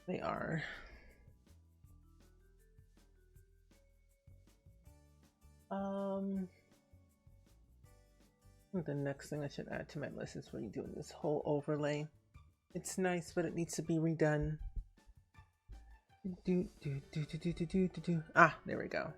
They are. I think the next thing I should add to my list is redoing this whole overlay. It's nice, but it needs to be redone. Ah, there we go.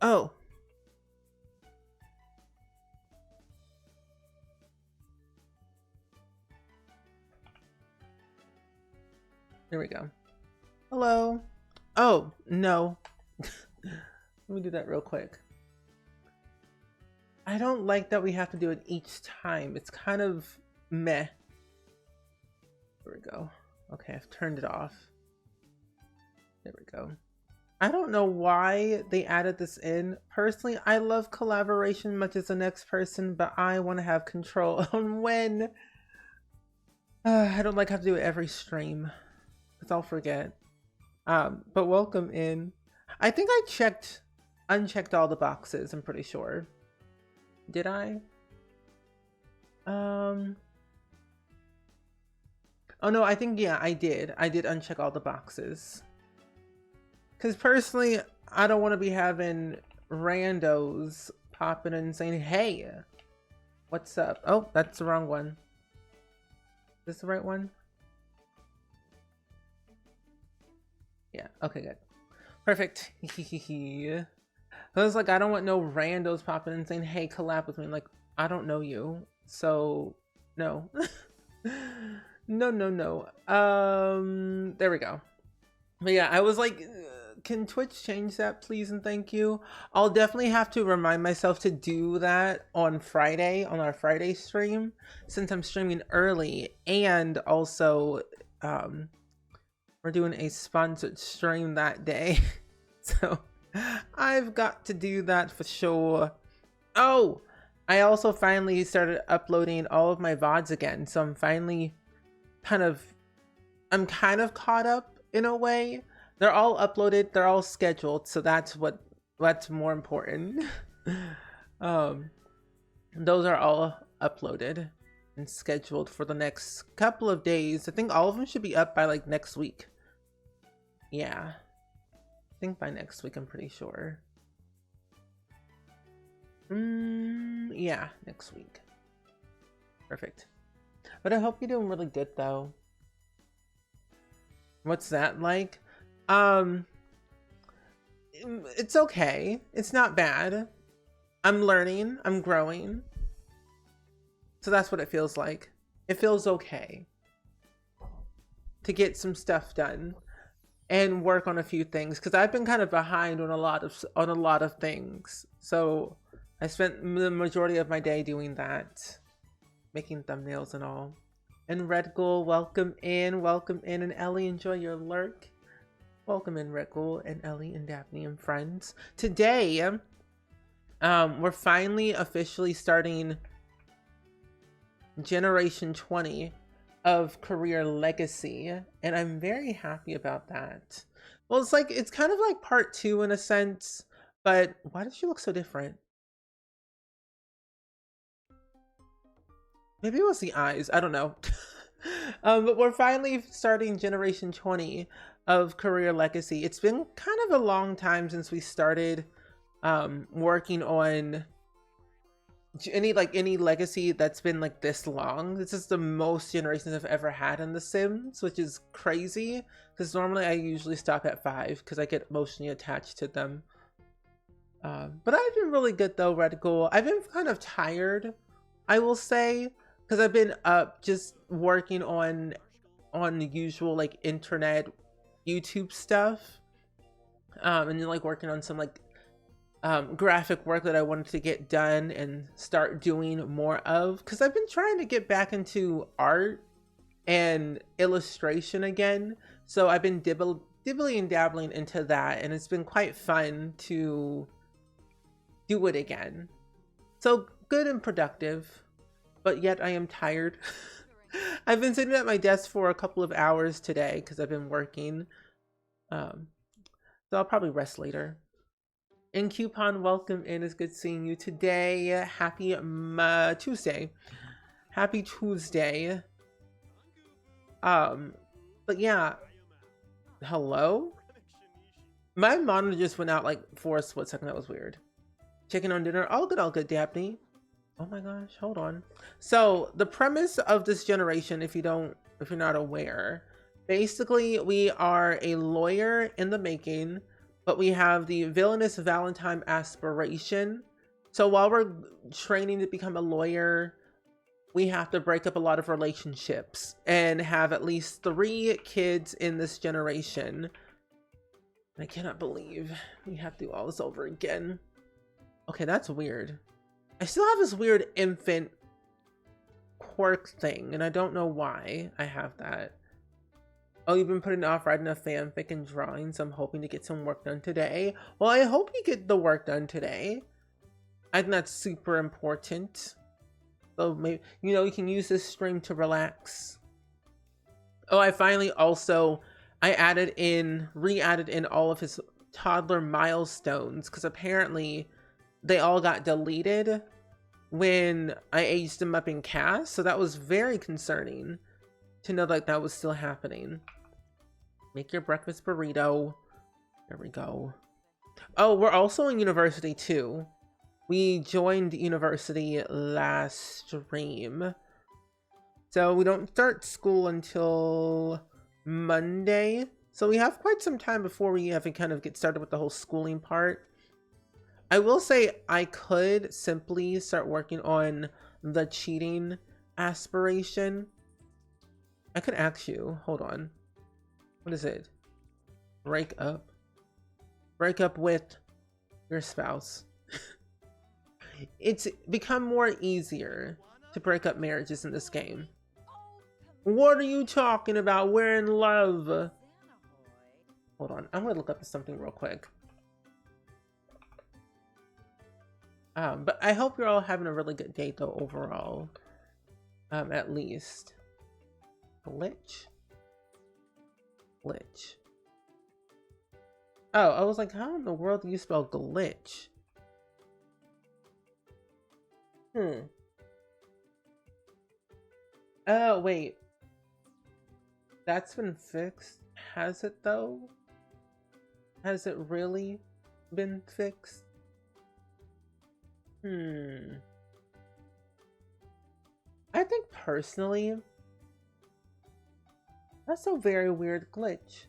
Oh. There we go. Hello. Oh, no. Let me do that real quick. I don't like that we have to do it each time. It's kind of meh. There we go. Okay, I've turned it off. There we go. I don't know why they added this in. Personally, I love collaboration much as the next person, but I want to have control on when. I don't like how to do it every stream, because I'll forget. But welcome in. I think I unchecked all the boxes, I'm pretty sure. Did I? Oh no, I think, yeah, I did. I did uncheck all the boxes. Because personally, I don't want to be having randos popping in and saying, hey, what's up? Oh, that's the wrong one. Is this the right one? Yeah, okay, good. Perfect. I was like, I don't want no randos popping in and saying, hey, collab with me. Like, I don't know you. So, no. No. There we go. But yeah, I was like, can Twitch change that, please and thank you? I'll definitely have to remind myself to do that on Friday, on our Friday stream, since I'm streaming early. And also, we're doing a sponsored stream that day. So I've got to do that for sure. Oh, I also finally started uploading all of my VODs again. So I'm finally I'm kind of caught up in a way. They're all uploaded, they're all scheduled, so that's what's more important. Those are all uploaded and scheduled for the next couple of days. I think all of them should be up by like next week. Yeah, I think by next week, I'm pretty sure. Yeah, next week. Perfect. But I hope you're doing really good though. What's that like? It's okay. It's not bad. I'm learning, I'm growing. So that's what it feels like. It feels okay to get some stuff done and work on a few things, because I've been kind of behind on a lot of things. So I spent the majority of my day doing that, making thumbnails and all. And Red Ghoul, welcome in, and Ellie, enjoy your lurk. Welcome in, Red Ghoul and Ellie and Daphne and friends. Today, we're finally officially starting Generation 20 of Career Legacy, and I'm very happy about that. Well, it's kind of like part 2 in a sense, but why does she look so different? Maybe it was the eyes, I don't know. But we're finally starting Generation 20 of Career Legacy. It's been kind of a long time since we started working on any legacy that's been like this long. This is the most generations I've ever had in The Sims, which is crazy, because normally I usually stop at 5 because I get emotionally attached to them. But I've been really good though, Red Ghoul. I've been kind of tired, I will say, because I've been up just working on the usual like internet YouTube stuff, and then like working on some like graphic work that I wanted to get done and start doing more of, because I've been trying to get back into art and illustration again. So I've been dibbling and dabbling into that, and it's been quite fun to do it again. So good and productive, but yet I am tired. I've been sitting at my desk for a couple of hours today because I've been working. So I'll probably rest later. And Coupon, welcome in. It's good seeing you today. Happy Tuesday. Happy Tuesday. But yeah. Hello? My monitor just went out like for a split second. That was weird. Chicken on dinner. All good, Dabney. Oh my gosh, hold on. So the premise of this generation, if you're not aware, basically we are a lawyer in the making, but we have the villainous Valentine aspiration. So while we're training to become a lawyer, we have to break up a lot of relationships and have at least 3 kids in this generation. I cannot believe we have to do all this over again. Okay, that's weird. I still have this weird infant quirk thing, and I don't know why I have that. Oh, you've been putting off writing a fanfic and drawing, so I'm hoping to get some work done today. Well, I hope you get the work done today. I think that's super important. So maybe, you can use this stream to relax. Oh, I finally also, re-added in all of his toddler milestones, because apparently they all got deleted when I aged him up in CAS, so that was very concerning to know that was still happening. Make your breakfast burrito. There we go. Oh, we're also in university too. We joined university last stream. So we don't start school until Monday. So we have quite some time before we have to kind of get started with the whole schooling part. I will say I could simply start working on the cheating aspiration. I could ask you, hold on. What is it? Break up. Break up with your spouse. It's become more easier to break up marriages in this game. What are you talking about? We're in love. Hold on, I'm gonna look up something real quick. But I hope you're all having a really good day though overall. At least. Glitch? Glitch. Oh, I was like, how in the world do you spell glitch? Oh, wait. That's been fixed? Has it though? Has it really been fixed? I think personally, that's a very weird glitch.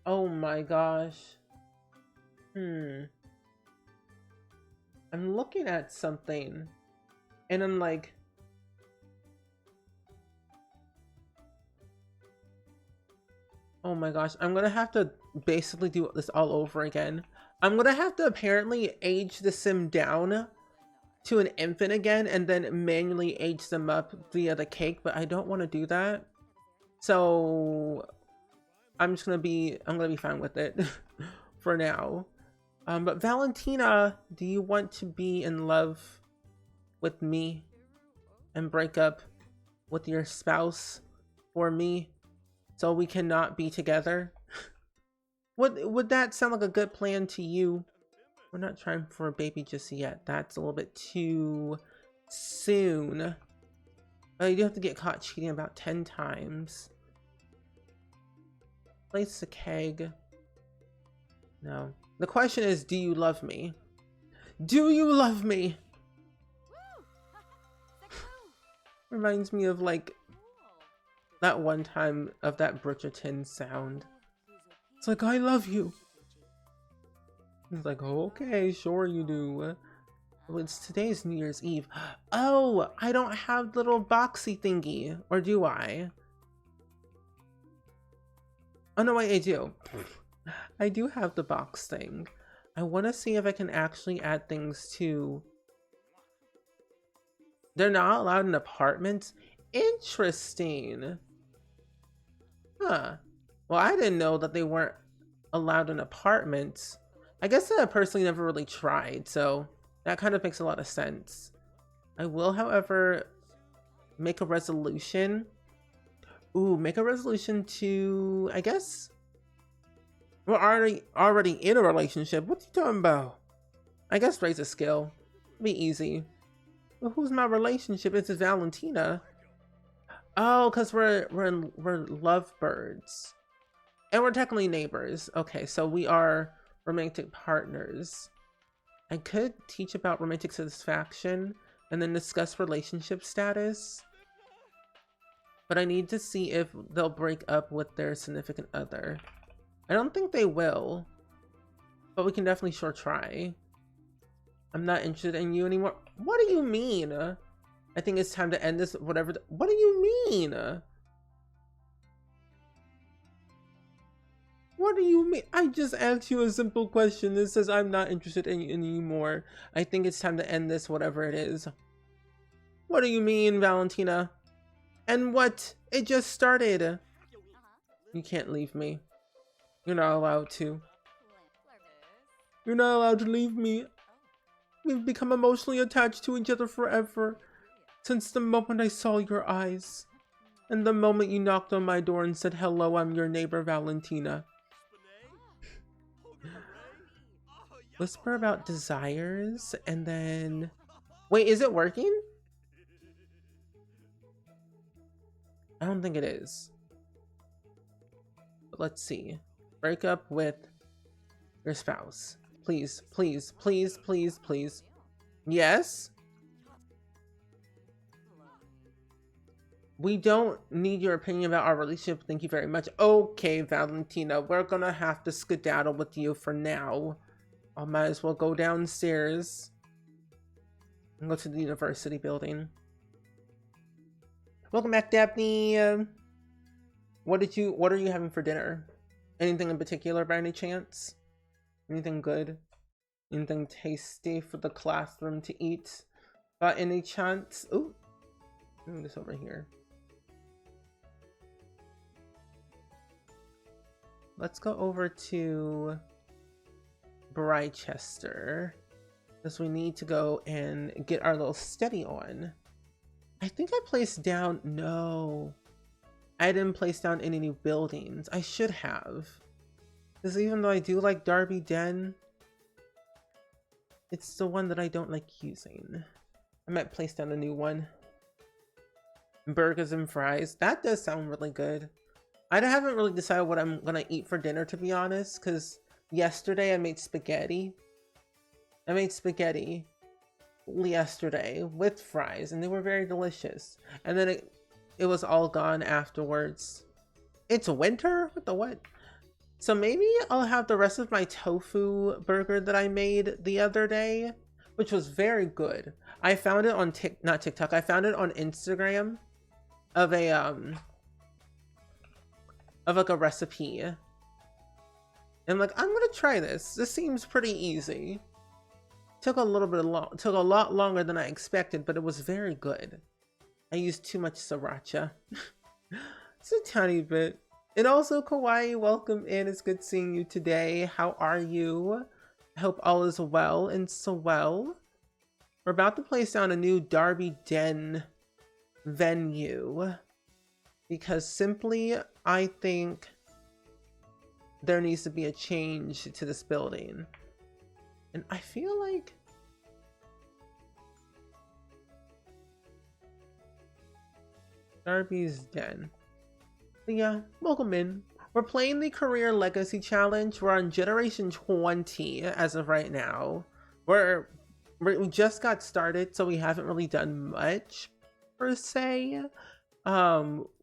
Oh my gosh. I'm looking at something and I'm like, oh my gosh, I'm gonna have to basically do this all over again. I'm gonna have to apparently age the sim down to an infant again and then manually age them up via the cake, but I don't want to do that. So I'm gonna be fine with it for now. But Valentina, do you want to be in love with me and break up with your spouse for me so we cannot be together? Would that sound like a good plan to you? We're not trying for a baby just yet. That's a little bit too soon. You do have to get caught cheating about 10 times. Place the keg. No. The question is, do you love me? Do you love me? Reminds me of like that one time of that Bridgerton sound. It's like, I love you. It's like, okay, sure you do. Well, it's today's New Year's Eve. Oh, I don't have the little boxy thingy, or do I? Oh no, wait, I do. I do have the box thing. I want to see if I can actually add things to... They're not allowed in apartments? Interesting. Huh. Well, I didn't know that they weren't allowed in apartments. I guess I personally never really tried, so that kind of makes a lot of sense. I will, however, make a resolution. Ooh, make a resolution to, I guess, we're already in a relationship. What you talking about? I guess raise a skill. Be easy. But who's my relationship? It's Valentina. Oh, because we're lovebirds. And we're technically neighbors. Okay, so we are romantic partners. I could teach about romantic satisfaction and then discuss relationship status. But I need to see if they'll break up with their significant other. I don't think they will. But we can definitely sure try. I'm not interested in you anymore. What do you mean? I think it's time to end this, whatever. What do you mean? What do you mean? I just asked you a simple question that says I'm not interested in you anymore. I think it's time to end this, whatever it is. What do you mean, Valentina? And what? It just started. You can't leave me. You're not allowed to. You're not allowed to leave me. We've become emotionally attached to each other forever. Since the moment I saw your eyes. And the moment you knocked on my door and said, "Hello, I'm your neighbor, Valentina." Whisper about desires, and then... Wait, is it working? I don't think it is. But let's see. Break up with your spouse. Please, please, please, please, please. Yes? We don't need your opinion about our relationship. Thank you very much. Okay, Valentina, we're gonna have to skedaddle with you for now. I might as well go downstairs and go to the university building. Welcome back, Daphne. What are you having for dinner? Anything in particular by any chance? Anything good? Anything tasty for the classroom to eat by any chance? Ooh, move this over here. Let's go over to Brychester, because we need to go and get our little study on. I think I placed down... No. I didn't place down any new buildings. I should have. Because even though I do like Darby Den, it's the one that I don't like using. I might place down a new one. Burgers and fries. That does sound really good. I haven't really decided what I'm gonna eat for dinner, to be honest, because yesterday I made spaghetti. I made spaghetti yesterday with fries, and they were very delicious. And then it was all gone afterwards. It's winter? What the what? So maybe I'll have the rest of my tofu burger that I made the other day, which was very good. I found it on not TikTok. I found it on Instagram of a like a recipe. And I'm like, I'm gonna try this. This seems pretty easy. Took a lot longer than I expected, but it was very good. I used too much sriracha. It's a tiny bit. And also, Kawaii, welcome in. It's good seeing you today. How are you? I hope all is well and so well. We're about to place down a new Darby Den venue, because simply I think there needs to be a change to this building. And I feel like Darby's Den. But yeah, welcome in. We're playing the Career Legacy Challenge. We're on Generation 20 as of right now. We just got started, so we haven't really done much per se.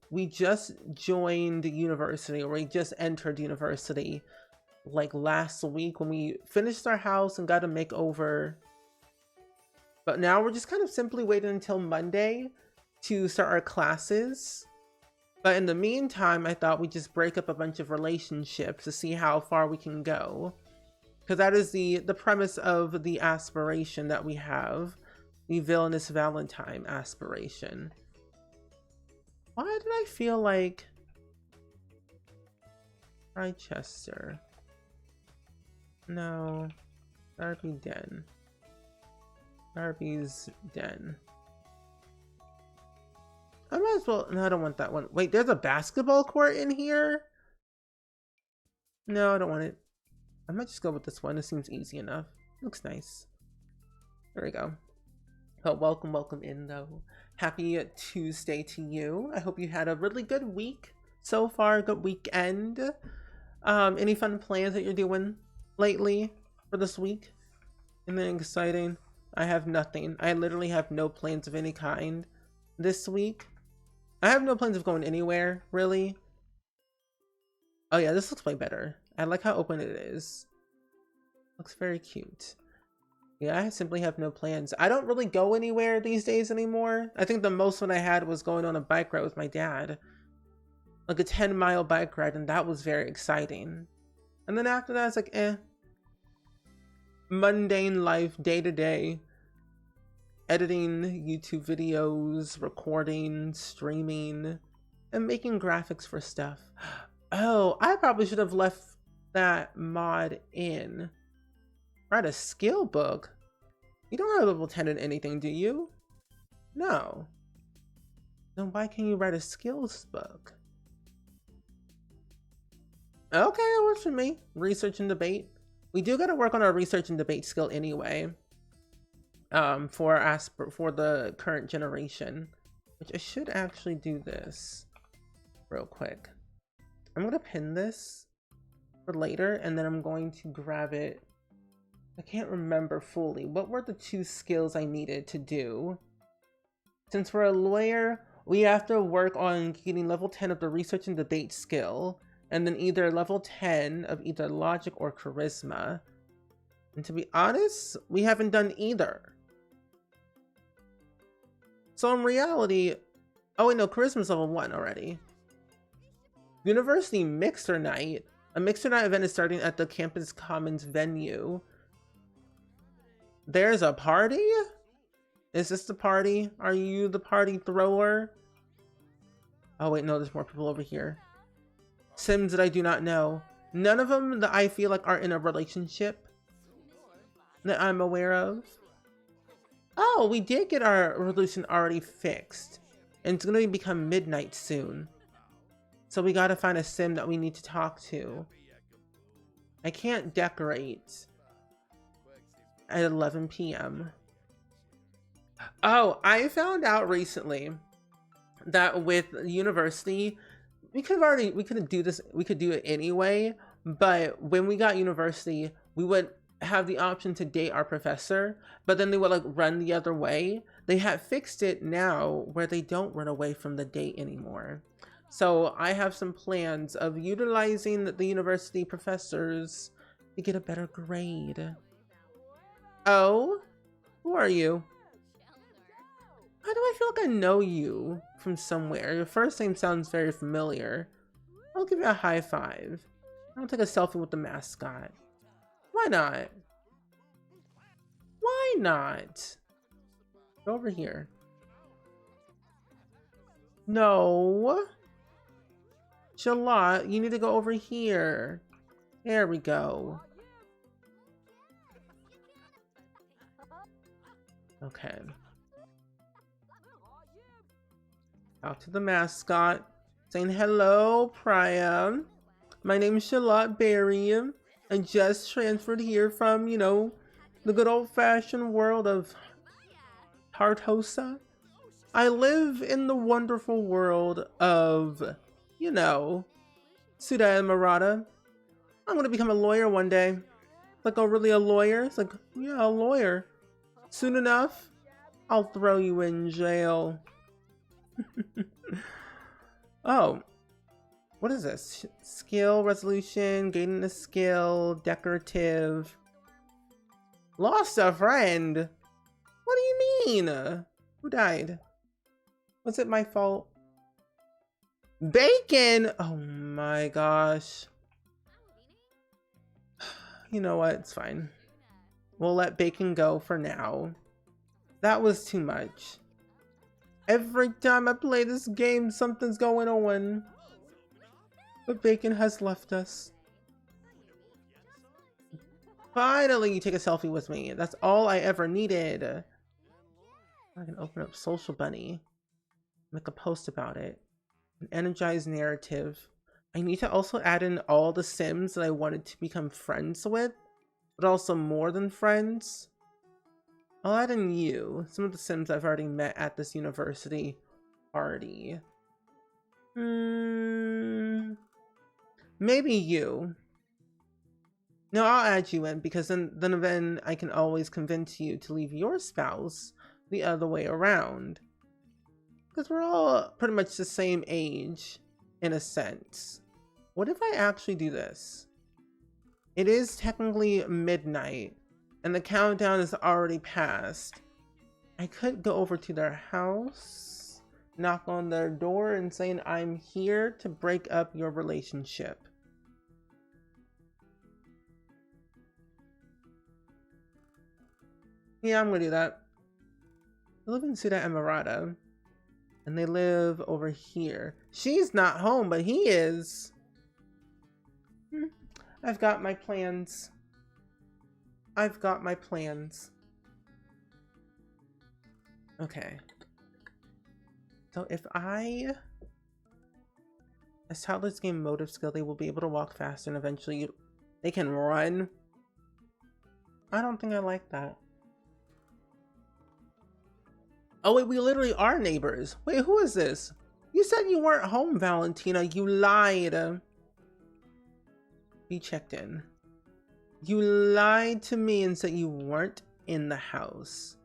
We just joined university, or we just entered university like last week when we finished our house and got a makeover. But now we're just kind of simply waiting until Monday to start our classes. But in the meantime, I thought we'd just break up a bunch of relationships to see how far we can go. Because that is the premise of the aspiration that we have. The Villainous Valentine aspiration. Why did I feel like... Chichester. No. Darby Den. Darby's Den. I might as well. No, I don't want that one. Wait, there's a basketball court in here? No, I don't want it. I might just go with this one. It seems easy enough. Looks nice. There we go. Oh, welcome in though. Happy Tuesday to you. I hope you had a really good week so far. Good weekend. Any fun plans that you're doing lately for this week? Anything exciting? I have nothing. I literally have no plans of any kind this week. I have no plans of going anywhere, really. Oh yeah, this looks way better. I like how open it is. Looks very cute. Yeah, I simply have no plans. I don't really go anywhere these days anymore. I think the most one I had was going on a bike ride with my dad. Like a 10-mile bike ride, and that was very exciting. And then after that, it's like, mundane life, day to day. Editing YouTube videos, recording, streaming, and making graphics for stuff. Oh, I probably should have left that mod in. Write a skill book? You don't have level 10 in anything, do you? No. Then why can't you write a skills book? Okay, it works for me. Research and debate. We do gotta work on our research and debate skill anyway. For the current generation. Which I should actually do this real quick. I'm gonna pin this for later, and then I'm going to grab it. I can't remember fully. What were the 2 skills I needed to do? Since we're a lawyer, we have to work on getting level 10 of the research and debate skill, and then either level 10 of either logic or charisma. And to be honest, we haven't done either. So in reality, oh wait, no, charisma's level 1 already. University Mixer Night. A Mixer Night event is starting at the Campus Commons venue. There's a party? Is this the party? Are you the party thrower? Oh wait, no, there's more people over here. Sims that I do not know. None of them that I feel like are in a relationship that I'm aware of. Oh, we did get our resolution already fixed. And it's gonna become midnight soon. So we gotta find a sim that we need to talk to. I can't decorate at 11 p.m. Oh, I found out recently that with university, we could do it anyway, but when we got university, we would have the option to date our professor, but then they would like run the other way. They have fixed it now where they don't run away from the date anymore. So I have some plans of utilizing the university professors to get a better grade. Oh, who are you? How do I feel like I know you from somewhere? Your first name sounds very familiar. I'll give you a high five. I'll take a selfie with the mascot. Why not? Why not? Go over here. No. Charlotte, you need to go over here. There we go. Okay. Talk to the mascot. Saying hello, Priya. My name is Charlotte Berry. I just transferred here from, you know, the good old-fashioned world of Tartosa. I live in the wonderful world of, you know, Suda and Murata. I'm gonna become a lawyer one day. Like, oh, really a lawyer? It's like, yeah, a lawyer. Soon enough, I'll throw you in jail. Oh, what is this? Skill, resolution, gaining a skill, decorative. Lost a friend? What do you mean? Who died? Was it my fault? Bacon! Oh my gosh. You know what? It's fine. We'll let Bacon go for now. That was too much. Every time I play this game, something's going on. But Bacon has left us. Finally, you take a selfie with me. That's all I ever needed. I can open up Social Bunny. Make a post about it. An energized narrative. I need to also add in all the Sims that I wanted to become friends with, but also more than friends. I'll add in you. Some of the Sims I've already met at this university party. Maybe you. No, I'll add you in because then I can always convince you to leave your spouse the other way around. Because we're all pretty much the same age, in a sense. What if I actually do this? It is technically midnight, and the countdown is already passed. I could go over to their house, knock on their door, and saying I'm here to break up your relationship. Yeah, I'm gonna do that. They live in Ciudad Emirata, and they live over here. She's not home, but he is. I've got my plans. I've got my plans. Okay. So if I establish this game motive skill, they will be able to walk faster and eventually they can run. I don't think I like that. Oh wait, we literally are neighbors. Wait, who is this? You said you weren't home, Valentina. You lied. You checked in. You lied to me and said you weren't in the house.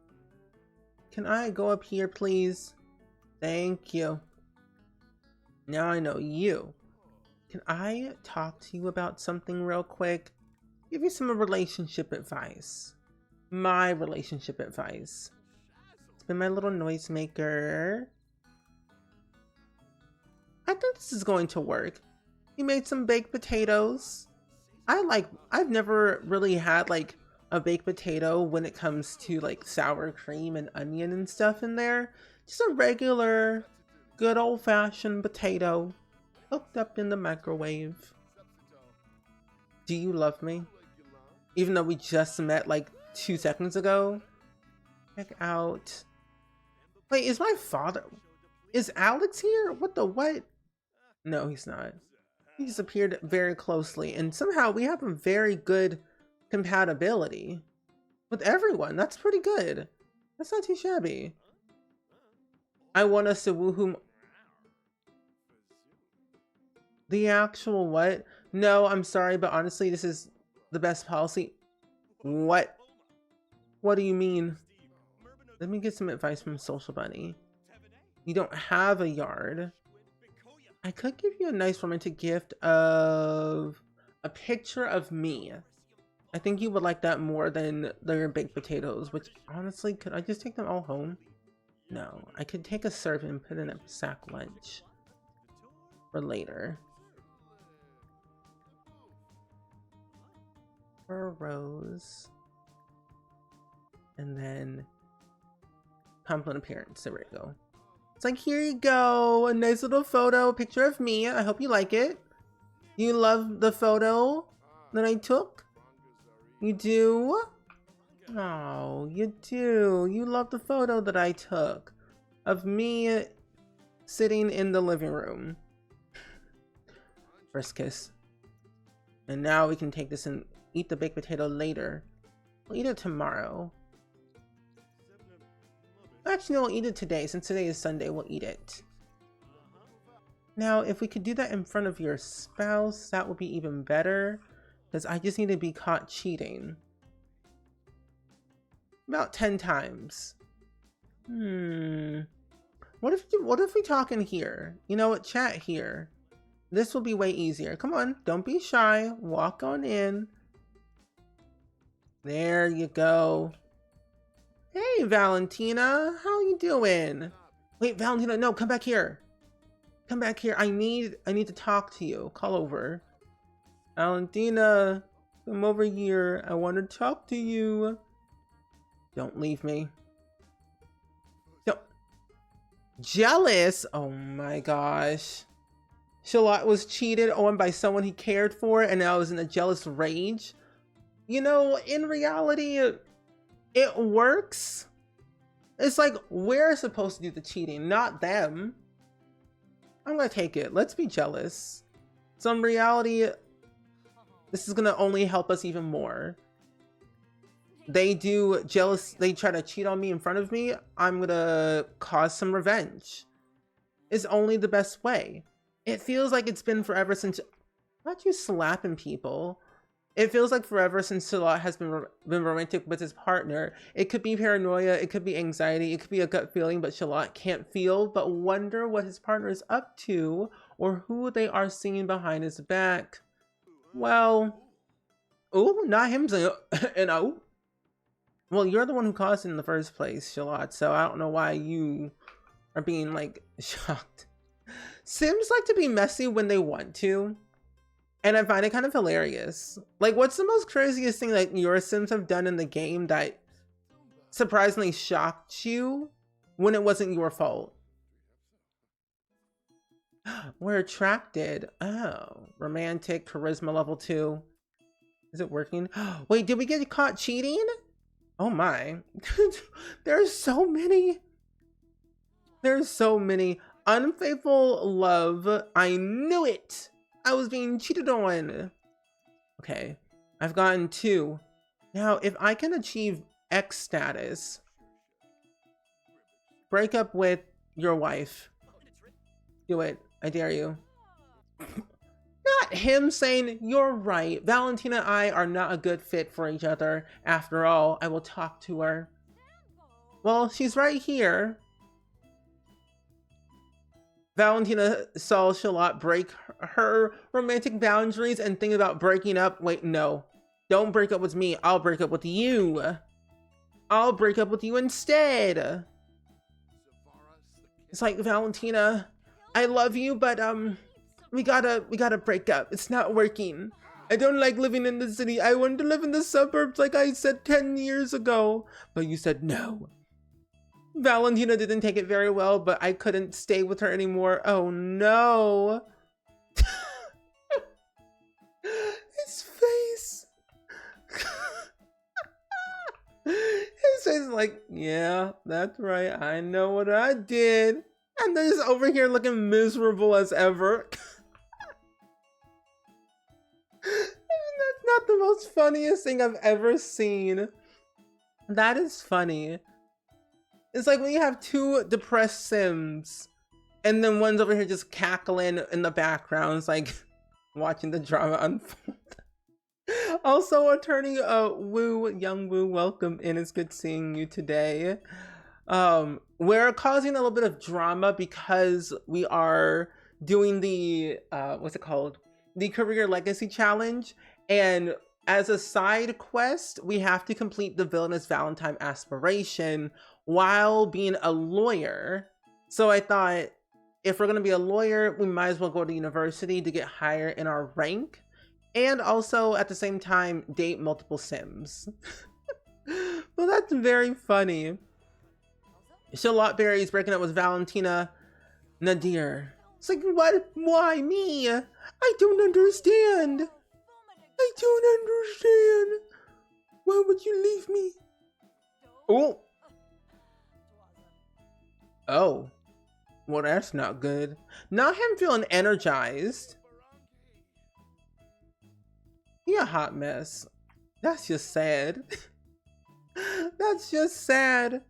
Can I go up here, please? Thank you. Now I know you. Can I talk to you about something real quick? Give you some relationship advice. My relationship advice. It's been my little noisemaker. I think this is going to work. You made some baked potatoes. I've never really had like a baked potato when it comes to like sour cream and onion and stuff in there. Just a regular, good old-fashioned potato hooked up in the microwave. Do you love me? Even though we just met like 2 seconds ago? Check out. Wait, is my father? Is Alex here? What the what? No, he's not. He just appeared very closely, and somehow we have a very good compatibility with everyone. That's pretty good. That's not too shabby. I want us to woohoo. The actual what? No, I'm sorry, but honestly, this is the best policy. What? What do you mean? Let me get some advice from Social Bunny. You don't have a yard. I could give you a nice romantic gift of a picture of me. I think you would like that more than their baked potatoes, which honestly, could I just take them all home? No, I could take a serve and put in a sack lunch for later. For a rose. And then compliment appearance. There we go. It's like, here you go, a nice little photo, a picture of me. I hope you like it. You love the photo that I took? You do? Oh, you do. You love the photo that I took of me sitting in the living room. First kiss. And now we can take this and eat the baked potato later. We'll eat it tomorrow. Actually, no, we'll eat it today. Since today is Sunday, we'll eat it. Now, if we could do that in front of your spouse, that would be even better. Because I just need to be caught cheating. About 10 times. What if we talk in here? You know what? Chat here. This will be way easier. Come on, don't be shy. Walk on in. There you go. Hey, Valentina, how you doing? Wait, Valentina, no, come back here. Come back here. I need to talk to you. Call over. Valentina, come over here. I want to talk to you. Don't leave me. Don't. Jealous? Oh my gosh. Charlotte was cheated on by someone he cared for and now is in a jealous rage. You know, in reality, it works. It's like we're supposed to do the cheating, not them. I'm gonna take it. Let's be jealous. So in reality, this is gonna only help us even more. They do jealous, they try to cheat on me in front of me. I'm gonna cause some revenge. It's only the best way. It feels like it's been forever since, why'd you slapping people? It feels like forever since Salat has been romantic with his partner. It could be paranoia, it could be anxiety, it could be a gut feeling, but Shalat can't feel, but wonder what his partner is up to or who they are seeing behind his back. Well, oh, not him saying, and oh. Well, you're the one who caused it in the first place, Shalat, so I don't know why you are being, like, shocked. Sims like to be messy when they want to. And I find it kind of hilarious. Like, what's the most craziest thing that your Sims have done in the game that surprisingly shocked you when it wasn't your fault? We're attracted. Oh, romantic, charisma level 2. Is it working? Wait, did we get caught cheating? Oh my. There's so many. There's so many. Unfaithful love. I knew it. I was being cheated on. Okay, I've gotten 2. Now, if I can achieve X status, break up with your wife. Do it. I dare you. Not him saying, you're right. Valentina and I are not a good fit for each other. After all, I will talk to her. Well, she's right here. Valentina saw Charlotte break her romantic boundaries and think about breaking up. Wait, no. Don't break up with me. I'll break up with you. I'll break up with you instead. It's like, Valentina, I love you, but we gotta break up. It's not working. I don't like living in the city. I want to live in the suburbs like I said 10 years ago. But you said no. Valentina didn't take it very well, but I couldn't stay with her anymore. Oh no. His face. His face is like, yeah, that's right. I know what I did. And they're just over here looking miserable as ever. That's not the most funniest thing I've ever seen. That is funny. It's like when you have 2 depressed Sims and then one's over here just cackling in the background. It's like watching the drama unfold. Also, attorney Young Woo, welcome in. It's good seeing you today. We're causing a little bit of drama because we are doing the what's it called? The Career Legacy Challenge, and as a side quest, we have to complete the Villainous Valentine aspiration while being a lawyer. So I thought, if we're gonna be a lawyer, we might as well go to university to get higher in our rank, and also at the same time date multiple Sims. Well, that's very funny. Charlotte Berry's breaking up with Valentina Nadir. It's like, what? Why me? I don't understand. I don't understand. Why would you leave me? Oh. Oh. Well, that's not good. Not him feeling energized. He a hot mess. That's just sad. That's just sad.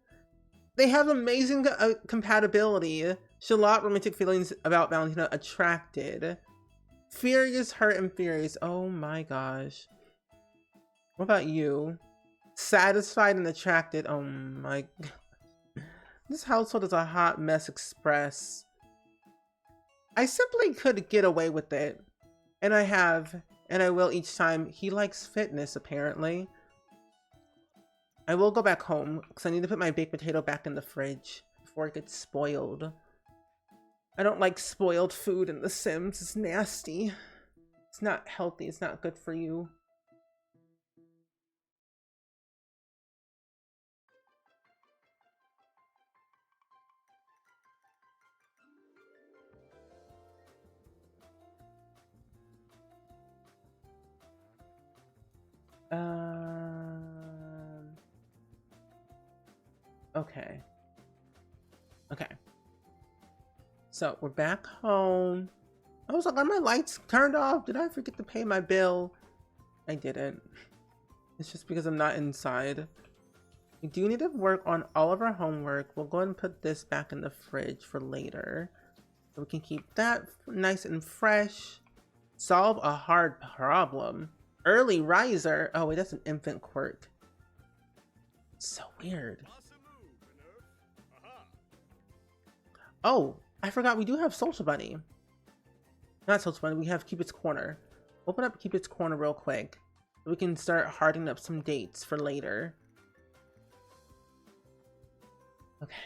They have amazing compatibility. Charlotte, romantic feelings about Valentina, attracted. Furious, hurt, and furious. Oh my gosh. What about you? Satisfied and attracted. Oh my god. This household is a hot mess express. I simply could get away with it. And I have. And I will each time. He likes fitness, apparently. I will go back home, because I need to put my baked potato back in the fridge before it gets spoiled. I don't like spoiled food in The Sims. It's nasty. It's not healthy. It's not good for you. Okay. Okay. So we're back home. I was like, are my lights turned off? Did I forget to pay my bill? I didn't. It's just because I'm not inside. We do need to work on all of our homework. We'll go ahead and put this back in the fridge for later. So we can keep that nice and fresh. Solve a hard problem. Early riser. Oh wait, that's an infant quirk. So weird. Oh, I forgot we do have Social Bunny. Not Social Bunny, we have Cupid's Corner. Open up Cupid's Corner real quick. So we can start hardening up some dates for later. Okay.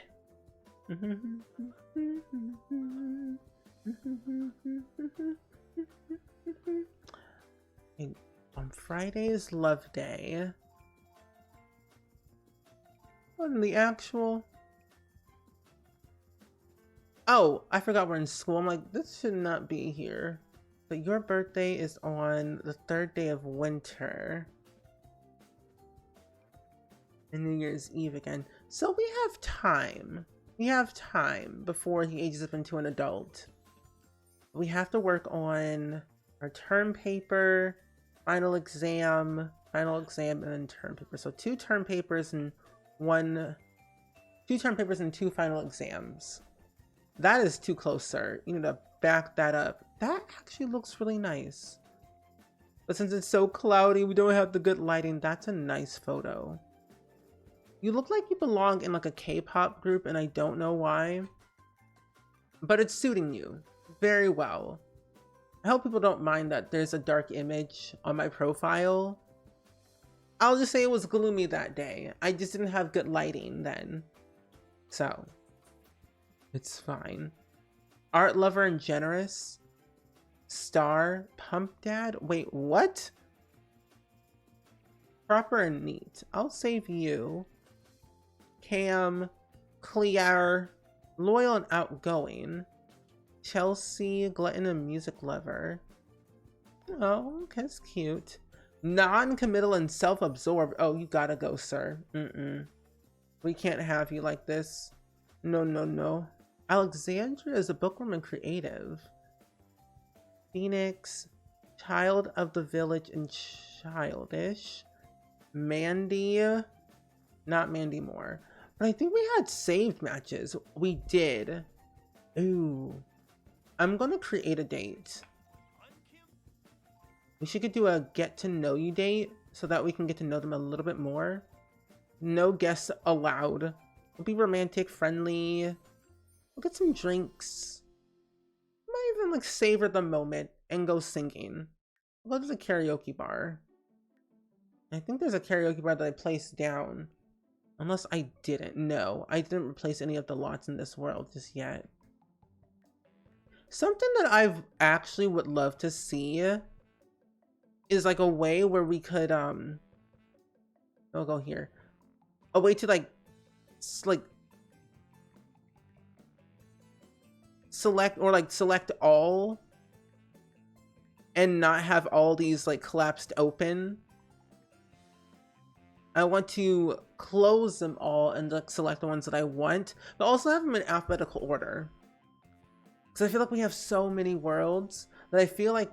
On Friday is Love Day. On the actual... Oh, I forgot we're in school. I'm like, this should not be here. But your birthday is on the 3rd day of winter. And New Year's Eve again. So we have time. We have time before he ages up into an adult. We have to work on our term paper, final exam, and then term paper. So 2 term papers and 2 term papers and 2 final exams. That is too close, sir. You need to back that up. That actually looks really nice. But since it's so cloudy, we don't have the good lighting. That's a nice photo. You look like you belong in like a K-pop group, and I don't know why. But it's suiting you very well. I hope people don't mind that there's a dark image on my profile. I'll just say it was gloomy that day. I just didn't have good lighting then. So, it's fine. Art lover and generous. Star, pump dad. Wait, what? Proper and neat. I'll save you. Cam, Clear, loyal and outgoing. Chelsea, glutton and music lover. Oh, okay, that's cute. Non-committal and self-absorbed. Oh, you gotta go, sir. We can't have you like this. No, no, no. Alexandra is a bookworm and creative. Phoenix, child of the village and childish. Mandy, not Mandy Moore. But I think we had saved matches. We did. Ooh. I'm gonna create a date. We should do a get to know you date so that we can get to know them a little bit more. No guests allowed. We'll be romantic, friendly. We'll get some drinks. Might even like savor the moment and go singing. We'll go to the karaoke bar. I think there's a karaoke bar that I placed down. Unless I didn't. No, I didn't replace any of the lots in this world just yet. Something that I've actually would love to see is like a way where we could I'll go here. A way to like select all and not have all these like collapsed open. I want to close them all and like select the ones that I want, but also have them in alphabetical order. Because I feel like we have so many worlds that I feel like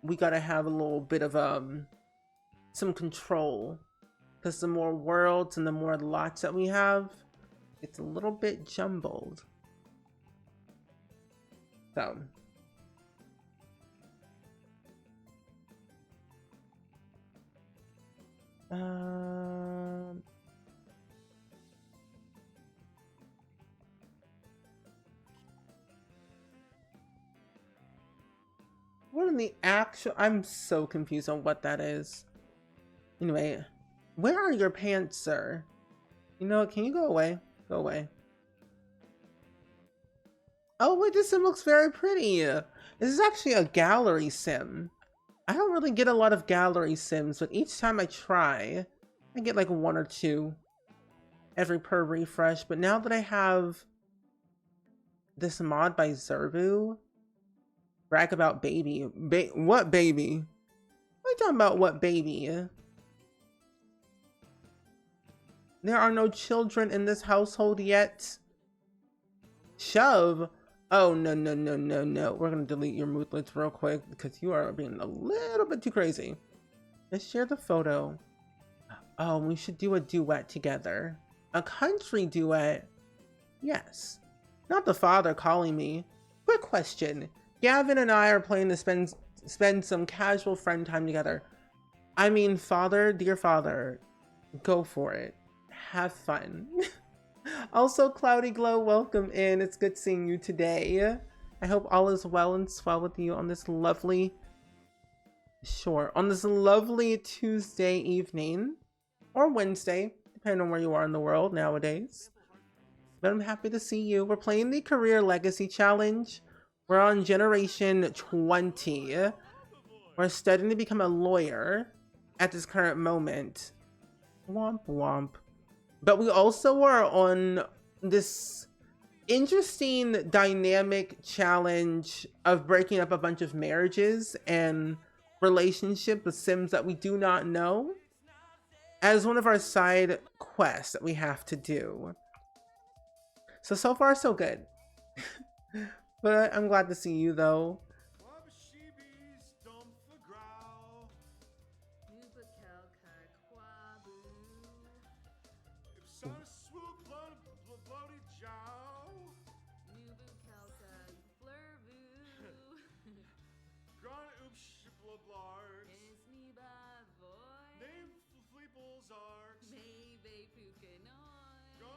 we gotta have a little bit of some control. Because the more worlds and the more lots that we have, it's a little bit jumbled. So. What in the actual... I'm so confused on what that is. Anyway, where are your pants, sir? You know what? Can you go away? Go away. Oh, wait, this sim looks very pretty. This is actually a gallery sim. I don't really get a lot of gallery sims, but each time I try, I get like 1 or 2 per refresh. But now that I have this mod by Zervu, brag about baby. What baby? What are you talking about what baby? There are no children in this household yet. Shove? Oh, no, no, no, no, no. We're gonna delete your moodlets real quick because you are being a little bit too crazy. Let's share the photo. Oh, we should do a duet together. A country duet? Yes. Not the father calling me. Quick question. Gavin and I are planning to spend some casual friend time together. I mean, father, dear father, go for it. Have fun. Also, Cloudy Glow, welcome in. It's good seeing you today. I hope all is well and swell with you on this lovely, on this lovely Tuesday evening. Or Wednesday, depending on where you are in the world nowadays. But I'm happy to see you. We're playing the Career Legacy Challenge. We're on Generation 20. We're studying to become a lawyer at this current moment. Womp womp. But we also are on this interesting dynamic challenge of breaking up a bunch of marriages and relationships with Sims that we do not know as one of our side quests that we have to do. So far so good. But I'm glad to see you though.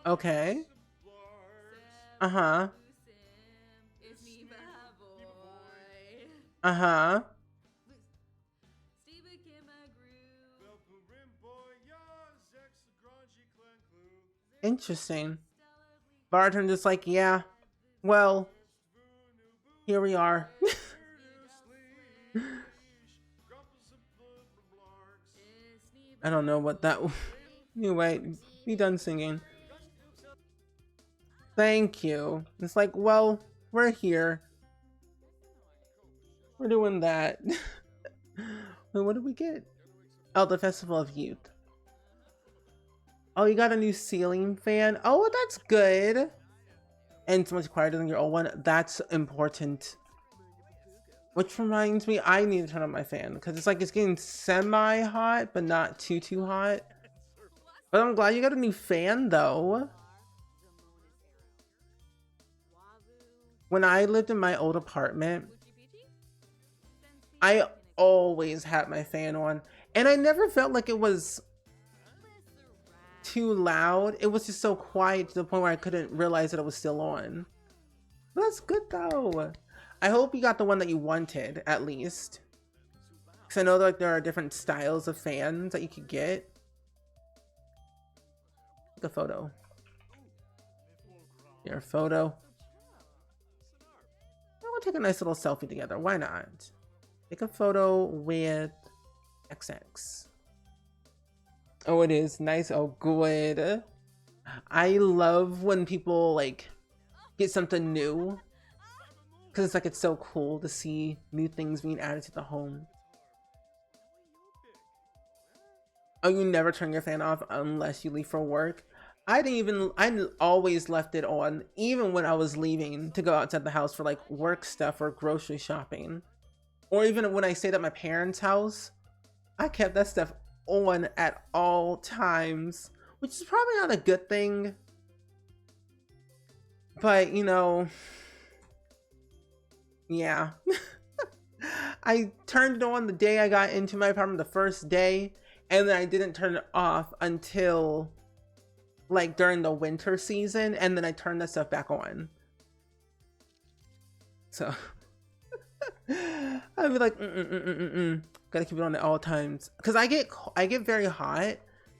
Okay. Uh-huh. Uh-huh. Interesting. Bartender's like, yeah, well, here we are. I don't know what that... Anyway, be done singing. Thank you. It's like, well, we're here. We're doing that. Wait, what did we get? Oh, the Festival of Youth. Oh, you got a new ceiling fan? Oh, that's good. And it's much quieter than your old one. That's important. Which reminds me, I need to turn on my fan because it's like it's getting semi-hot, but not too hot. But I'm glad you got a new fan though. When I lived in my old apartment, I always had my fan on, and I never felt like it was too loud. It was just so quiet to the point where I couldn't realize that it was still on. That's good though. I hope you got the one that you wanted, at least. Because I know like there are different styles of fans that you could get. The photo. Your photo. We'll take a nice little selfie together. Why not? Take a photo with XX. Oh, it is nice. Oh, good. I love when people like get something new, because it's like it's so cool to see new things being added to the home. Oh, you never turn your fan off unless you leave for work? I always left it on, even when I was leaving to go outside the house for like work stuff or grocery shopping. Or even when I stayed at my parents' house, I kept that stuff on at all times, which is probably not a good thing. But, you know, yeah. I turned it on the day I got into my apartment, the first day, and then I didn't turn it off until like during the winter season, and then I turned that stuff back on. So I'd be like, gotta keep it on at all times, because I get very hot,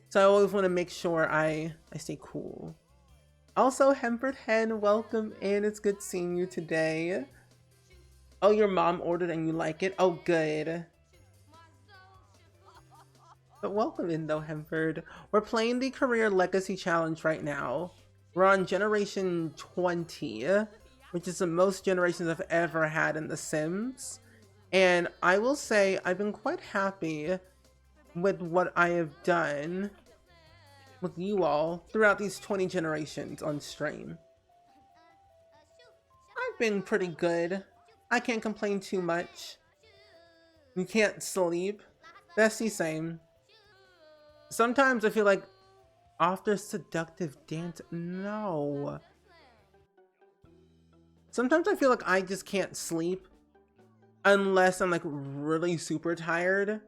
so I always want to make sure I stay cool. Also, Hemford Hen, welcome in. It's good seeing you today. Oh, your mom ordered and you like it? Oh, good. But welcome in though, Hemford. We're playing the Career Legacy Challenge right now. We're on Generation 20, which is the most generations I've ever had in The Sims. And I will say I've been quite happy with what I have done with you all throughout these 20 generations on stream. I've been pretty good. I can't complain too much. You can't sleep. Bestie, same. Sometimes I feel like after seductive dance, no. Sometimes I feel like I just can't sleep unless I'm like really super tired.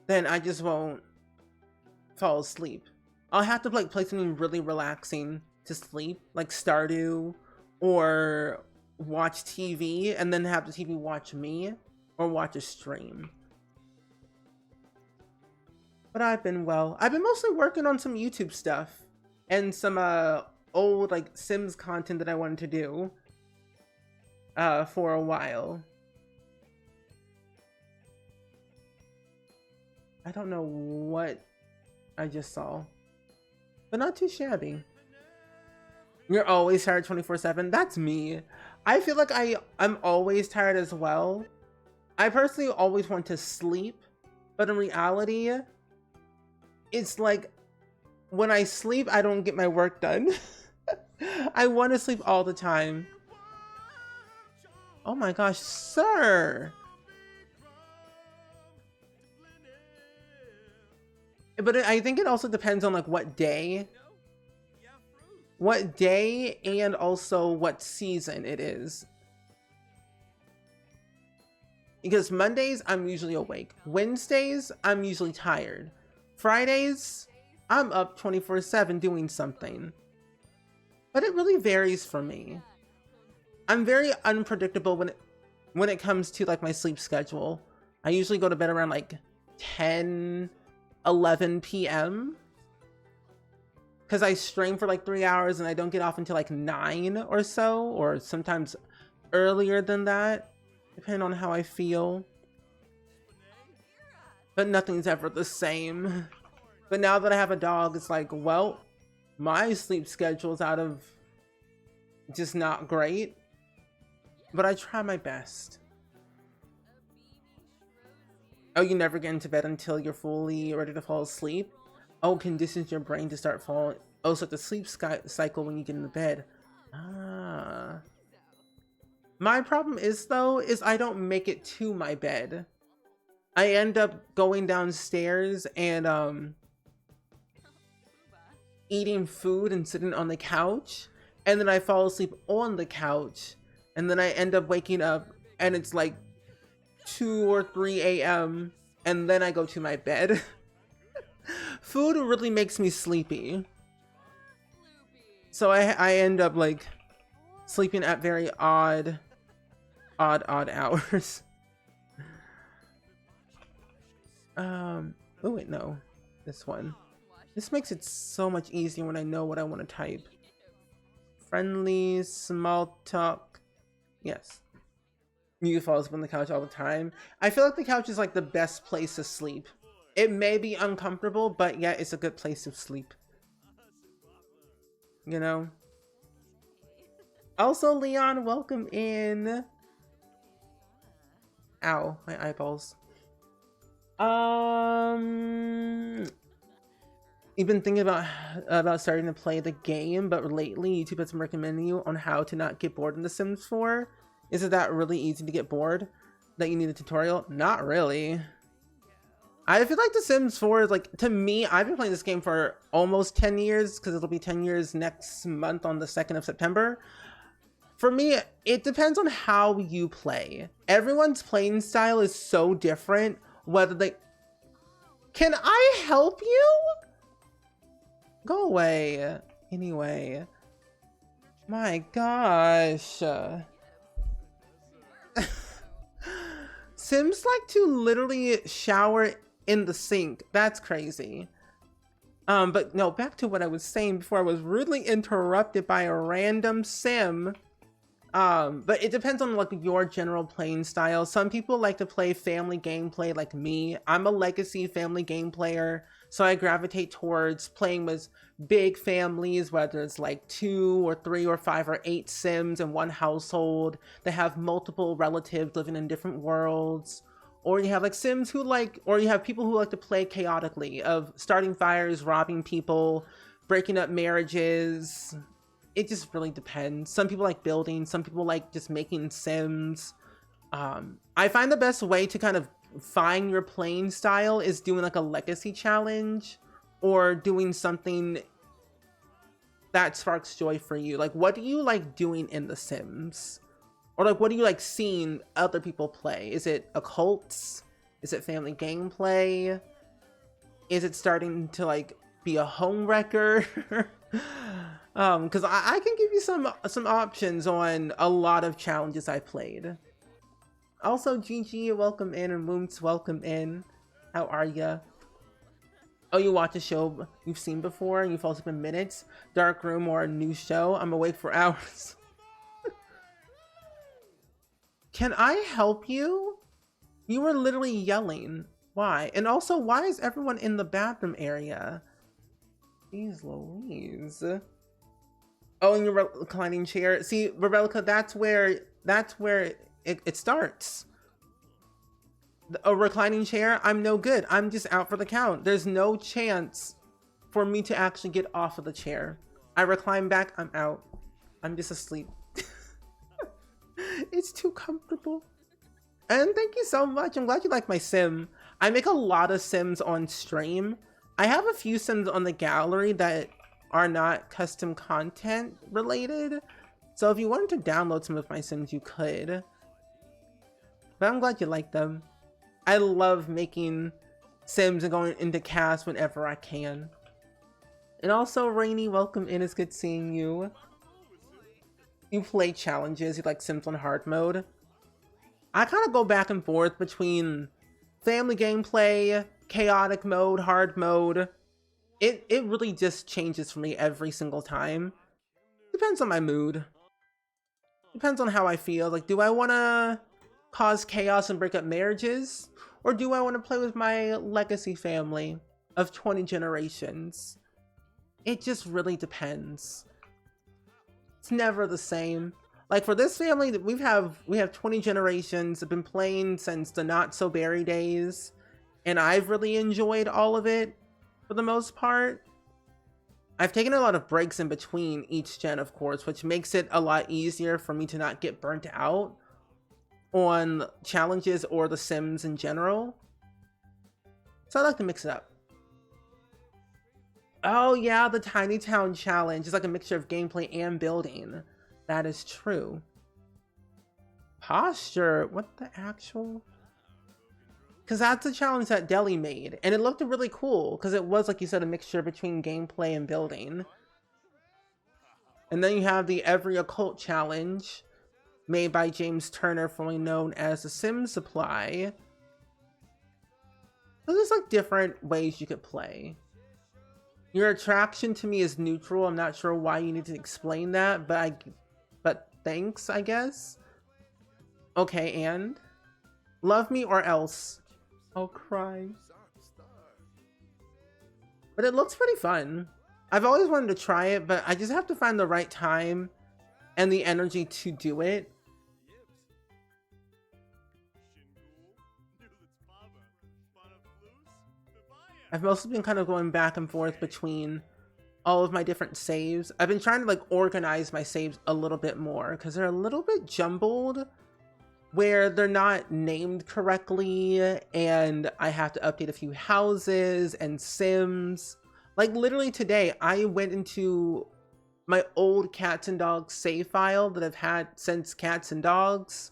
Then I just won't fall asleep. I'll have to like play something really relaxing to sleep, like Stardew, or watch TV and then have the TV watch me, or watch a stream. But I've been well. I've been mostly working on some YouTube stuff and some old like Sims content that I wanted to do for a while. I don't know what I just saw, but not too shabby. You're always tired 24/7. That's me. I feel like I'm always tired as well. I personally always want to sleep, but in reality, it's like when I sleep, I don't get my work done. I want to sleep all the time. Oh my gosh, sir. But I think it also depends on like what day and also what season it is. Because Mondays, I'm usually awake. Wednesdays, I'm usually tired. Fridays, I'm up 24/7 doing something. But it really varies for me. I'm very unpredictable when it comes to like my sleep schedule. I usually go to bed around like 10-11 p.m. because I stream for like 3 hours and I don't get off until like 9 or so, or sometimes earlier than that, depending on how I feel. But nothing's ever the same. But now that I have a dog, it's like, well, my sleep schedule's out of just not great. But I try my best. Oh, you never get into bed until you're fully ready to fall asleep? Oh, conditions your brain to start falling. Oh, so the sleep cycle when you get into bed. Ah. My problem is, though, is I don't make it to my bed. I end up going downstairs and eating food and sitting on the couch. And then I fall asleep on the couch. And then I end up waking up and it's like 2 or 3 a.m. and then I go to my bed. Food really makes me sleepy. So I end up like sleeping at very odd hours. Oh wait, no. This one. This makes it so much easier when I know what I want to type. Friendly, small talk. Yes. You fall asleep on the couch all the time. I feel like the couch is like the best place to sleep. It may be uncomfortable, but yeah, it's a good place to sleep. You know? Also, Leon, welcome in. Ow, my eyeballs. You've been thinking about starting to play the game, but lately YouTube has been recommending you on how to not get bored in The Sims 4. Is it that really easy to get bored that you need a tutorial? Not really. I feel like The Sims 4 is like, to me, I've been playing this game for almost 10 years because it'll be 10 years next month on the 2nd of September. For me, it depends on how you play. Everyone's playing style is so different, whether they... Can I help you? Go away. Anyway. My gosh. Sims like to literally shower in the sink. That's crazy. But no, back to what I was saying before I was rudely interrupted by a random sim. But it depends on like your general playing style. Some people like to play family gameplay like me. I'm a legacy family game player. So I gravitate towards playing with big families, whether it's like 2 or 3 or 5 or 8 Sims in one household. They have multiple relatives living in different worlds. Or you have like Sims who like, or you have people who like to play chaotically, of starting fires, robbing people, breaking up marriages. It just really depends. Some people like building, some people like just making Sims. I find the best way to kind of find your playing style is doing like a legacy challenge or doing something that sparks joy for you. Like, what do you like doing in The Sims? Or like, what do you like seeing other people play? Is it occults? Is it family gameplay? Is it starting to like be a home wrecker? Because I can give you some options on a lot of challenges I played. Also, Gigi, welcome in, and Moons, welcome in. How are ya? Oh, you watch a show you've seen before and you fall asleep in minutes? Dark Room or a new show? I'm awake for hours. Can I help you? You were literally yelling. Why? And also, why is everyone in the bathroom area? Jeez Louise. Oh, in your reclining chair. See, Rebellica, that's where it starts. A reclining chair, I'm no good. I'm just out for the count. There's no chance for me to actually get off of the chair. I recline back, I'm out. I'm just asleep. It's too comfortable. And thank you so much. I'm glad you like my sim. I make a lot of Sims on stream. I have a few Sims on the gallery that are not custom content related. So if you wanted to download some of my Sims, you could. But I'm glad you like them. I love making Sims and going into cast whenever I can. And also, Rainy, welcome in. It's good seeing you. You play challenges. You like Sims on hard mode. I kind of go back and forth between family gameplay, chaotic mode, hard mode. It really just changes for me every single time. Depends on my mood. Depends on how I feel. Like, do I want to cause chaos and break up marriages? Or do I want to play with my legacy family of 20 generations? It just really depends. It's never the same. Like for this family, we have 20 generations. I've been playing since the Not So Berry days, and I've really enjoyed all of it for the most part. I've taken a lot of breaks in between each gen, of course, which makes it a lot easier for me to not get burnt out on challenges or the Sims in general. So I like to mix it up. Oh yeah, the Tiny Town Challenge is like a mixture of gameplay and building. That is true. Posture, what the actual? Because that's a challenge that Deli made, and it looked really cool because it was, like you said, a mixture between gameplay and building. And then you have the Every Occult Challenge, made by James Turner, formerly known as the Sim Supply. So there's like different ways you could play. Your attraction to me is neutral. I'm not sure why you need to explain that, but thanks, I guess. Okay, and? Love me or else. I'll cry. But it looks pretty fun. I've always wanted to try it, but I just have to find the right time and the energy to do it. I've mostly been kind of going back and forth between all of my different saves. I've been trying to like organize my saves a little bit more because they're a little bit jumbled where they're not named correctly, and I have to update a few houses and Sims. Like literally today, I went into my old Cats and Dogs save file that I've had since Cats and Dogs,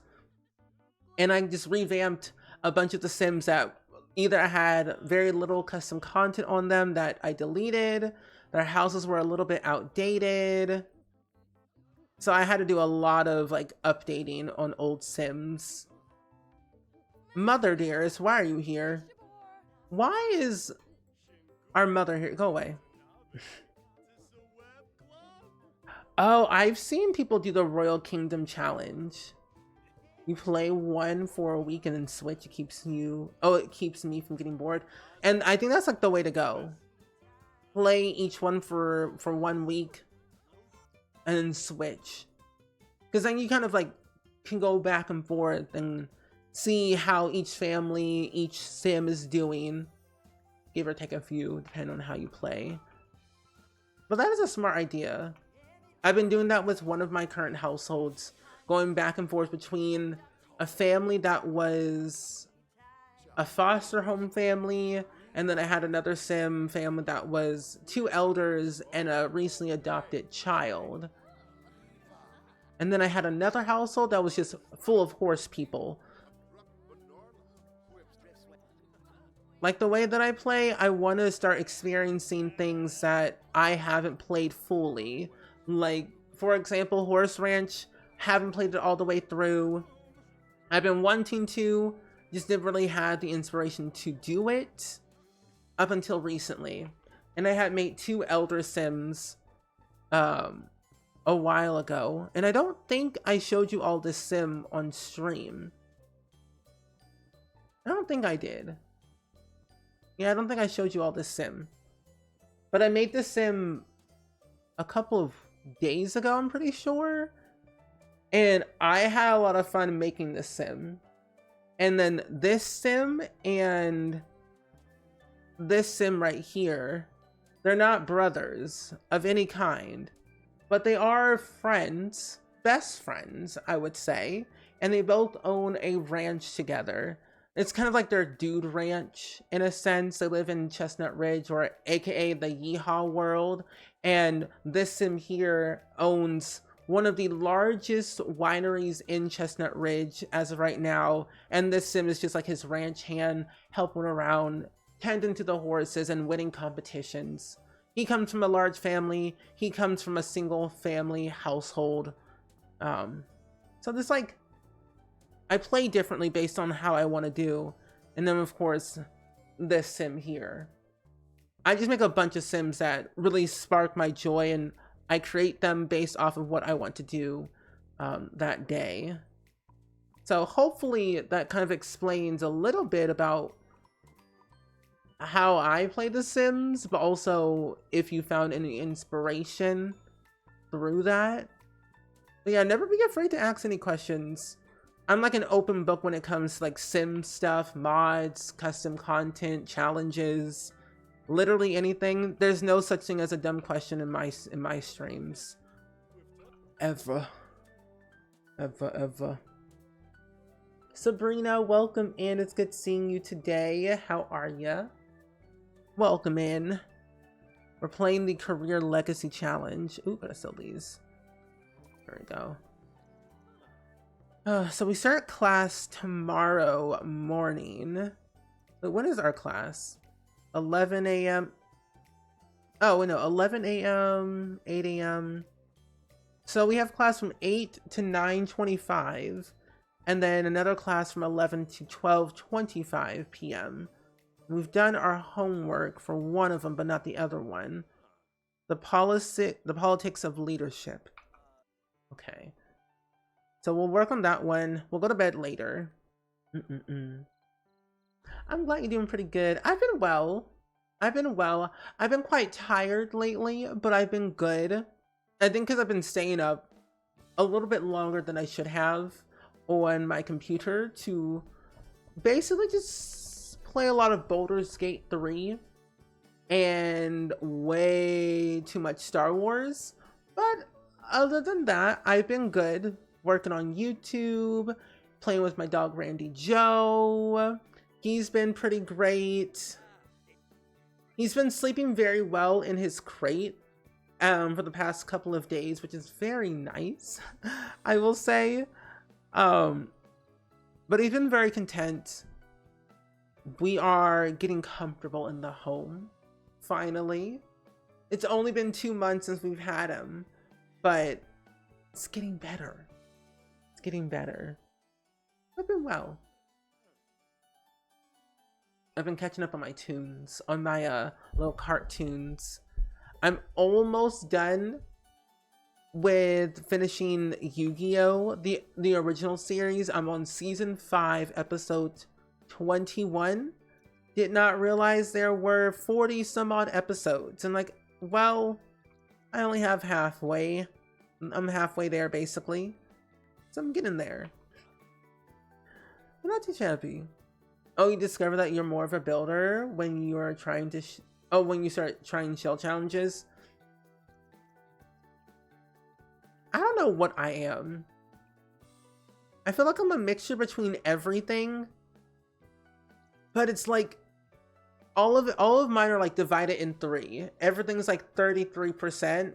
and I just revamped a bunch of the Sims that either I had very little custom content on them that I deleted, their houses were a little bit outdated. So I had to do a lot of like updating on old Sims. Mother dearest, why are you here? Why is our mother here? Go away. Oh, I've seen people do the Royal Kingdom Challenge. You play one for a week and then switch. It keeps it keeps me from getting bored. And I think that's like the way to go. Play each one for 1 week and then switch. Because then you kind of like can go back and forth and see how each family, each sim is doing. Give or take a few, depending on how you play. But that is a smart idea. I've been doing that with one of my current households, going back and forth between a family that was a foster home family, and then I had another sim family that was 2 elders and a recently adopted child. And then I had another household that was just full of horse people. Like the way that I play, I want to start experiencing things that I haven't played fully. Like, for example, Horse Ranch, haven't played it all the way through. I've been wanting to, just never really had the inspiration to do it up until recently. And I had made 2 Elder Sims a while ago. And I don't think I showed you all this sim on stream. I don't think I did. Yeah, I don't think I showed you all this sim. But I made this sim a couple of days ago, I'm pretty sure. And I had a lot of fun making this sim. And then this sim and this sim right here, they're not brothers of any kind. But they are friends, best friends, I would say. And they both own a ranch together. It's kind of like their dude ranch, in a sense. They live in Chestnut Ridge, or aka the Yeehaw world. And this sim here owns one of the largest wineries in Chestnut Ridge as of right now. And this sim is just like his ranch hand, helping around, tending to the horses and winning competitions. He comes from a large family. He comes from a single family household. So there's like, I play differently based on how I want to do. And then of course, this sim here. I just make a bunch of sims that really spark my joy, and I create them based off of what I want to do that day. So hopefully that kind of explains a little bit about how I play The Sims, but also if you found any inspiration through that. But yeah, never be afraid to ask any questions. I'm like an open book when it comes to like sim stuff, mods, custom content, challenges, literally anything. There's no such thing as a dumb question in my streams. Ever. Sabrina, welcome in. It's good seeing you today. How are ya? Welcome in. We're playing the Career Legacy Challenge. Ooh, gotta sell these. There we go. So we start class tomorrow morning. But when is our class? 11 a.m. Oh, no, 11 a.m., 8 a.m. So we have class from 8 to 9:25, and then another class from 11 to 12:25 p.m. We've done our homework for one of them, but not the other one. The politics of leadership. Okay. So we'll work on that one. We'll go to bed later. I'm glad you're doing pretty good. I've been well. I've been quite tired lately, but I've been good. I think because I've been staying up a little bit longer than I should have on my computer to basically just play a lot of Baldur's Gate 3 and way too much Star Wars. But other than that, I've been good. Working on YouTube, playing with my dog Randy Joe. He's been pretty great. He's been sleeping very well in his crate for the past couple of days, which is very nice, I will say. But he's been very content. We are getting comfortable in the home, finally. It's only been 2 months since we've had him, but it's getting better. It's getting better. I've been well. I've been catching up on my tunes, on my little cartoons. I'm almost done with finishing Yu-Gi-Oh! The original series. I'm on season 5, episode 21. Did not realize there were 40 some odd episodes. And like, well, I only have halfway. I'm halfway there basically. So I'm getting there. I'm not too shabby. Oh, you discover that you're more of a builder when you are trying to when you start trying shell challenges. I don't know what I am. I feel like I'm a mixture between everything. But it's like all of mine are like divided in 3. Everything's like 33%,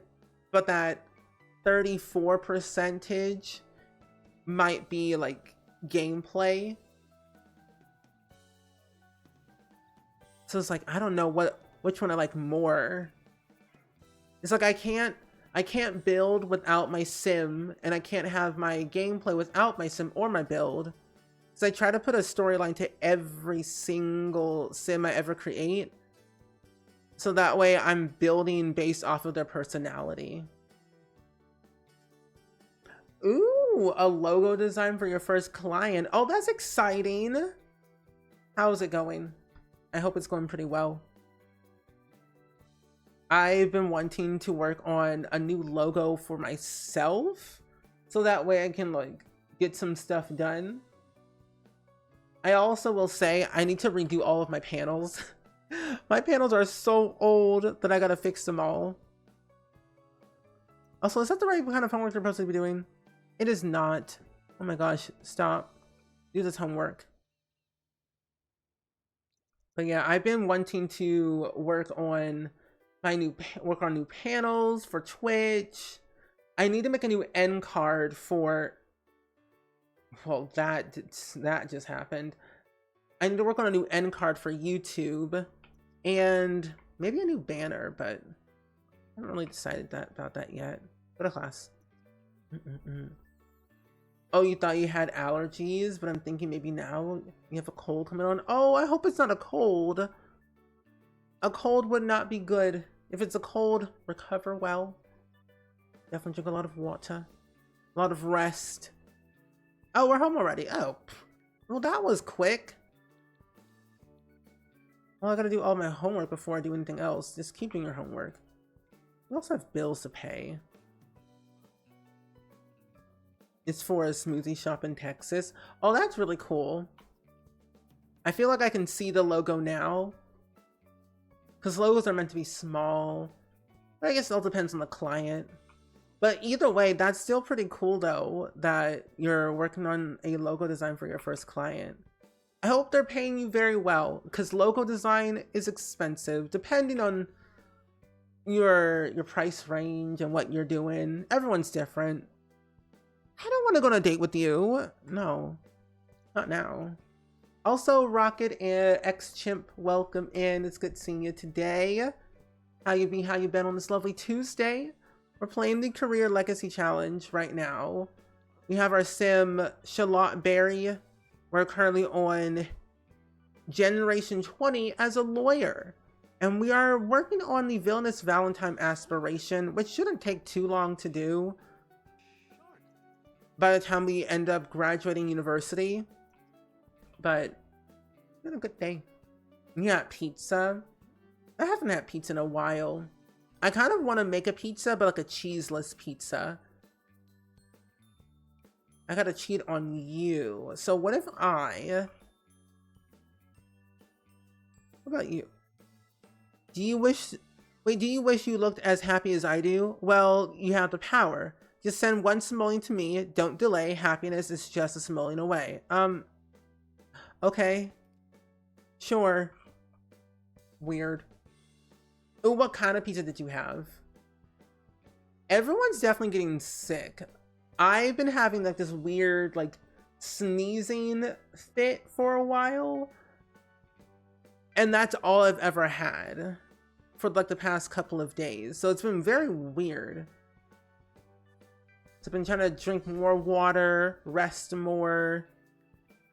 but that 34% might be like gameplay. So it's like I don't know which one I like more. It's like I can't build without my sim, and I can't have my gameplay without my sim or my build. So I try to put a storyline to every single sim I ever create. So that way I'm building based off of their personality. Ooh, a logo design for your first client. Oh, that's exciting. How's it going? I hope it's going pretty well. I've been wanting to work on a new logo for myself, so that way I can like get some stuff done. I also will say I need to redo all of my panels. My panels are so old that I gotta fix them all. Also, is that the right kind of homework you're supposed to be doing? It is not. Oh my gosh, stop. Do this homework. But yeah, I've been wanting to work on new panels for Twitch. I need to make a new end card for, well, that just happened. I need to work on a new end card for YouTube and maybe a new banner, but I haven't really decided about that yet. Go to class. Oh, you thought you had allergies, but I'm thinking maybe now you have a cold coming on. Oh, I hope it's not a cold. A cold would not be good. If it's a cold, recover well. Definitely drink a lot of water. A lot of rest. Oh, we're home already. Oh, well, that was quick. Well, I gotta do all my homework before I do anything else. Just keep doing your homework. We also have bills to pay. It's for a smoothie shop in Texas. Oh, that's really cool. I feel like I can see the logo now. Because logos are meant to be small. But I guess it all depends on the client. But either way, that's still pretty cool though, that you're working on a logo design for your first client. I hope they're paying you very well, because logo design is expensive, depending on your price range and what you're doing. Everyone's different. I don't want to go on a date with you. No, not now. Also, Rocket and X-Chimp, welcome in. It's good seeing you today. How you been on this lovely Tuesday? We're playing the Career Legacy Challenge right now. We have our sim, Charlotte Berry. We're currently on Generation 20 as a lawyer. And we are working on the Villainous Valentine aspiration, which shouldn't take too long to do by the time we end up graduating university. But it's been a good day. We got pizza. I haven't had pizza in a while. I kind of want to make a pizza, but like a cheeseless pizza. I gotta cheat on you. So what if what about you? Do you wish you looked as happy as I do? Well, you have the power. Just send one simoleon to me. Don't delay. Happiness is just a simoleon away. Okay. Sure. Weird. Oh, what kind of pizza did you have? Everyone's definitely getting sick. I've been having like this weird like sneezing fit for a while. And that's all I've ever had for like the past couple of days. So it's been very weird. So I've been trying to drink more water, rest more,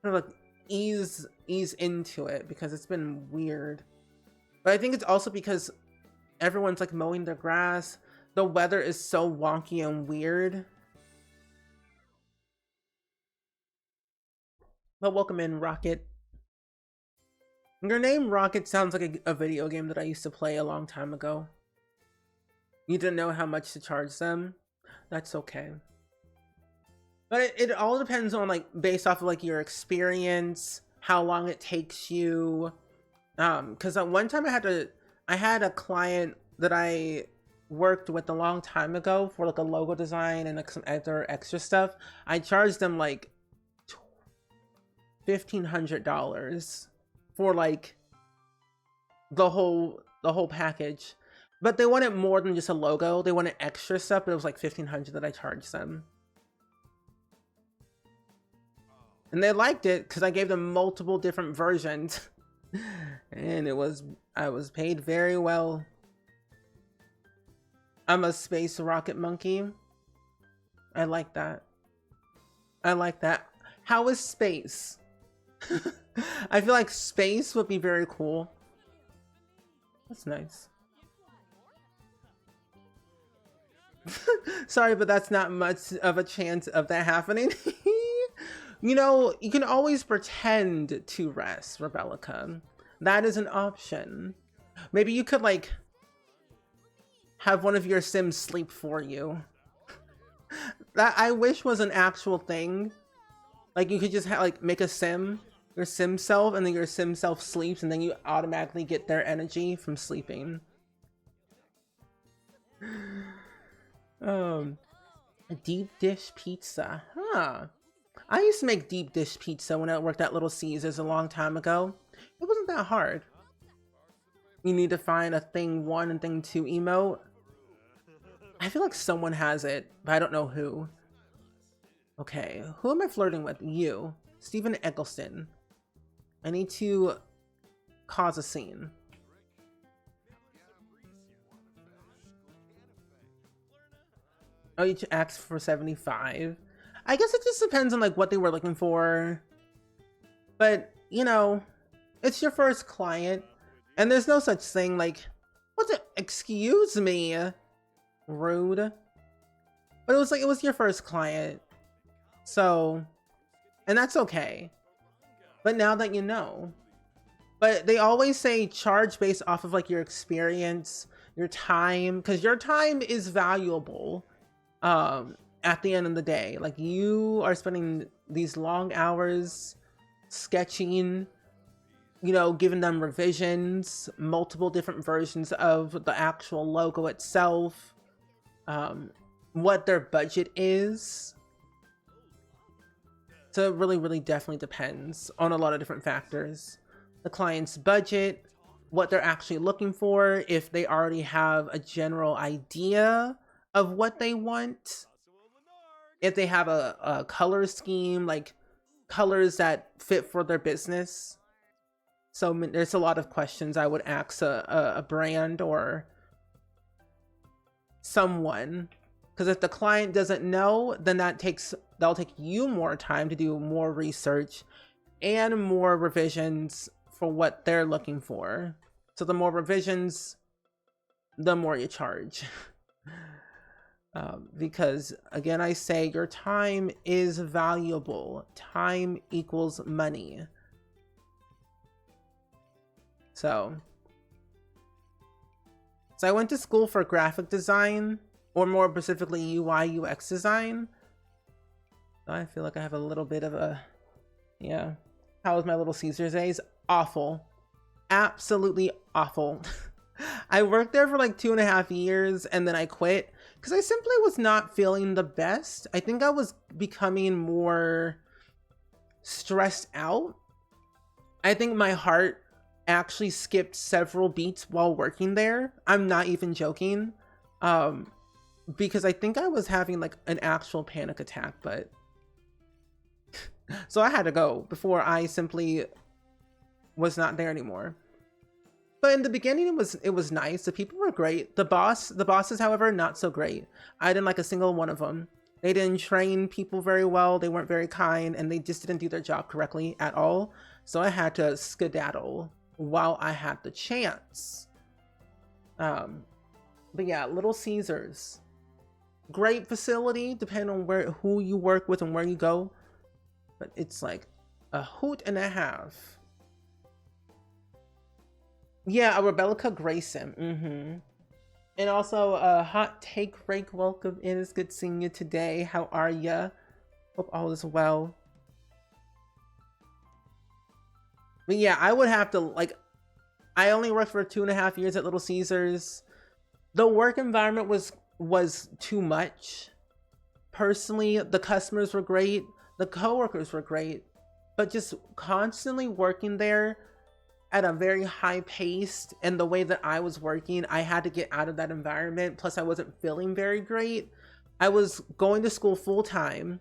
kind of like ease into it because it's been weird. But I think it's also because everyone's like mowing their grass. The weather is so wonky and weird. But welcome in, Rocket. Your name, Rocket, sounds like a video game that I used to play a long time ago. You didn't know how much to charge them? That's okay. But it all depends on, like, based off of, like, your experience, how long it takes you. Because at one time I had a client that I worked with a long time ago for, like, a logo design and, like, some other extra stuff. I charged them, like, $1,500 for, like, the whole package. But they wanted more than just a logo. They wanted extra stuff, but it was like $1,500 that I charged them. And they liked it because I gave them multiple different versions. And I was paid very well. I'm a space rocket monkey. I like that. I like that. How is space? I feel like space would be very cool. That's nice. Sorry, but that's not much of a chance of that happening. You know, you can always pretend to rest, Rebellica. That is an option. Maybe you could, like, have one of your Sims sleep for you. That I wish was an actual thing. Like, you could just like make a Sim, your Sim self, and then your Sim self sleeps, and then you automatically get their energy from sleeping. Deep dish pizza, huh? I used to make deep dish pizza when I worked at Little Caesars a long time ago. It wasn't that hard. You need to find a thing 1 and thing 2 emote. I feel like someone has it, but I don't know who. Okay, who am I flirting with? You, Stephen Eccleston. I need to cause a scene. Oh, you asked for 75. I guess it just depends on, like, what they were looking for. But, you know, it's your first client, and there's no such thing like, what's it? Excuse me, rude. But it was like, it was your first client, so, and that's okay. But now that you know. But they always say charge based off of, like, your experience, your time, because your time is valuable. At the end of the day, like, you are spending these long hours sketching, you know, giving them revisions, multiple different versions of the actual logo itself, what their budget is. So it really definitely depends on a lot of different factors. The client's budget, what they're actually looking for, if they already have a general idea of what they want, if they have a color scheme, like colors that fit for their business. So there's a lot of questions I would ask a brand or someone, because if the client doesn't know, then that'll take you more time to do more research and more revisions for what they're looking for. So the more revisions, the more you charge. Because again, I say your time is valuable. Time equals money. So I went to school for graphic design, or more specifically UI UX design. So I feel like I have a little bit of a, yeah. How was my Little Caesars days? Awful. Absolutely awful. I worked there for like 2.5 years and then I quit because I simply was not feeling the best. I think I was becoming more stressed out. I think my heart actually skipped several beats while working there. I'm not even joking. Because I think I was having like an actual panic attack, but so I had to go before I simply was not there anymore. But in the beginning, it was nice. The people were great. The bosses, however, not so great. I didn't like a single one of them. They didn't train people very well. They weren't very kind, and they just didn't do their job correctly at all. So I had to skedaddle while I had the chance. But yeah, Little Caesars, great facility, depending on who you work with and where you go. But it's like a hoot and a half. Yeah, a Rebecca Grayson. And also a hot take Rake, welcome in. It's good seeing you today. How are ya? Hope all is well. But yeah, I would have to, like, I only worked for 2.5 years at Little Caesars. The work environment was too much. Personally, the customers were great, the coworkers were great, but just constantly working there at a very high pace, and the way that I was working, I had to get out of that environment. Plus I wasn't feeling very great. I was going to school full time.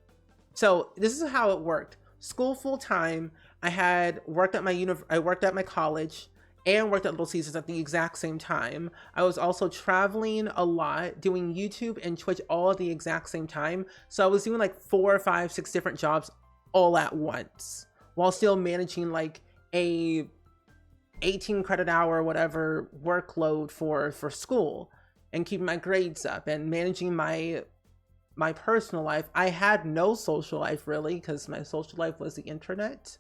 So this is how it worked. School full time. I had worked at I worked at my college and worked at Little Caesars at the exact same time. I was also traveling a lot, doing YouTube and Twitch all at the exact same time. So I was doing like 4, 5, 6 different jobs all at once, while still managing like a 18 credit hour, whatever workload for school, and keeping my grades up and managing my personal life. I had no social life really, because my social life was the internet.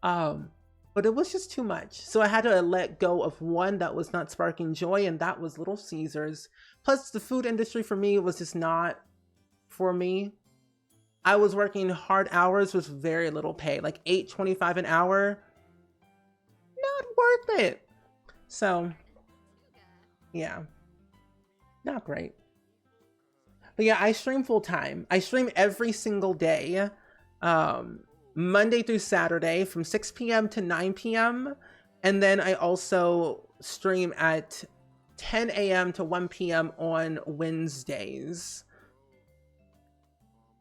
But it was just too much. So I had to let go of one that was not sparking joy, and that was Little Caesars. Plus the food industry for me was just not for me. I was working hard hours with very little pay, like $8.25 an hour. Not worth it. So yeah, not great. But yeah, I stream full time. I stream every single day, Monday through Saturday from 6 p.m. to 9 p.m. And then I also stream at 10 a.m. to 1 p.m. on Wednesdays.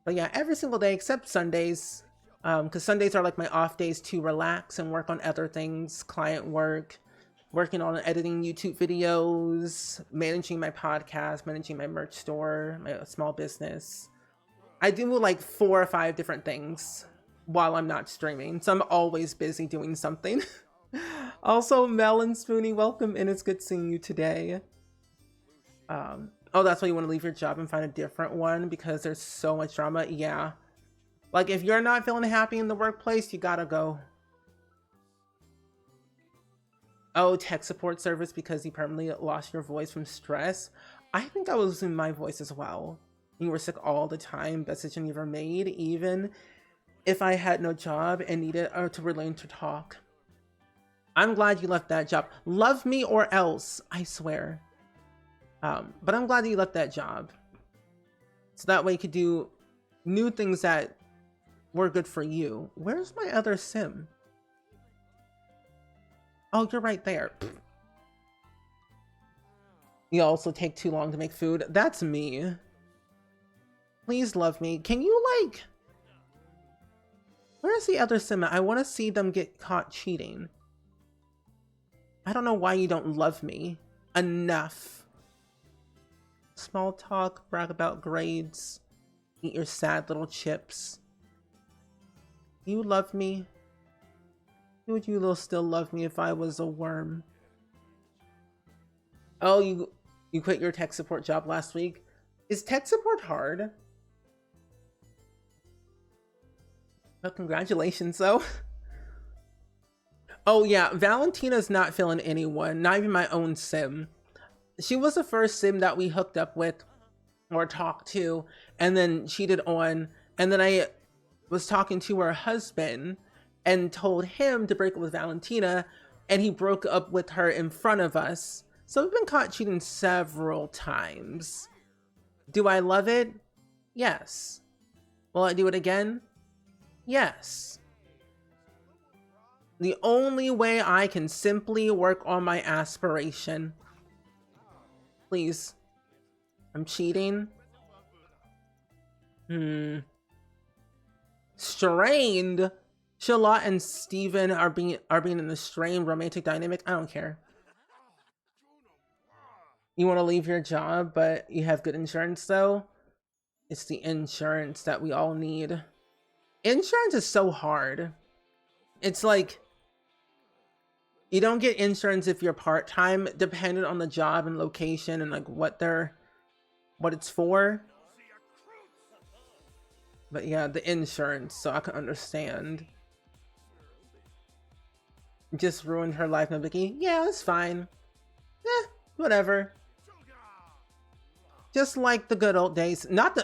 But yeah, every single day except Sundays, because Sundays are like my off days to relax and work on other things, client work, working on editing YouTube videos, managing my podcast, managing my merch store, my small business. I do like 4 or 5 different things while I'm not streaming, so I'm always busy doing something. Also, Mel and Spoonie, welcome in. It's good seeing you today. Oh, that's why you want to leave your job and find a different one, because there's so much drama. Yeah. Like, if you're not feeling happy in the workplace, you gotta go. Oh, tech support service because you permanently lost your voice from stress. I think I was losing my voice as well. You were sick all the time. Best decision you ever made, even if I had no job and needed to learn to talk. I'm glad you left that job. Love me or else, I swear. But I'm glad that you left that job, so that way you could do new things that were good for you. Where's my other sim? Oh, you're right there. You also take too long to make food. That's me. Please love me. Can you, like... Where's the other sim? I want to see them get caught cheating. I don't know why you don't love me enough. Small talk, brag about grades, eat your sad little chips. You love me? Would you still love me if I was a worm? Oh, you quit your tech support job last week? Is tech support hard? Oh, congratulations though. Oh yeah, Valentina's not feeling anyone, not even my own sim. She was the first sim that we hooked up with or talked to and then cheated on. And then I was talking to her husband and told him to break up with Valentina, and he broke up with her in front of us. So we've been caught cheating several times. Do I love it? Yes. Will I do it again? Yes. The only way I can simply work on my aspiration. Please. I'm cheating. Strained? Charlotte and Steven are being in the strained romantic dynamic. I don't care. You want to leave your job, but you have good insurance though? It's the insurance that we all need. Insurance is so hard. It's like, You don't get insurance if you're part-time, dependent on the job and location and like what it's for. But yeah, the insurance, so I can understand. Just ruined her life, Nobiki. Yeah, it's fine. Whatever. Just like the good old days. Not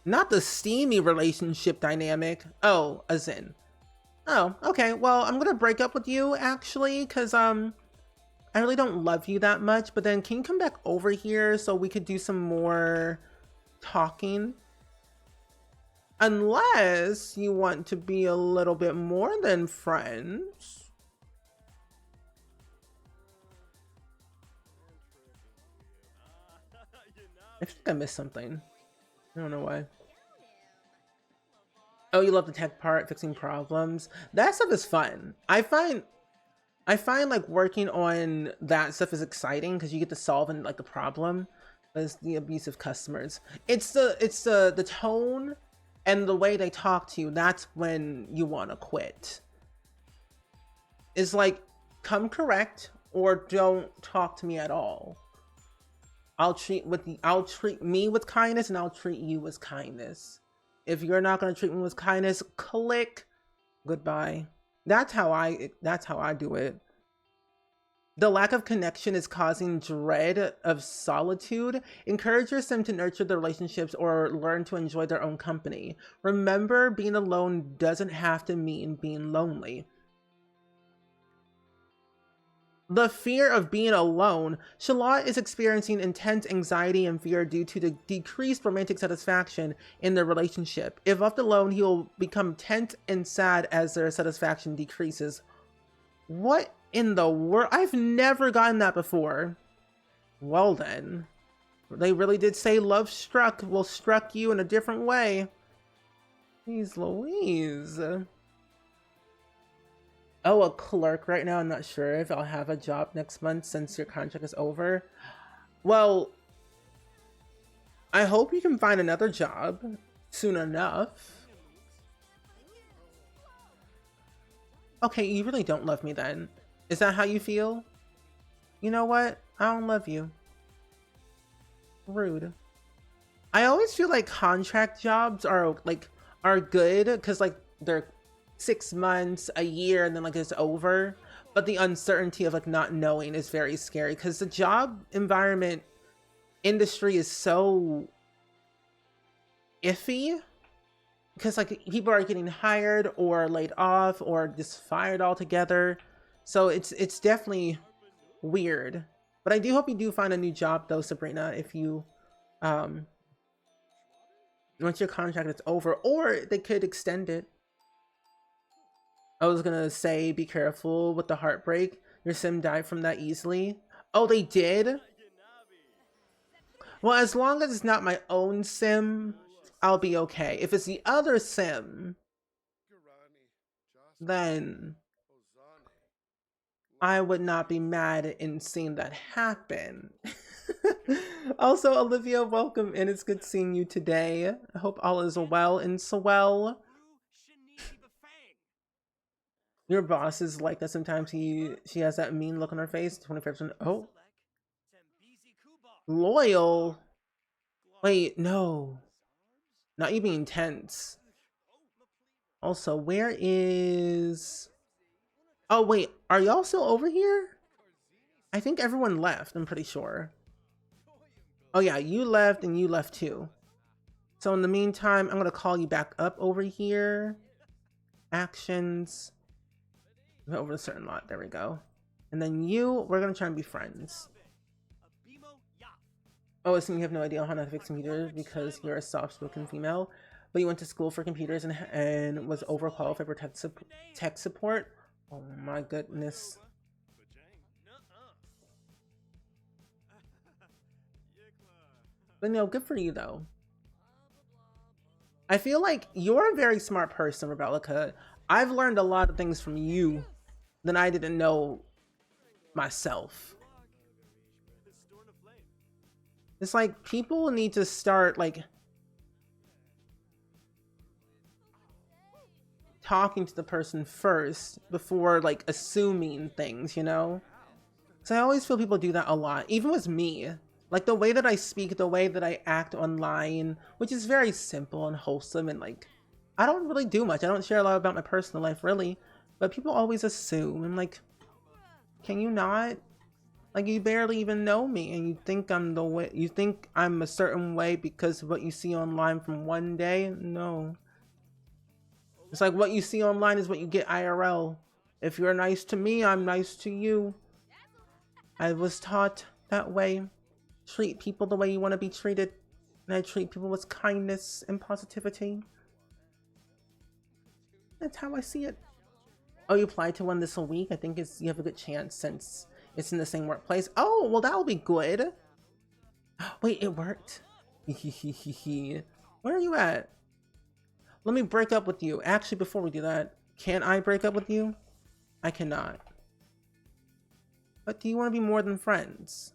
the steamy relationship dynamic. Oh, as in. Oh, okay. Well, I'm gonna break up with you actually, because I really don't love you that much. But then can you come back over here so we could do some more talking? Unless you want to be a little bit more than friends. I think I missed something. I don't know why. Oh, you love the tech part, fixing problems. That stuff is fun. I find like working on that stuff is exciting because you get to solve like the problem. As the abusive customers. It's the tone and the way they talk to you. That's when you want to quit. It's like, come correct or don't talk to me at all. I'll treat me with kindness and I'll treat you with kindness. If you're not going to treat me with kindness, click goodbye. That's how I do it. The lack of connection is causing dread of solitude. Encourage your sim to nurture the relationships or learn to enjoy their own company. Remember, being alone doesn't have to mean being lonely. The fear of being alone. Shalot is experiencing intense anxiety and fear due to the decreased romantic satisfaction in their relationship. If left alone, he will become tense and sad as their satisfaction decreases. What in the world? I've never gotten that before. Well then. They really did say love will struck you in a different way. Jeez Louise. Oh, a clerk right now. I'm not sure if I'll have a job next month since your contract is over. Well, I hope you can find another job soon enough. Okay, you really don't love me then. Is that how you feel? You know what? I don't love you. Rude. I always feel like contract jobs are good because like they're 6 months, a year, and then like it's over. But the uncertainty of like not knowing is very scary because the job environment industry is so iffy because like people are getting hired or laid off or just fired altogether. So it's definitely weird. But I do hope you do find a new job though, Sabrina, if you once your contract is over, or they could extend it. I was gonna say, be careful with the heartbreak. Your sim died from that easily. Oh, they did? Well, as long as it's not my own sim, I'll be okay. If it's the other sim, then I would not be mad in seeing that happen. Also, Olivia, welcome in. It's good seeing you today. I hope all is well in Sewell. Your boss is like that sometimes. She has that mean look on her face. 25%. Oh. Loyal? Wait, no. Not you being tense. Also, where is... Oh, wait. Are y'all still over here? I think everyone left, I'm pretty sure. Oh yeah, you left and you left too. So in the meantime, I'm going to call you back up over here. Actions. Over a certain lot. There we go. And then we're going to try and be friends. Oh, so you have no idea how to fix computers because you're a soft-spoken female, but you went to school for computers and was overqualified for tech support? Oh my goodness. But no, good for you though. I feel like you're a very smart person, Rebellica. I've learned a lot of things from you that I didn't know myself. It's like people need to start like talking to the person first before like assuming things, you know? So I always feel people do that a lot, even with me. Like the way that I speak, the way that I act online, which is very simple and wholesome, and like, I don't really do much. I don't share a lot about my personal life, really. But people always assume, and like, can you not? Like, you barely even know me, and you think I'm the way, you think I'm a certain way because of what you see online from one day? No. It's like what you see online is what you get IRL. If you're nice to me, I'm nice to you. I was taught that way. Treat people the way you want to be treated. And I treat people with kindness and positivity. That's how I see it. Oh, you applied to one this week? I think you have a good chance since it's in the same workplace. Oh, well, that'll be good. Wait, it worked. Where are you at? Let me break up with you. Actually, before we do that, can I break up with you? I cannot. But do you want to be more than friends?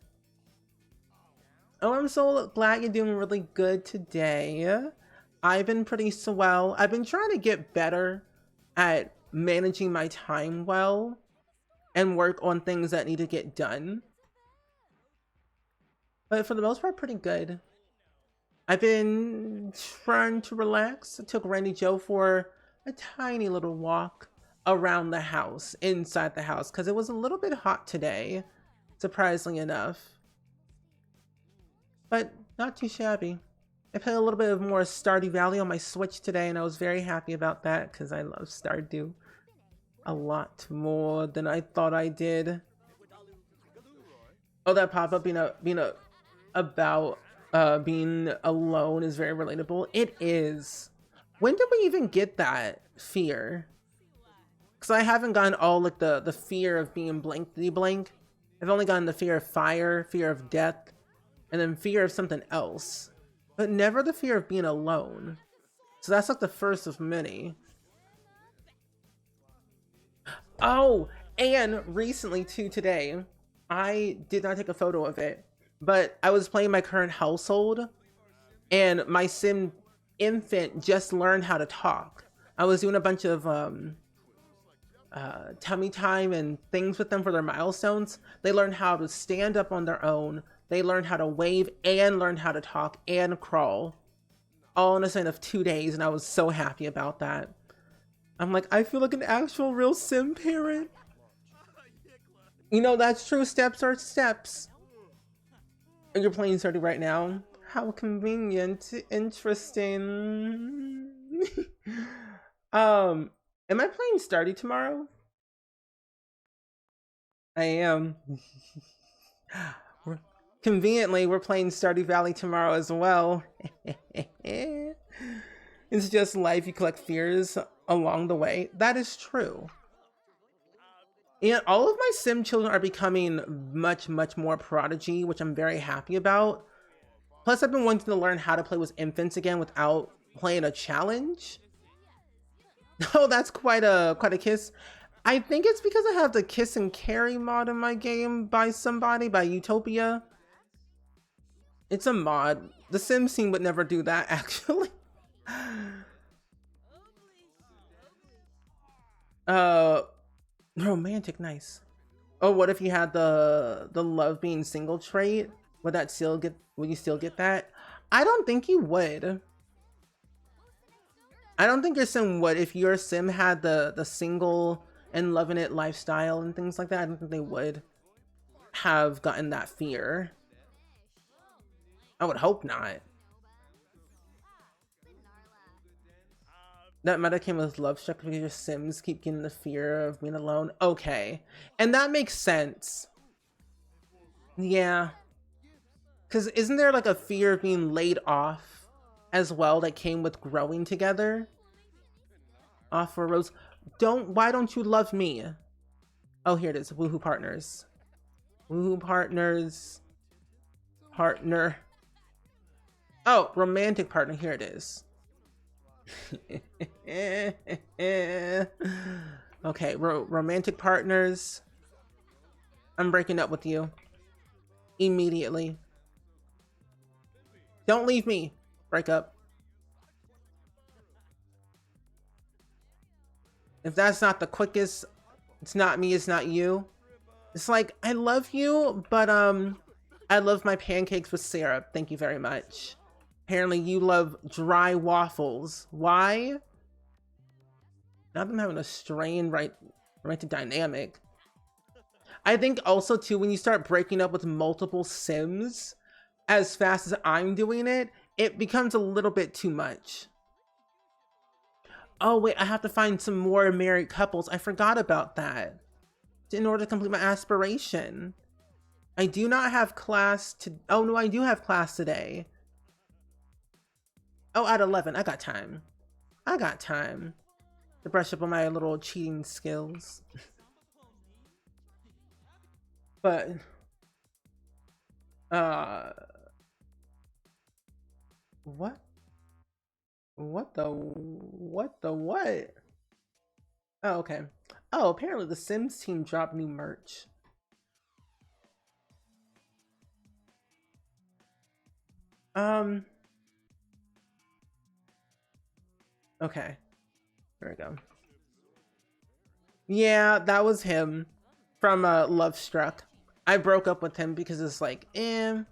Oh, I'm so glad you're doing really good today. I've been pretty swell. I've been trying to get better at managing my time well and work on things that need to get done. But for the most part, pretty good. I've been trying to relax. I took Randy Joe for a tiny little walk around the house, inside the house, because it was a little bit hot today, surprisingly enough. But not too shabby. I played a little bit of more Stardew Valley on my Switch today, and I was very happy about that because I love Stardew a lot more than I thought I did. Oh, that pop-up about being alone is very relatable. It is. When did we even get that fear? Because I haven't gotten all like the fear of being blankety blank. I've only gotten the fear of fire, fear of death, and then fear of something else. But never the fear of being alone. So that's like the first of many. Oh, and recently too, today, I did not take a photo of it, but I was playing my current household and my sim infant just learned how to talk. I was doing a bunch of tummy time and things with them for their milestones. They learned how to stand up on their own. They learned how to wave and learned how to talk and crawl all in a span of 2 days, and I was so happy about that. I'm like, I feel like an actual real sim parent. You know, that's true. Steps are steps. And you're playing Stardew right now. How convenient. Interesting. Am I playing Stardew tomorrow? I am. Conveniently, we're playing Stardew Valley tomorrow as well. It's just life. You collect fears along the way. That is true. And all of my sim children are becoming much more prodigy, which I'm very happy about. Plus, I've been wanting to learn how to play with infants again without playing a challenge. Oh, that's quite a kiss. I think it's because I have the kiss and carry mod in my game by Utopia. It's a mod. The Sims team would never do that, actually. Romantic, nice. Oh, what if you had the love being single trait? Would you still get that? I don't think you would. I don't think your sim would. If your sim had the single and loving it lifestyle and things like that, I don't think they would have gotten that fear. I would hope not. That meta came with love struck because your sims keep getting the fear of being alone. Okay. And that makes sense. Yeah. Because isn't there like a fear of being laid off as well that came with growing together? Off for a rose. Why don't you love me? Oh, here it is. Woohoo partners. Woohoo partners. Partner. Oh, romantic partner. Here it is. Okay, romantic partners. I'm breaking up with you. Immediately. Don't leave me. Break up. If that's not the quickest, it's not me, it's not you. It's like, I love you, but I love my pancakes with syrup. Thank you very much. Apparently you love dry waffles. Why? Now that I'm having a strain romantic dynamic. I think also too, when you start breaking up with multiple Sims as fast as I'm doing it, it becomes a little bit too much. Oh wait, I have to find some more married couples. I forgot about that in order to complete my aspiration. I do not have class to, oh no, I do have class today. Oh, at 11, I got time. I got time to brush up on my little cheating skills. But, what? What the what? Oh, okay. Oh, apparently the Sims team dropped new merch. Okay. There we go. Yeah, that was him from Love Struck. I broke up with him because it's like, we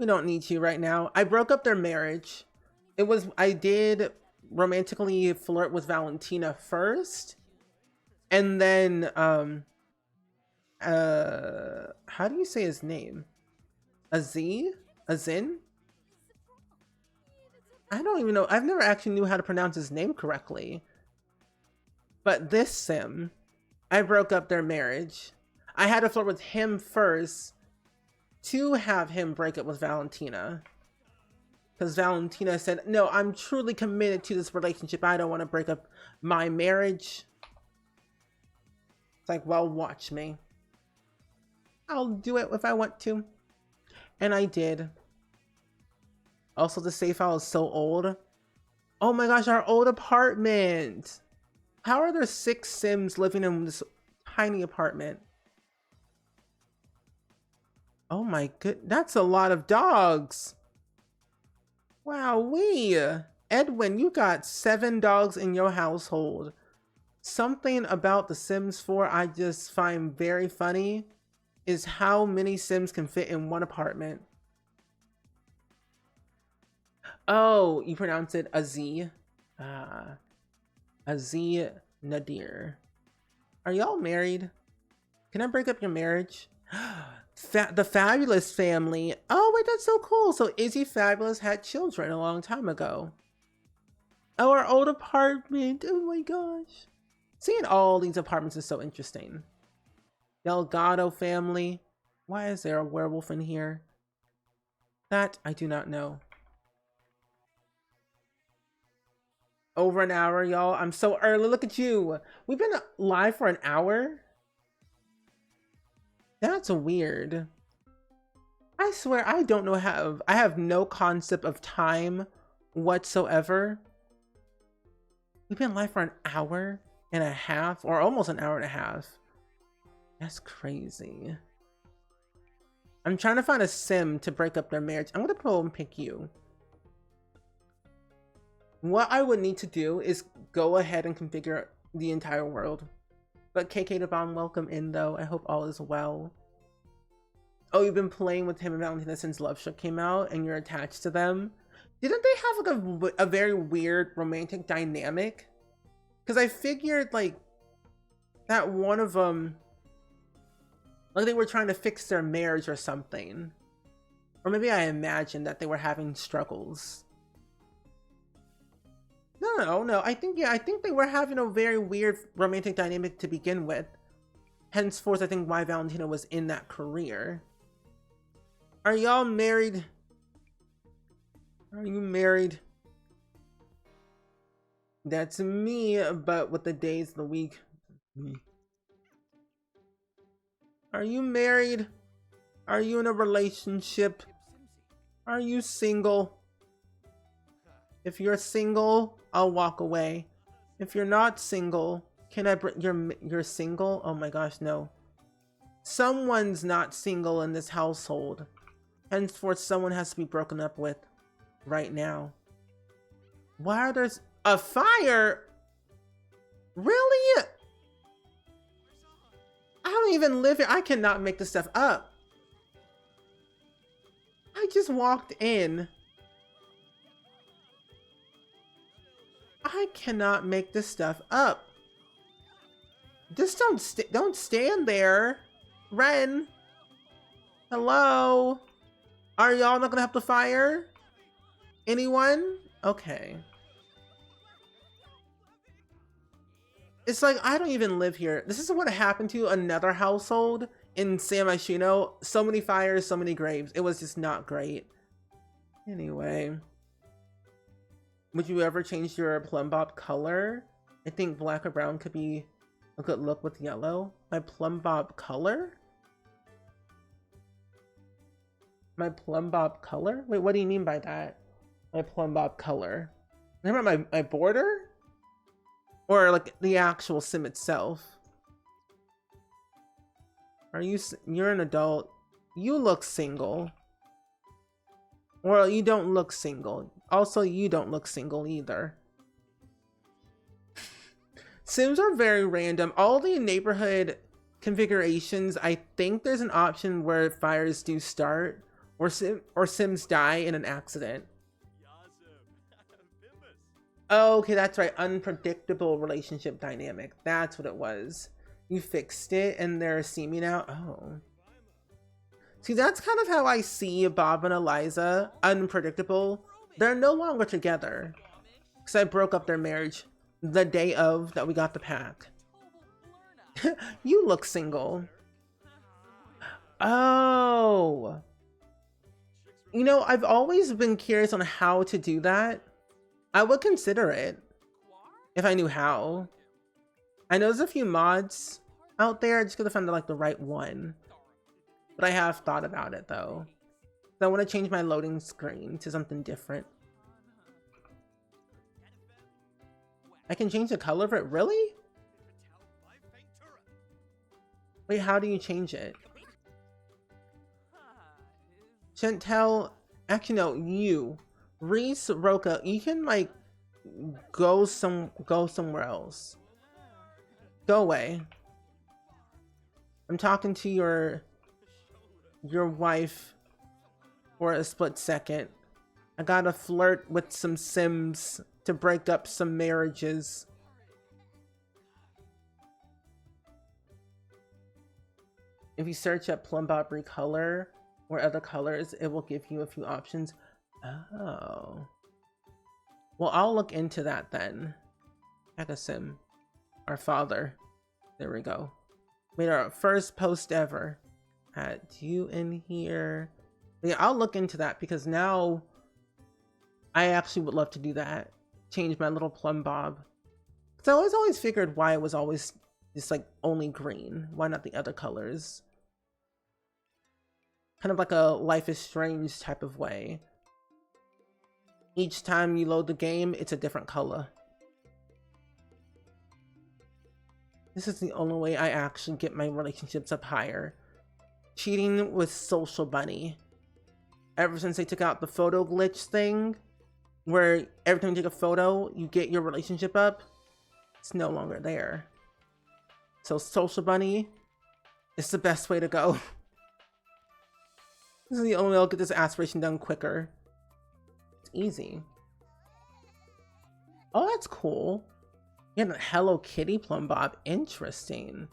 don't need you right now. I broke up their marriage. I did romantically flirt with Valentina first. And then, how do you say his name? Azin? I don't even know. I've never actually knew how to pronounce his name correctly. But this Sim, I broke up their marriage. I had to flirt with him first to have him break up with Valentina. Because Valentina said, no, I'm truly committed to this relationship. I don't want to break up my marriage. It's like, well, watch me. I'll do it if I want to. And I did. Also, the save file is so old. Oh my gosh, our old apartment. How are there 6 Sims living in this tiny apartment? Oh my good, that's a lot of dogs. Wowee. Edwin, you got 7 dogs in your household. Something about The Sims 4 I just find very funny is how many Sims can fit in one apartment. Oh, you pronounce it Aziz. Aziz Nadir. Are y'all married? Can I break up your marriage? The Fabulous family. Oh wait, that's so cool. So Izzy Fabulous had children a long time ago. Oh, our old apartment. Oh my gosh. Seeing all these apartments is so interesting. Delgado family. Why is there a werewolf in here? That I do not know. Over an hour, y'all. I'm so early. Look at you. We've been live for an hour. That's weird. I swear I don't know how. I have no concept of time whatsoever. We've been live for an hour and a half, or almost an hour and a half. That's crazy. I'm trying to find a Sim to break up their marriage. I'm gonna pull and pick you. What I would need to do is go ahead and configure the entire world. But KK the Bomb, welcome in though. I hope all is well. Oh, you've been playing with him and Valentina since Love Struck came out and you're attached to them. Didn't they have like a very weird romantic dynamic? Because I figured like that one of them, like they were trying to fix their marriage or something. Or maybe I imagined that they were having struggles. No. I think they were having a very weird romantic dynamic to begin with. Henceforth, I think why Valentina was in that career. Are y'all married? Are you married? That's me, but with the days of the week. Are you married? Are you in a relationship? Are you single? If you're single, I'll walk away. If you're not single, can I bring you're single? Oh my gosh, no. Someone's not single in this household. Henceforth, someone has to be broken up with right now. Why are there a fire? Really? I don't even live here. I cannot make this stuff up. I just walked in. I cannot make this stuff up. Just don't stand there. Ren. Hello? Are y'all not gonna have to fire? Anyone? Okay. It's like, I don't even live here. This is what happened to another household in San Myshuno. So many fires, so many graves. It was just not great. Anyway. Would you ever change your plum bob color? I think black or brown could be a good look with yellow. My plum bob color? My plum bob color? Wait, what do you mean by that? My plum bob color? Remember my border? Or like the actual sim itself? You're an adult. You look single. Well, you don't look single. Also, you don't look single either. Sims are very random. All the neighborhood configurations, I think there's an option where fires do start or Sims die in an accident. Oh, okay, that's right. Unpredictable relationship dynamic. That's what it was. You fixed it and they're seeming now. Oh. See, that's kind of how I see Bob and Eliza. Unpredictable. They're no longer together. Because I broke up their marriage the day of that we got the pack. You look single. Oh. You know, I've always been curious on how to do that. I would consider it if I knew how. I know there's a few mods out there. I just gotta find like the right one. But I have thought about it though. So I want to change my loading screen to something different. I can change the color of it, really? Wait, how do you change it? Chantel, actually no, you. Reese, Roka, you can like go somewhere else. Go away. I'm talking to your wife for a split second. I gotta flirt with some Sims to break up some marriages. If you search up plum bob recolor or other colors, it will give you a few options. Oh. Well, I'll look into that then. Sim, our father. There we go. Made our first post ever. Had you in here. Yeah, I'll look into that because now I actually would love to do that. Change my little plum bob. Because I always figured why it was always just like only green. Why not the other colors? Kind of like a Life is Strange type of way. Each time you load the game, it's a different color. This is the only way I actually get my relationships up higher. Cheating with Social Bunny. Ever since they took out the photo glitch thing, where every time you take a photo, you get your relationship up, it's no longer there. So Social Bunny is the best way to go. This is the only way I'll get this aspiration done quicker. It's easy. Oh, that's cool. You have a Hello Kitty plum bob. Interesting.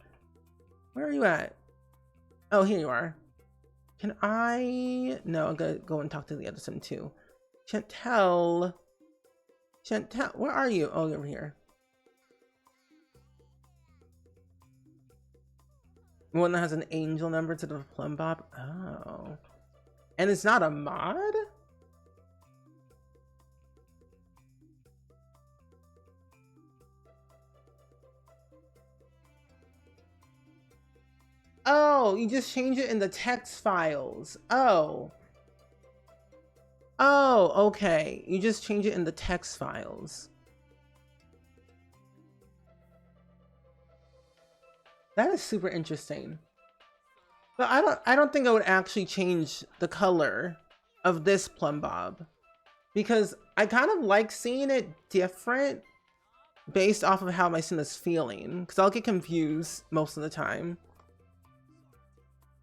Where are you at? Oh, here you are. Can I... No, I'm gonna go and talk to the other Sim too. Chantel, where are you? Oh, you're over here. One that has an angel number to the plum bob. Oh. And it's not a mod? Oh, you just change it in the text files. Oh. Oh, okay. You just change it in the text files. That is super interesting. But I don't think I would actually change the color of this plum bob because I kind of like seeing it different. based off of how my sim is feeling, because I'll get confused most of the time.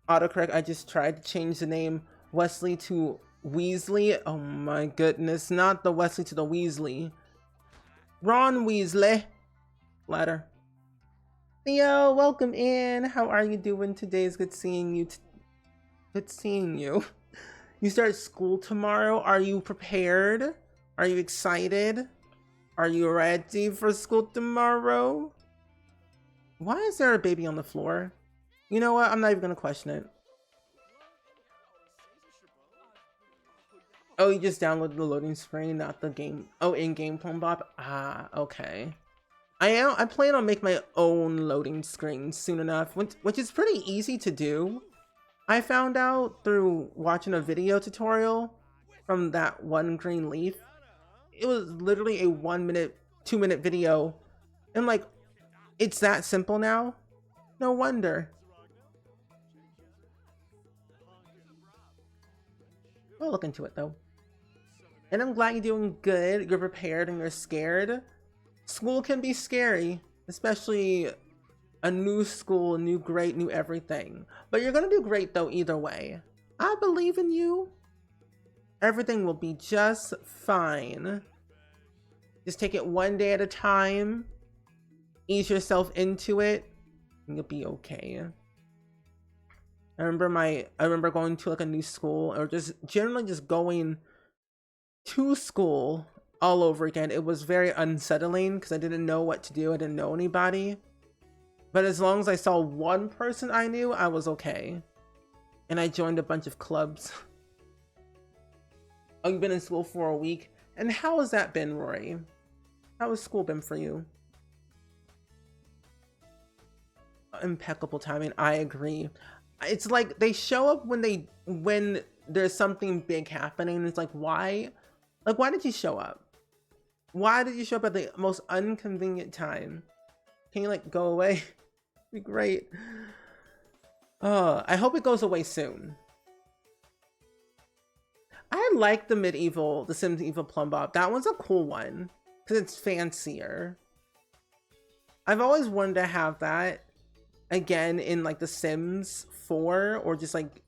Autocorrect, I just tried to change the name Wesley to Weasley. Oh my goodness, not the Wesley to the Weasley. Ron Weasley. Ladder. Theo, welcome in. How are you doing today? It's good seeing you. Good seeing you. You start school tomorrow. Are you prepared? Are you excited? Are you ready for school tomorrow? Why is there a baby on the floor? You know what? I'm not even gonna question it. Oh, you just downloaded the loading screen, not the game. Oh, in-game Plumbop. Ah, okay. I plan on making my own loading screen soon enough, which is pretty easy to do. I found out through watching a video tutorial from that one green leaf. It was literally a 1 minute, 2 minute video. And like, it's that simple now. No wonder. I'll look into it though. And I'm glad you're doing good. You're prepared and you're scared. School can be scary, especially a new school, new grade, new everything. But you're gonna do great though either way. I believe in you. Everything will be just fine. Just take it one day at a time. Ease yourself into it, and you'll be okay. I remember going to like a new school, or just generally just going to school all over again. It was very unsettling because I didn't know what to do. I didn't know anybody. But as long as I saw one person I knew, I was okay. And I joined a bunch of clubs. Oh, you've been in school for a week? And how has that been, Rory? How has school been for you? Impeccable timing, I agree. It's like they show up when there's something big happening. It's like, why? Like, why did you show up? Why did you show up at the most inconvenient time? Can you like go away? Be great. I hope it goes away soon. I like the Sims Evil Plumbop. That one's a cool one because it's fancier. I've always wanted to have that again in like the Sims 4, or just like,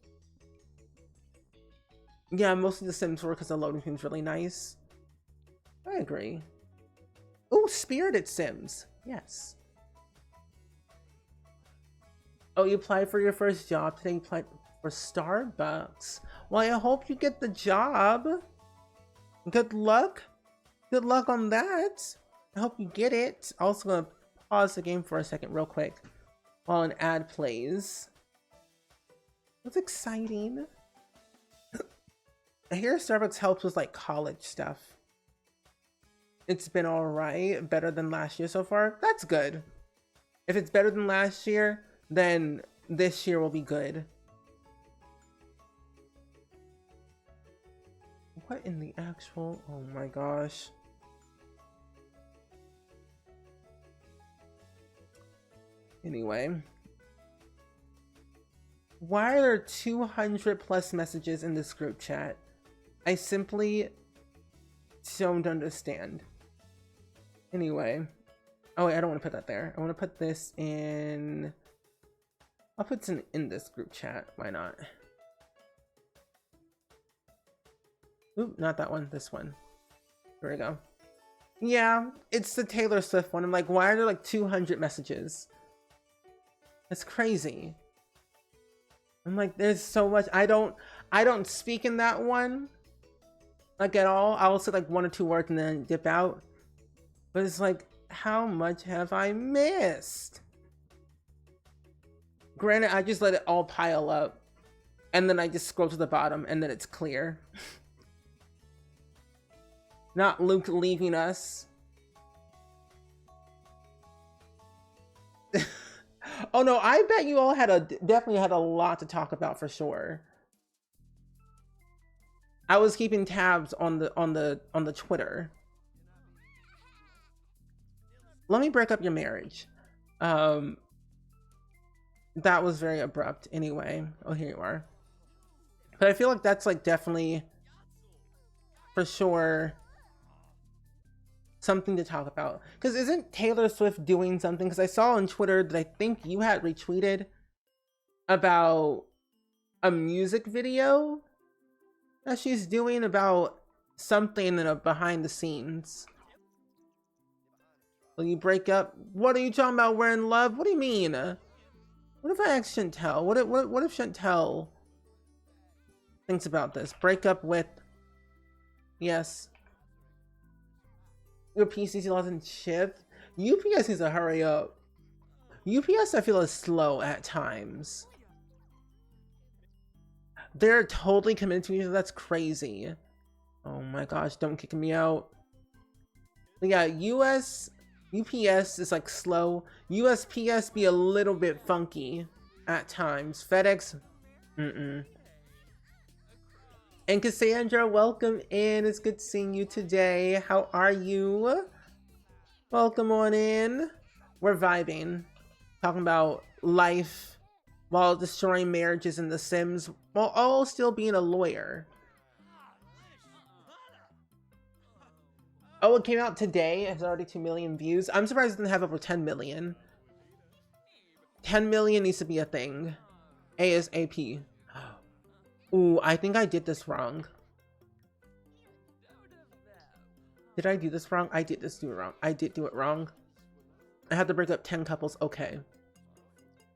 yeah, mostly the Sims 4 because the loading screen's really nice. I agree. Oh, Spirited Sims. Yes. Oh, you applied for your first job today. You applied for Starbucks. Well, I hope you get the job. Good luck. Good luck on that. I hope you get it. Also gonna pause the game for a second real quick while an ad plays. That's exciting. I hear Starbucks helps with like college stuff. It's been all right, better than last year so far. That's good. If it's better than last year, then this year will be good. What in the actual? Oh my gosh. Anyway. Why are there 200 plus messages in this group chat? I simply don't understand. Anyway. Oh wait, I don't want to put that there. I want to put this in... I'll put it in this group chat. Why not? Oop, not that one. This one. Here we go. Yeah, it's the Taylor Swift one. I'm like, why are there like 200 messages? That's crazy. I'm like, there's so much. I don't speak in that one like at all. I will say like 1 or 2 words and then dip out. But it's like, how much have I missed? Granted, I just let it all pile up and then I just scroll to the bottom and then it's clear. Not Luke leaving us. Oh no, I bet you all definitely had a lot to talk about for sure. I was keeping tabs on the Twitter. Let me break up your marriage. That was very abrupt anyway. Oh, here you are. But I feel like that's like definitely for sure something to talk about. Because isn't Taylor Swift doing something? Because I saw on Twitter that I think you had retweeted about a music video that she's doing about something in a behind the scenes. Will you break up? What are you talking about? We're in love? What do you mean? What if I ask Chantel? What if Chantel thinks about this? Break up with... Yes. Your PC still hasn't shipped? UPS needs to hurry up. UPS I feel is slow at times. They're totally committed to each other. That's crazy. Oh my gosh, don't kick me out. But yeah, UPS is like slow. USPS be a little bit funky at times. FedEx, And Cassandra, welcome in. It's good seeing you today. How are you? Welcome on in. We're vibing, talking about life while destroying marriages in The Sims, while all still being a lawyer. Oh, it came out today. It has already 2 million views. I'm surprised it didn't have over 10 million. 10 million needs to be a thing. ASAP. Ooh, I think I did this wrong. Did I do this wrong? I did do it wrong. I did do it wrong. I had to break up 10 couples. Okay.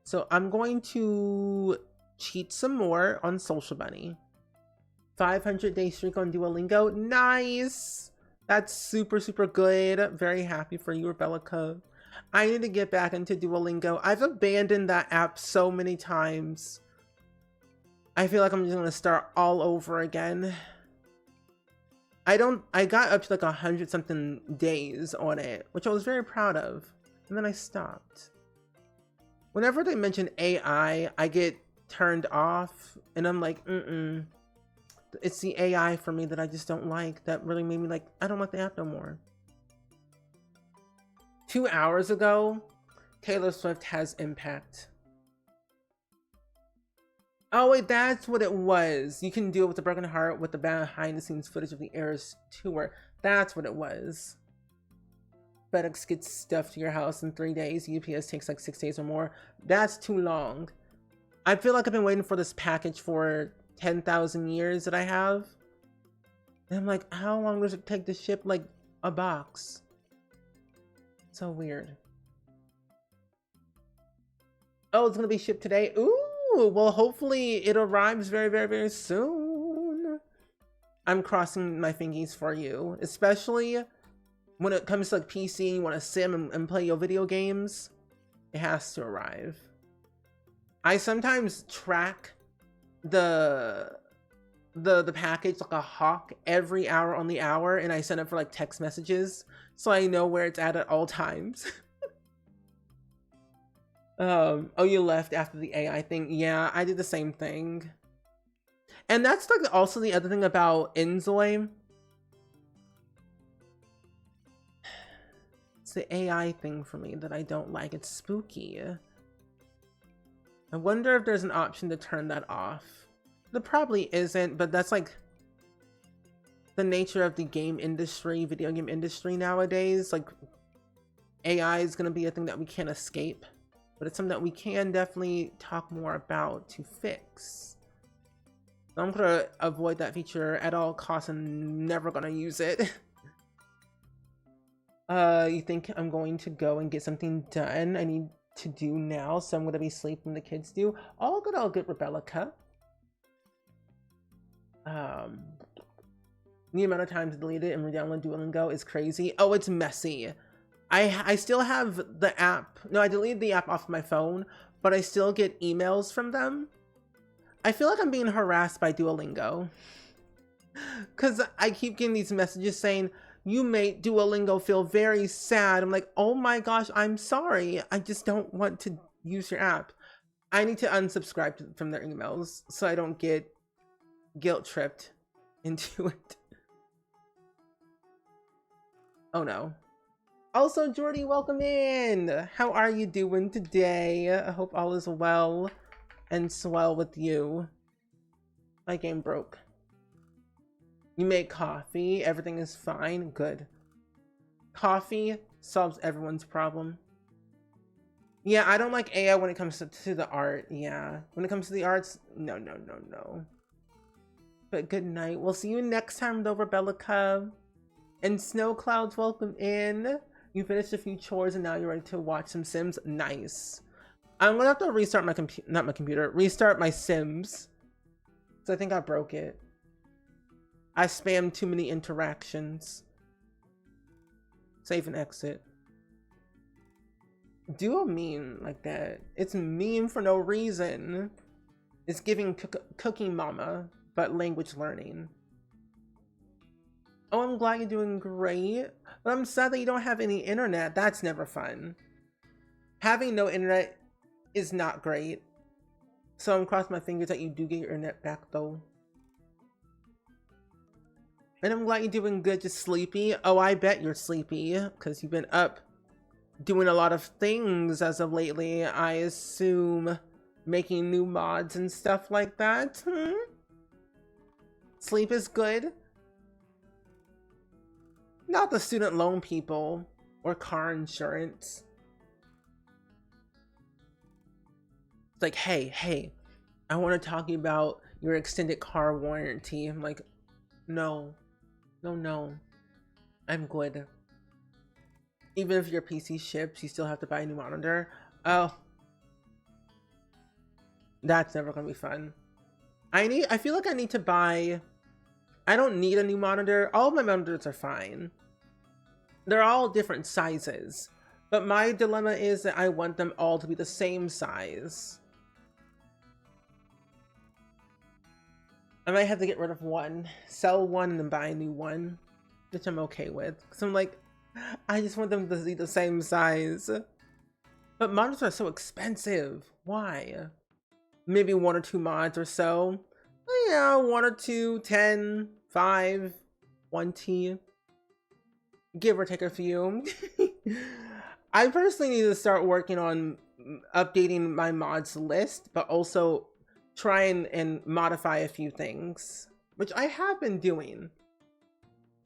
So I'm going to cheat some more on Social Bunny. 500-day streak on Duolingo. Nice! That's super, super good. Very happy for you, Rebellica. I need to get back into Duolingo. I've abandoned that app so many times. I feel like I'm just gonna start all over again. I got up to like 100 something days on it, which I was very proud of. And then I stopped. Whenever they mention AI, I get turned off and I'm like, It's the AI for me that I just don't like. That really made me like, I don't like the app no more. 2 hours ago, Taylor Swift has impact. Oh wait, that's what it was. You can do it with a broken heart with the behind the scenes footage of the Eras tour. That's what it was. FedEx gets stuff to your house in 3 days. UPS takes like 6 days or more. That's too long. I feel like I've been waiting for this package for 10,000 years that I have. And I'm like, how long does it take to ship like a box? So weird. Oh, it's gonna be shipped today. Ooh, well, hopefully it arrives very, very, very soon. I'm crossing my fingies for you, especially when it comes to like PC, you want to sim and play your video games. It has to arrive. I sometimes track the package like a hawk every hour on the hour, and I send it for like text messages so I know where it's at all times. Oh, you left after the AI thing. Yeah, I did the same thing. And that's like also the other thing about Enzoy. It's the AI thing for me that I don't like. It's spooky. I wonder if there's an option to turn that off. There probably isn't, but that's like the nature of the game industry, video game industry nowadays. Like AI is going to be a thing that we can't escape, but it's something that we can definitely talk more about to fix. So I'm going to avoid that feature at all costs and never going to use it. You think I'm going to go and get something done I need to do now, so I'm going to be sleeping the kids do. All good, Rebellica. The amount of time to delete it and re-download Duolingo is crazy. Oh, it's messy. I still have the app. No, I deleted the app off my phone, but I still get emails from them. I feel like I'm being harassed by Duolingo. Because I keep getting these messages saying, you made Duolingo feel very sad. I'm like, oh my gosh, I'm sorry. I just don't want to use your app. I need to unsubscribe from their emails so I don't get guilt tripped into it. Oh no. Also, Jordy, welcome in. How are you doing today? I hope all is well and swell with you. My game broke. You make coffee. Everything is fine. Good. Coffee solves everyone's problem. Yeah, I don't like AI when it comes to the art. Yeah, when it comes to the arts, no, no, no, no. But good night. We'll see you next time, though, Rebellica. And Snow Clouds, welcome in. You finished a few chores and now you're ready to watch some Sims. Nice. I'm gonna have to restart my restart my Sims. So I think I broke it. I spammed too many interactions. Save and exit. Do a meme like that. It's meme for no reason. It's giving Cookie Mama, but language learning. Oh, I'm glad you're doing great, but I'm sad that you don't have any internet. That's never fun. Having no internet is not great. So I'm crossing my fingers that you do get your internet back though. And I'm glad you're doing good, just sleepy. Oh, I bet you're sleepy because you've been up doing a lot of things as of lately. I assume making new mods and stuff like that. Sleep is good. Not the student loan people or car insurance. It's like, hey, I want to talk to you about your extended car warranty. I'm like, no, I'm good. Even if your PC ships, you still have to buy a new monitor. Oh, that's never gonna be fun. I feel like I need to buy. I don't need a new monitor. All of my monitors are fine. They're all different sizes, but my dilemma is that I want them all to be the same size. I might have to get rid of one, sell one, and then buy a new one, which I'm okay with. Because I'm like, I just want them to be the same size. But monitors are so expensive. Why? Maybe 1 or 2 mods or so. Yeah, 1 or 2, 10, 5, 20. Give or take a few. I personally need to start working on updating my mods list, but also try and modify a few things, which I have been doing.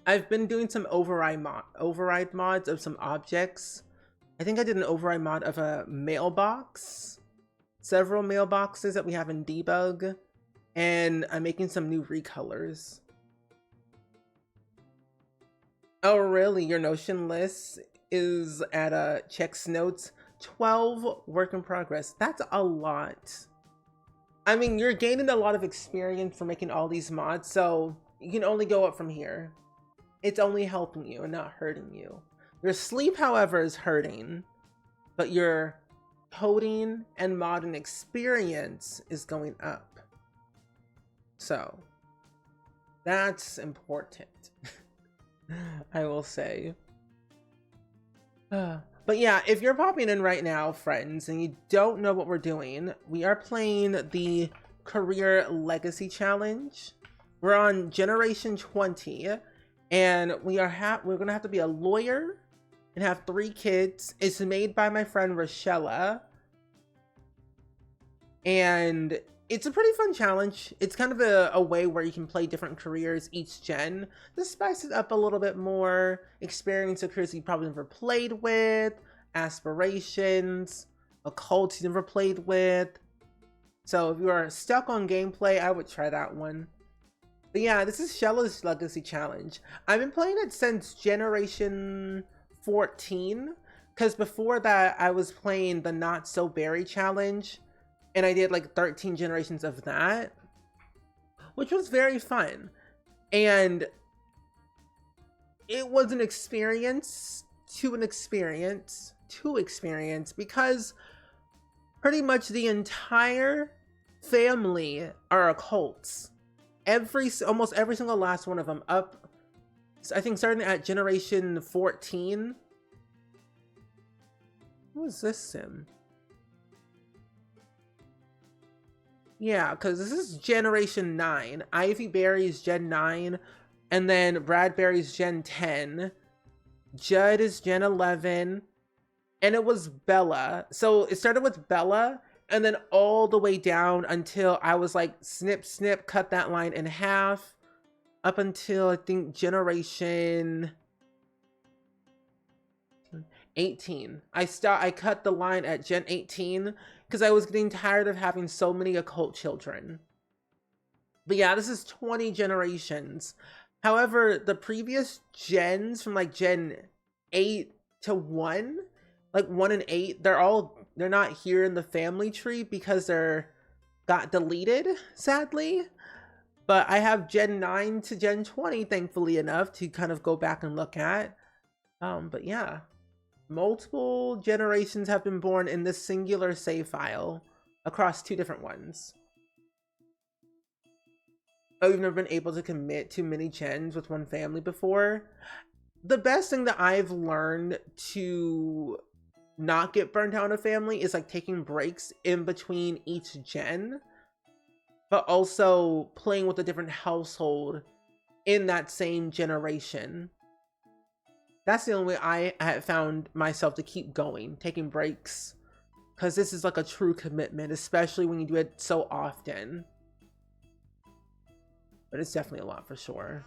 I've been doing some override mods of some objects. I think I did an override mod of a mailbox, several mailboxes that we have in debug, and I'm making some new recolors. Oh really? Your Notion list is at checks notes 12 work in progress. That's a lot. I mean, you're gaining a lot of experience for making all these mods, so you can only go up from here. It's only helping you and not hurting you. Your sleep, however, is hurting, but your coding and modding experience is going up. So that's important. I will say. But yeah, if you're popping in right now, friends, and you don't know what we're doing, we are playing the Career Legacy Challenge. We're on Generation 20, and we're gonna have to be a lawyer and have 3 kids. It's made by my friend Rochella, and it's a pretty fun challenge. It's kind of a way where you can play different careers each gen to spice it up a little bit more, experience a careers you probably never played with, aspirations, a cult you never played with. So if you are stuck on gameplay, I would try that one. But yeah, this is Shella's Legacy Challenge. I've been playing it since Generation 14, because before that I was playing the Not So Berry Challenge, and I did like 13 generations of that, which was very fun. And it was an experience because pretty much the entire family are occults. Almost every single last one of them, up, I think starting at Generation 14. What was this sim? Yeah, because this is Generation 9. Ivy Berry's Gen 9. And then Bradbury's Gen 10. Judd is Gen 11. And it was Bella. So it started with Bella. And then all the way down until I was like, snip, snip, cut that line in half. Up until, I think, Generation 18. I cut the line at Gen 18 because I was getting tired of having so many occult children. But yeah, this is 20 generations. However, the previous gens from like Gen 8 to 1, like 1 and 8, they're not here in the family tree because they're got deleted, sadly. But I have Gen 9 to Gen 20, thankfully enough, to kind of go back and look at. But yeah, multiple generations have been born in this singular save file across 2 different ones. Oh, you've never been able to commit too many gens with one family before? The best thing that I've learned to not get burnt out on a family is like taking breaks in between each gen, but also playing with a different household in that same generation. That's the only way I have found myself to keep going, taking breaks, because this is like a true commitment, especially when you do it so often. But it's definitely a lot for sure.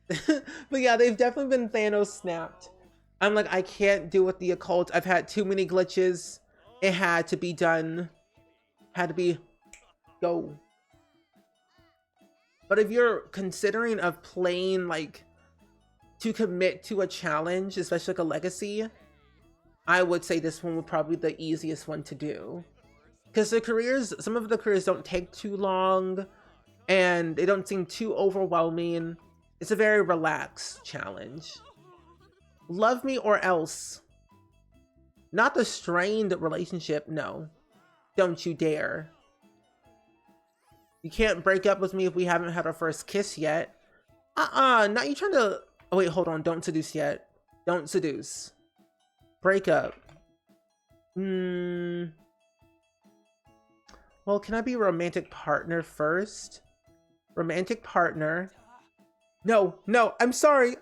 But yeah, they've definitely been Thanos snapped. I'm like, I can't deal with the occult. I've had too many glitches. It had to be done. Had to be go. But if you're considering of playing like to commit to a challenge, especially like a legacy, I would say this one would probably be the easiest one to do. Because the careers, some of the careers don't take too long and they don't seem too overwhelming. It's a very relaxed challenge. Love me or else. Not the strained relationship, no. Don't you dare. You can't break up with me if we haven't had our first kiss yet. Not you trying to... Oh wait, hold on, don't seduce yet. Don't seduce. Break up. Well, can I be a romantic partner first? Romantic partner. No, I'm sorry.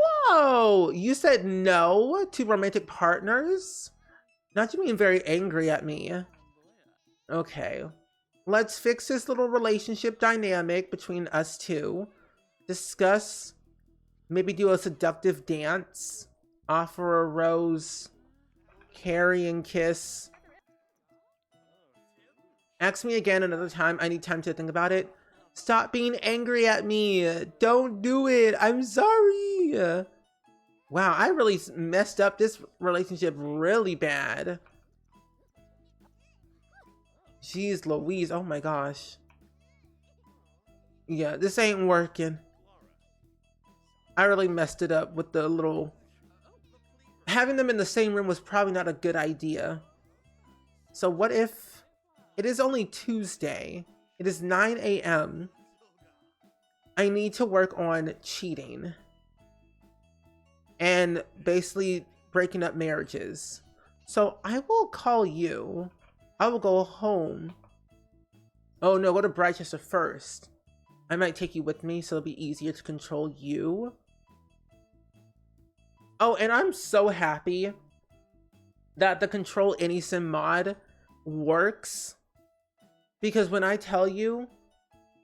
Whoa, you said no to romantic partners? Not you being very angry at me. Okay, let's fix this little relationship dynamic between us two. Discuss, maybe do a seductive dance, offer a rose, carry and kiss. Ask me again another time. I need time to think about it. Stop being angry at me. Don't do it. I'm sorry. Wow, I really messed up this relationship really bad. Jeez Louise. Oh my gosh. Yeah, this ain't working. I really messed it up with the little... Having them in the same room was probably not a good idea. So what if... It is only Tuesday. It is 9 a.m. I need to work on cheating. And basically breaking up marriages. So I will call you. I will go home. Oh no, go to Brightchester first. I might take you with me so it'll be easier to control you. Oh, and I'm so happy that the Control Any Sim mod works. Because when I tell you,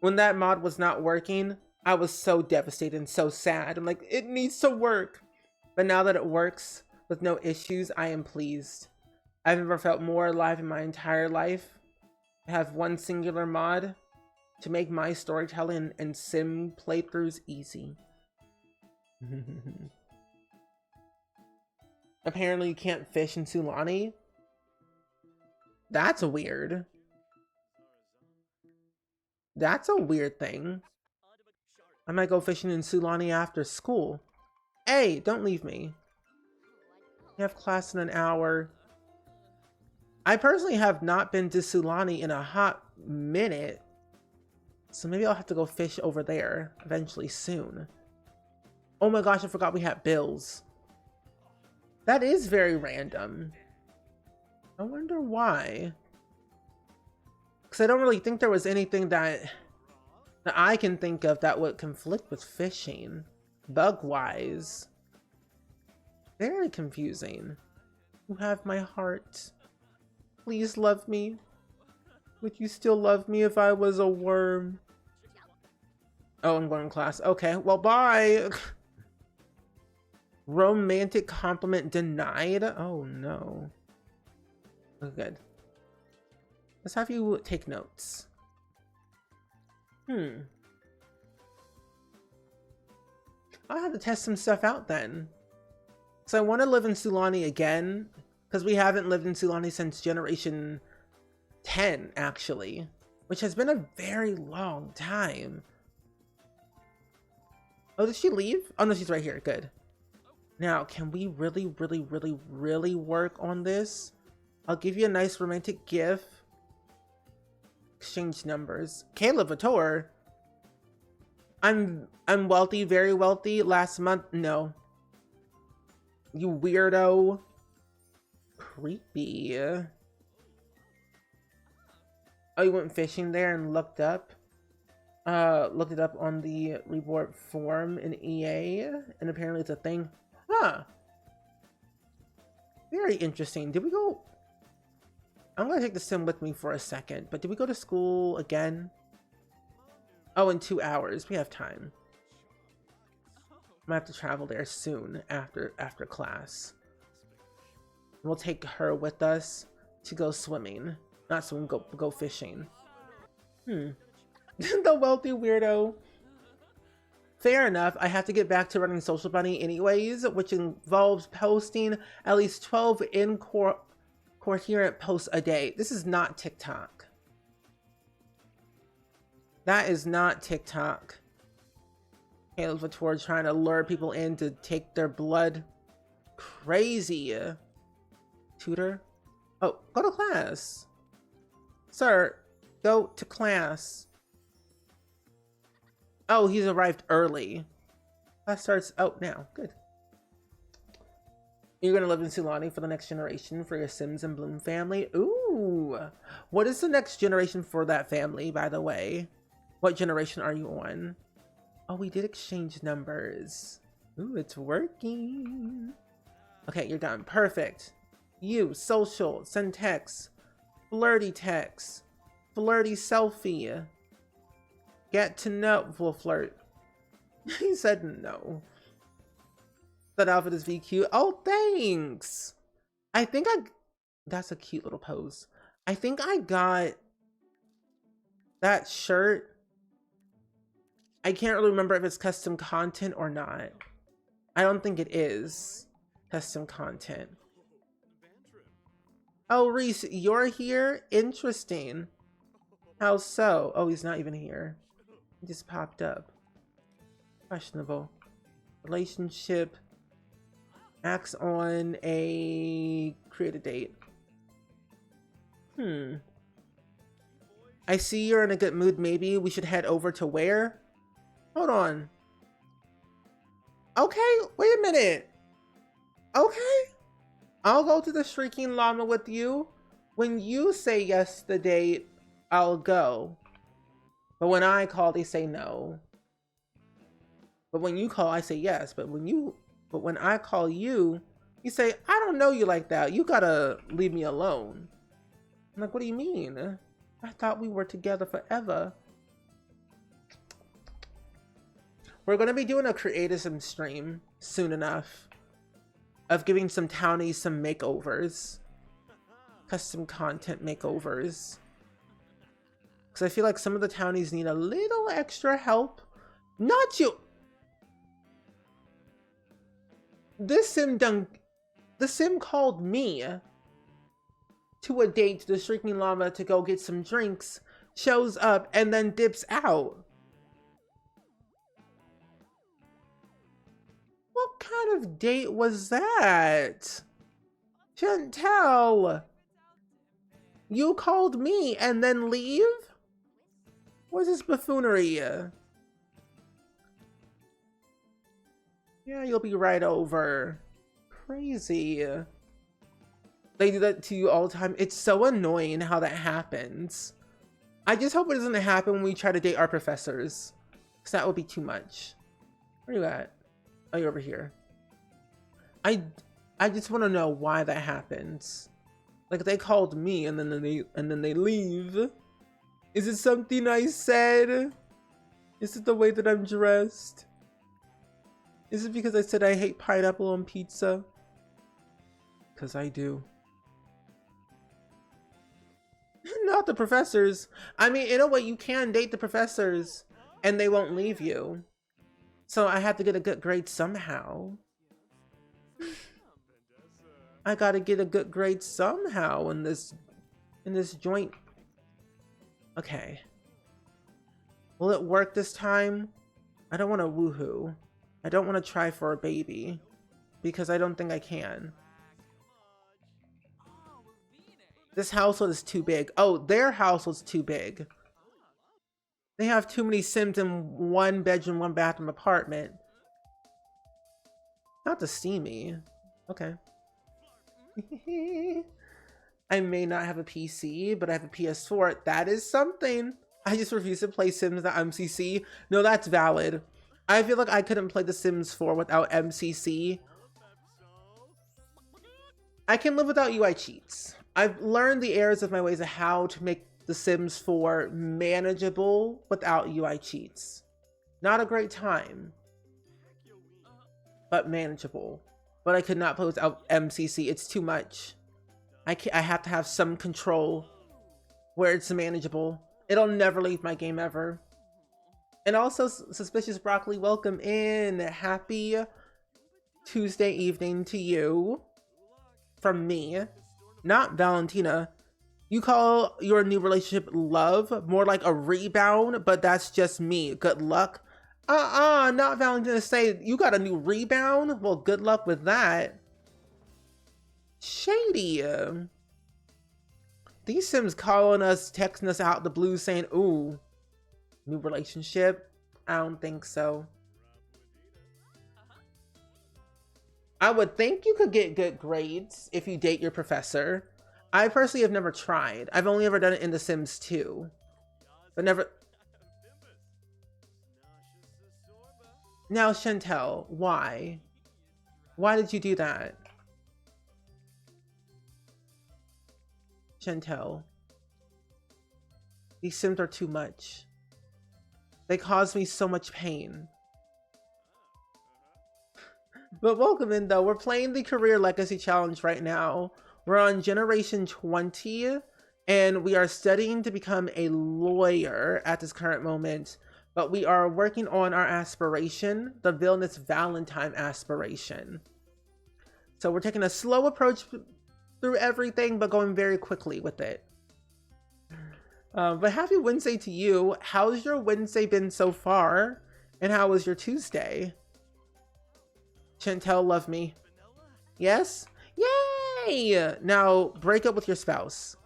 when that mod was not working, I was so devastated and so sad. I'm like, it needs to work. But now that it works with no issues, I am pleased. I've never felt more alive in my entire life. I have one singular mod to make my storytelling and sim playthroughs easy. Apparently you can't fish in Sulani. That's weird. That's a weird thing. I might go fishing in Sulani after school. Hey, don't leave me. You have class in an hour. I personally have not been to Sulani in a hot minute. So maybe I'll have to go fish over there eventually soon. Oh my gosh, I forgot we had bills. That is very random. I wonder why. Because I don't really think there was anything that I can think of that would conflict with fishing. Bug-wise. Very confusing. You have my heart. Please love me. Would you still love me if I was a worm? Oh, I'm going to class. Okay, well, bye. Romantic compliment denied. Oh no. Oh, good. Let's have you take notes. I'll have to test some stuff out then. So I want to live in Sulani again, because we haven't lived in Sulani since Generation 10, actually, which has been a very long time. Oh, did she leave? Oh no, she's right here. Good. Now, can we really work on this? I'll give you a nice romantic gift. Exchange numbers. Kayla Vitor. I'm wealthy, very wealthy. Last month, no. You weirdo. Creepy. Oh, you went fishing there and looked it up on the reward form in EA, and apparently it's a thing. Huh. Very interesting. Did we go? I'm gonna take the sim with me for a second, but did we go to school again? Oh, in 2 hours. We have time. I'm gonna have to travel there soon after class. We'll take her with us to go swimming. Not swimming, go fishing. The wealthy weirdo. Fair enough. I have to get back to running Social Bunny anyways, which involves posting at least 12 coherent posts a day. This is not TikTok. That is not TikTok. Caleb Vitor trying to lure people in to take their blood. Crazy. Tutor? Oh, go to class. Sir, go to class. Oh, he's arrived early. Class starts out now. Good. You're gonna live in Sulani for the next generation for your Sims and Bloom family. Ooh. What is the next generation for that family, by the way? What generation are you on? Oh, we did exchange numbers. Ooh, it's working. Okay, you're done. Perfect. You, social, send text. Flirty text. Flirty selfie. Get to know. We'll flirt. He said no. That outfit is VQ. Oh, thanks. That's a cute little pose. I think I got that shirt. I can't really remember if it's custom content or not. I don't think it is custom content. Oh, Reese, you're here? Interesting. How so? Oh, he's not even here. He just popped up. Questionable. Relationship. Acts on a create a date. I see you're in a good mood. Maybe we should head over to where? Hold on. Okay, wait a minute. Okay. I'll go to the Shrieking Llama with you. When you say yes to the date, I'll go. But when I call, they say no. But when you call, I say yes. But when I call you, you say, I don't know you like that. You gotta leave me alone. I'm like, what do you mean? I thought we were together forever. We're gonna be doing a creatism stream soon enough of giving some townies some makeovers. Custom content makeovers. Because I feel like some of the townies need a little extra help. Not you! The sim called me to a date to the Shrieking Llama to go get some drinks, shows up, and then dips out. What kind of date was that? Chantel! You called me and then leave? What's this buffoonery? Yeah, you'll be right over. Crazy. They do that to you all the time. It's so annoying how that happens. I just hope it doesn't happen when we try to date our professors. Because that would be too much. Where are you at? Oh, you're over here. I just want to know why that happens. Like, they called me and then they leave. Is it something I said? Is it the way that I'm dressed? Is it because I said I hate pineapple on pizza? Because I do. Not the professors. I mean, in a way, you can date the professors and they won't leave you. So I have to get a good grade somehow. I gotta get a good grade somehow in this joint. Okay. Will it work this time? I don't want to woohoo. I don't want to try for a baby because I don't think I can. This household is too big. Oh, their household's too big. They have too many Sims in one bedroom, one bathroom apartment. Not the steamy. Okay. I may not have a PC, but I have a PS4. That is something. I just refuse to play Sims at MCC. No, that's valid. I feel like I couldn't play The Sims 4 without MCC. I can live without UI cheats. I've learned the errors of my ways of how to make The Sims 4 manageable without UI cheats. Not a great time, but manageable. But I could not play without MCC. It's too much. I have to have some control where it's manageable. It'll never leave my game ever. And also, Suspicious Broccoli, welcome in. Happy Tuesday evening to you. From me, not Valentina. You call your new relationship love, more like a rebound, but that's just me. Good luck. Not Valentina say you got a new rebound? Well, good luck with that. Shady. These Sims calling us, texting us out the blue saying, ooh, new relationship? I don't think so. I would think you could get good grades if you date your professor. I personally have never tried. I've only ever done it in The Sims 2. But never... Now, Chantel, why? Why did you do that? Chantel. These Sims are too much. They cause me so much pain. But welcome in though. We're playing the Career Legacy Challenge right now. We're on Generation 20 and we are studying to become a lawyer at this current moment. But we are working on our aspiration, the Villainous Valentine aspiration. So we're taking a slow approach through everything, but going very quickly with it. But happy Wednesday to you. How's your Wednesday been so far? And how was your Tuesday? Chantel, love me. Yes? Yay! Now, break up with your spouse.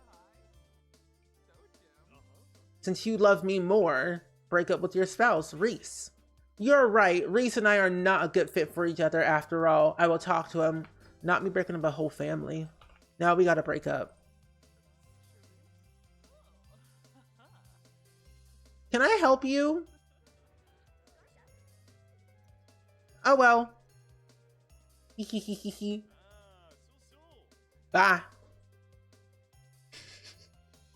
Since you love me more, break up with your spouse, Reese. You're right. Reese and I are not a good fit for each other after all. I will talk to him. Not me breaking up a whole family. Now we gotta break up. Can I help you? Oh well. Bah.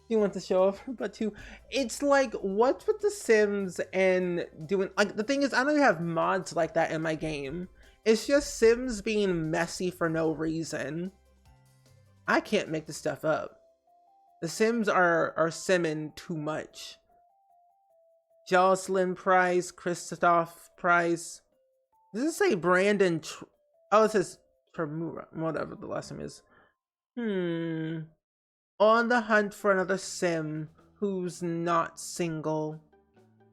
You want to show off, but too. It's like, what's with The Sims and doing, like, the thing is, I don't even have mods like that in my game. It's just Sims being messy for no reason. I can't make this stuff up. The Sims are simming too much. Jocelyn Price, Christoph Price. Does it say Brandon? Oh, it says Tremura, whatever the last name is. On the hunt for another Sim who's not single.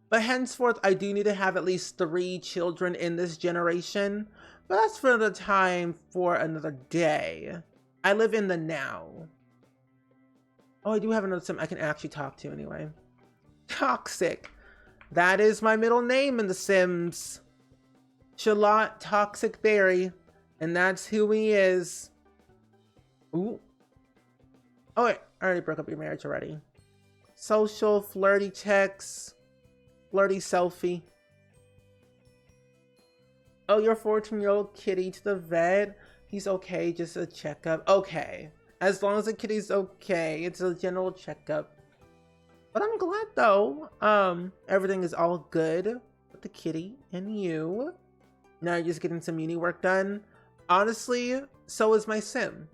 But henceforth, I do need to have at least 3 children in this generation. But that's for another time, for another day. I live in the now. Oh, I do have another Sim I can actually talk to anyway. Toxic. That is my middle name in The Sims. Charlotte Toxic Berry. And that's who he is. Ooh. Oh wait, I already broke up your marriage already. Social, flirty texts. Flirty selfie. Oh, your 14-year-old kitty to the vet. He's okay, just a checkup. Okay. As long as the kitty's okay, it's a general checkup. But I'm glad though. Everything is all good with the kitty and you. Now you're just getting some uni work done. Honestly, so is my sim.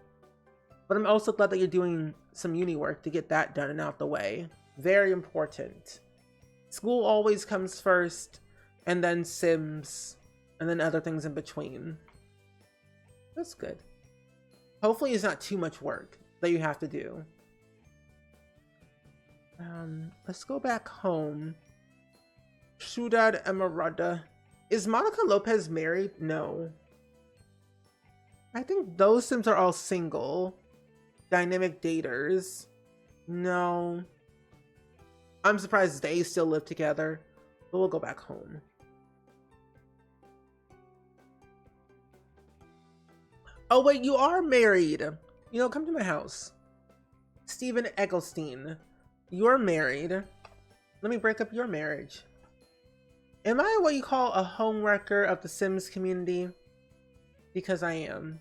But I'm also glad that you're doing some uni work to get that done and out the way. Very important. School always comes first, and then Sims, and then other things in between. That's good. Hopefully it's not too much work that you have to do. Let's go back home. Ciudad Emerada. Is Monica Lopez married? No. I think those Sims are all single. Dynamic daters. No. I'm surprised they still live together. But we'll go back home. Oh wait, you are married. You know, come to my house. Steven Egglestein. You're married. Let me break up your marriage. Am I what you call a homewrecker of the Sims community? Because I am.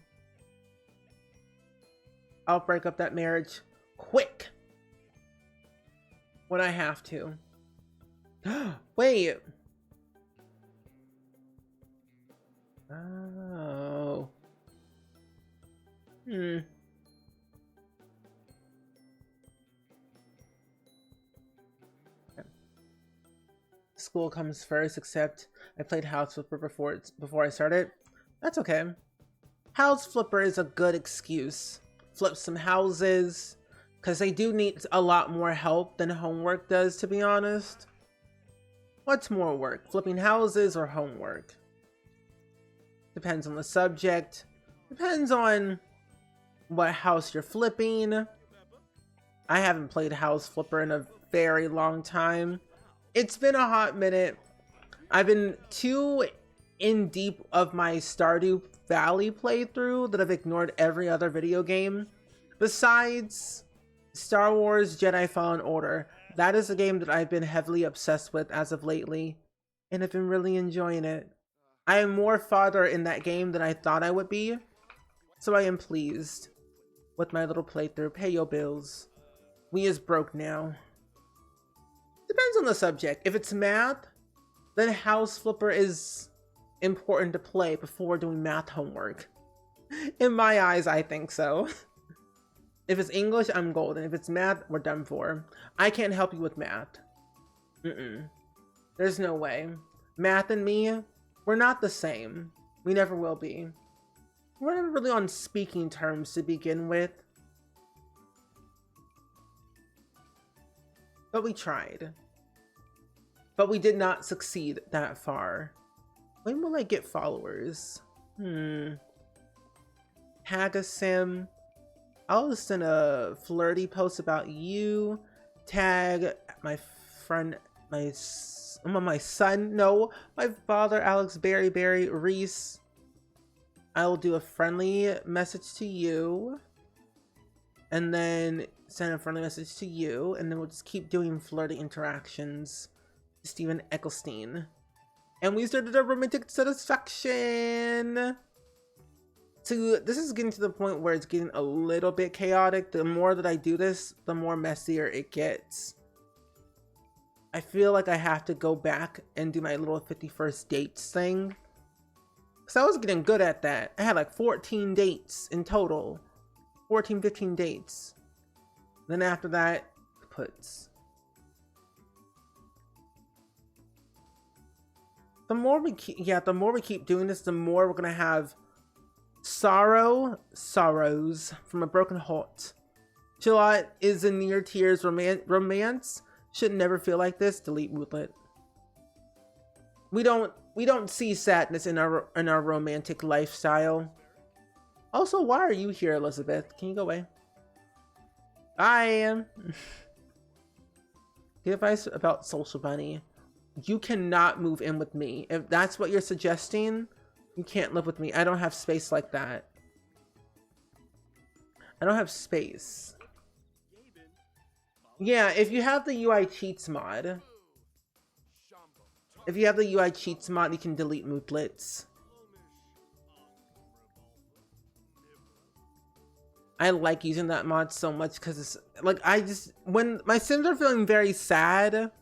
I'll break up that marriage quick when I have to. Wait. Oh. School comes first, except I played House Flipper before I started. That's okay. House Flipper is a good excuse. Flip some houses, because they do need a lot more help than homework does, to be honest. What's more work, flipping houses or homework? Depends on the subject. Depends on what house you're flipping. I haven't played House Flipper in a very long time. It's been a hot minute. I've been too in deep of my Stardew Valley playthrough that I've ignored every other video game. Besides Star Wars Jedi Fallen Order, that is a game that I've been heavily obsessed with as of lately, and I've been really enjoying it. I am more farther in that game than I thought I would be, so I am pleased with my little playthrough. Pay your bills. We is broke now. Depends on the subject. If it's math, then House Flipper is important to play before doing math homework. In my eyes, I think so. If it's English, I'm golden. If it's math, we're done for. I can't help you with math. There's no way. Math and me, we're not the same. We never will be. We're never really on speaking terms to begin with. But we tried. But we did not succeed that far. When will I get followers? Tag a sim. I'll just send a flirty post about you. Tag my friend, my son, no, my father, Alex Berry Reese. I will do a friendly message to you. And then send a friendly message to you. And then we'll just keep doing flirty interactions. Steven Ecclestein. And we started a romantic satisfaction. So this is getting to the point where it's getting a little bit chaotic. The more that I do this, the more messier it gets. I feel like I have to go back and do my little 51st dates thing. Because I was getting good at that. I had like 14 dates in total. 14, 15 dates. Then after that, puts. The more we keep doing this, the more we're gonna have sorrows from a broken heart. Gillette is in near tears. Romance should never feel like this. Delete moodlet. We don't see sadness in our romantic lifestyle. Also, why are you here, Elizabeth? Can you go away? Bye. Give advice about Social Bunny. You cannot move in with me. If that's what you're suggesting, you can't live with me. I don't have space like that. I don't have space. Yeah, if you have the UI cheats mod. If you have the UI cheats mod, you can delete moodlets. I like using that mod so much because it's like when my Sims are feeling very sad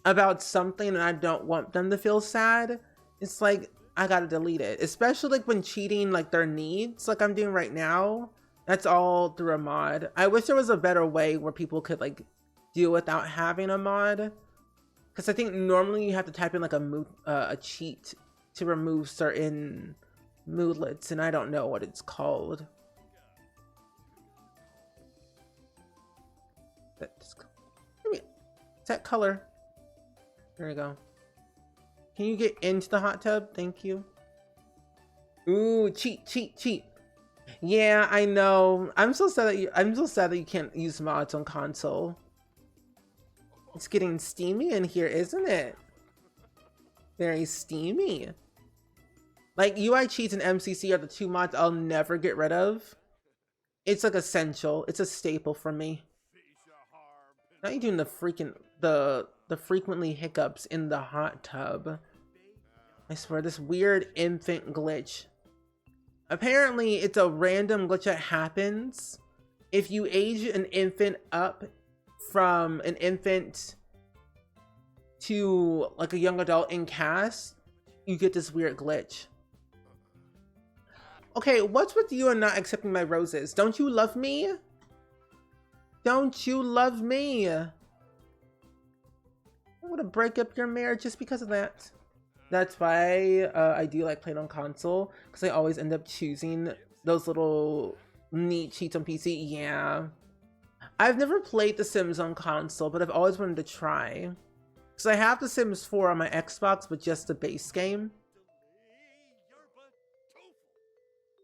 about something and I don't want them to feel sad, it's like I gotta delete it. Especially like when cheating like their needs, like I'm doing right now. That's all through a mod. I wish there was a better way where people could like do without having a mod. Because I think normally you have to type in like a cheat to remove certain moodlets, and I don't know what it's called. Set color. There you go. Can you get into the hot tub? Thank you. Ooh, cheat. Yeah, I know. I'm so sad that you can't use mods on console. It's getting steamy in here, isn't it? Very steamy. Like UI cheats and MCC are the two mods I'll never get rid of. It's like essential. It's a staple for me. Now you're doing the frequently hiccups in the hot tub. I swear, this weird infant glitch. Apparently, it's a random glitch that happens if you age an infant up from an infant to like a young adult in cast, you get this weird glitch. Okay, what's with you and not accepting my roses? Don't you love me? Don't you love me? I'm gonna break up your marriage just because of that. That's why I do like playing on console, because I always end up choosing those little neat cheats on PC. Yeah. I've never played The Sims on console, but I've always wanted to try. Because I have The Sims 4 on my Xbox, but just the base game.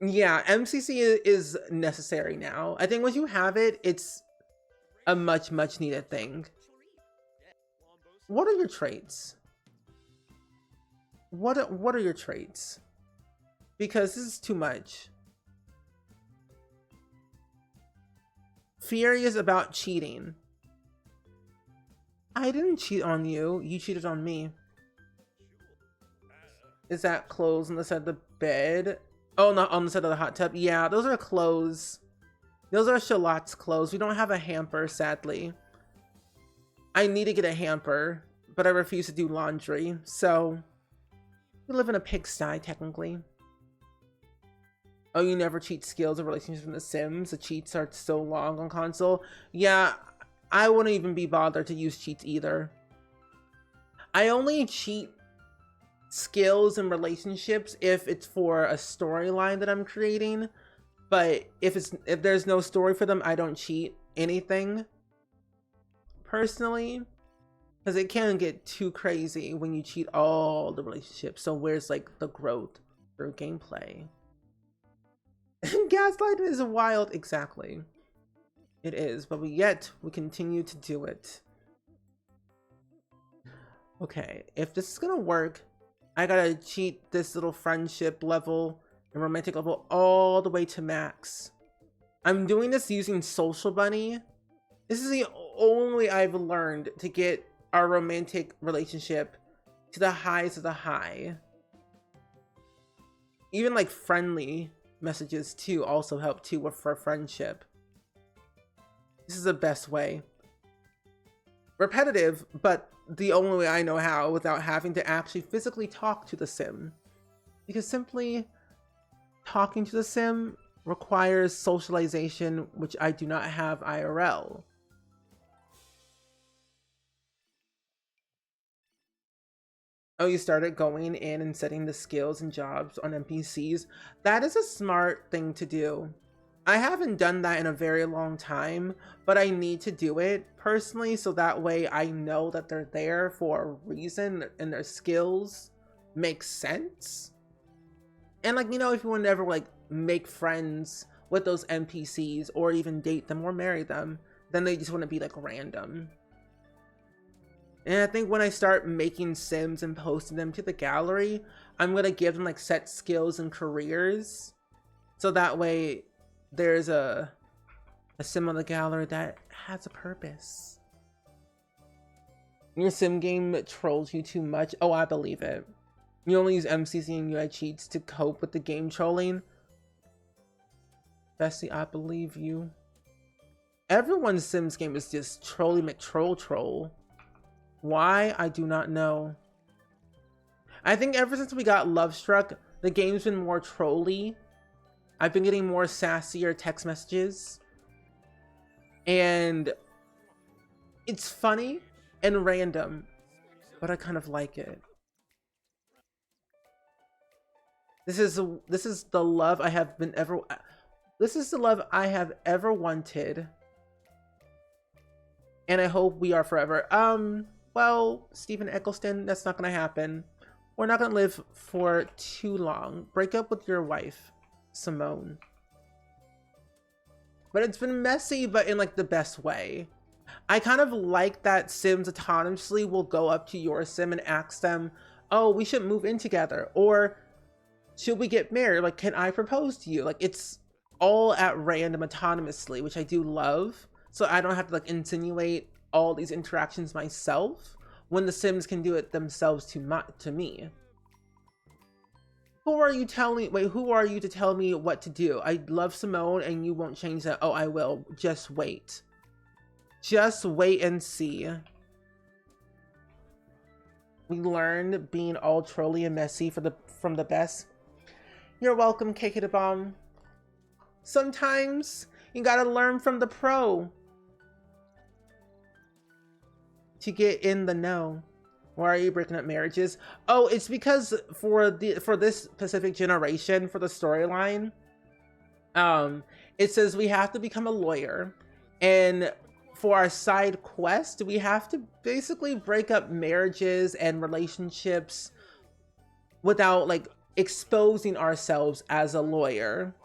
Yeah, MCC is necessary now. I think once you have it, it's a much needed thing. What are your traits? What are your traits? Because this is too much. Furious about cheating. I didn't cheat on you. You cheated on me. Is that clothes on the side of the bed? Oh, not on the side of the hot tub. Yeah, those are clothes. Those are Charlotte's clothes. We don't have a hamper, sadly. I need to get a hamper, but I refuse to do laundry. So, we live in a pigsty, technically. Oh, you never cheat skills or relationships in The Sims? The cheats are so long on console. Yeah, I wouldn't even be bothered to use cheats either. I only cheat skills and relationships if it's for a storyline that I'm creating. But if there's no story for them, I don't cheat anything. Personally. Because it can get too crazy when you cheat all the relationships. So where's like the growth through gameplay? Gaslighting is wild. Exactly. It is, but yet we continue to do it. Okay, if this is gonna work, I gotta cheat this little friendship level and romantic level all the way to max. I'm doing this using Social Bunny. This is the only way I've learned to get our romantic relationship to the highs of the high. Even like friendly messages too also help too for friendship. This is the best way. Repetitive, but the only way I know how without having to actually physically talk to the sim. Because simply talking to the sim requires socialization, which I do not have IRL. Oh, you started going in and setting the skills and jobs on NPCs. That is a smart thing to do. I haven't done that in a very long time, but I need to do it personally so that way I know that they're there for a reason and their skills make sense. And like, you know, if you want to ever like make friends with those NPCs or even date them or marry them, then they just want to be like random. And I think when I start making Sims and posting them to the gallery, I'm going to give them like set skills and careers. So that way there's a sim on the gallery that has a purpose. Your sim game trolls you too much. Oh, I believe it. You only use MCC and UI cheats to cope with the game trolling. Bessie, I believe you. Everyone's Sims game is just trolly McTroll troll. Why? I do not know. I think ever since we got Love Struck, the game's been more trolly. I've been getting more sassier text messages. And it's funny and random, but I kind of like it. This is the love I have been ever. This is the love I have ever wanted, and I hope we are forever. Well, Stephen Eccleston, that's not gonna happen. We're not gonna live for too long. Break up with your wife, Simone. But it's been messy, but in like the best way. I kind of like that Sims autonomously will go up to your Sim and ask them, oh, we should move in together, or should we get married? Like, can I propose to you? Like, it's all at random autonomously, which I do love. So I don't have to like insinuate all these interactions myself when the Sims can do it themselves to me. Who are you to tell me what to do? I love Simone and you won't change that. Oh, I will. Just wait. Just wait and see. We learned being all trolly and messy from the best. You're welcome, KK the Bomb. Sometimes you gotta learn from the pro to get in the know. Why are you breaking up marriages? Oh, it's because for this specific generation, for the storyline, it says we have to become a lawyer, and for our side quest, we have to basically break up marriages and relationships without like exposing ourselves as a lawyer.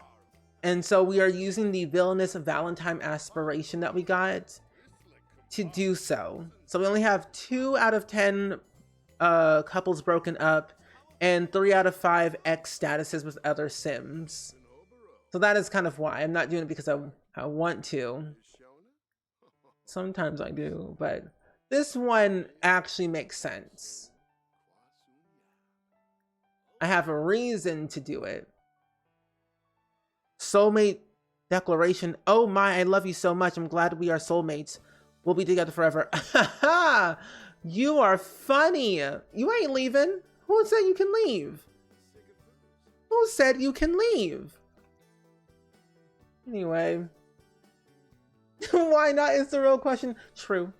And so we are using the villainous Valentine aspiration that we got to do so. So we only have 2 out of 10 couples broken up and 3 out of 5 X statuses with other Sims. So that is kind of why. I'm not doing it because I want to. Sometimes I do, but this one actually makes sense. I have a reason to do it. Soulmate declaration. Oh my, I love you so much. I'm glad we are soulmates. We'll be together forever. You are funny. You ain't leaving. Who said you can leave? Who said you can leave? Anyway. Why not is the real question. True.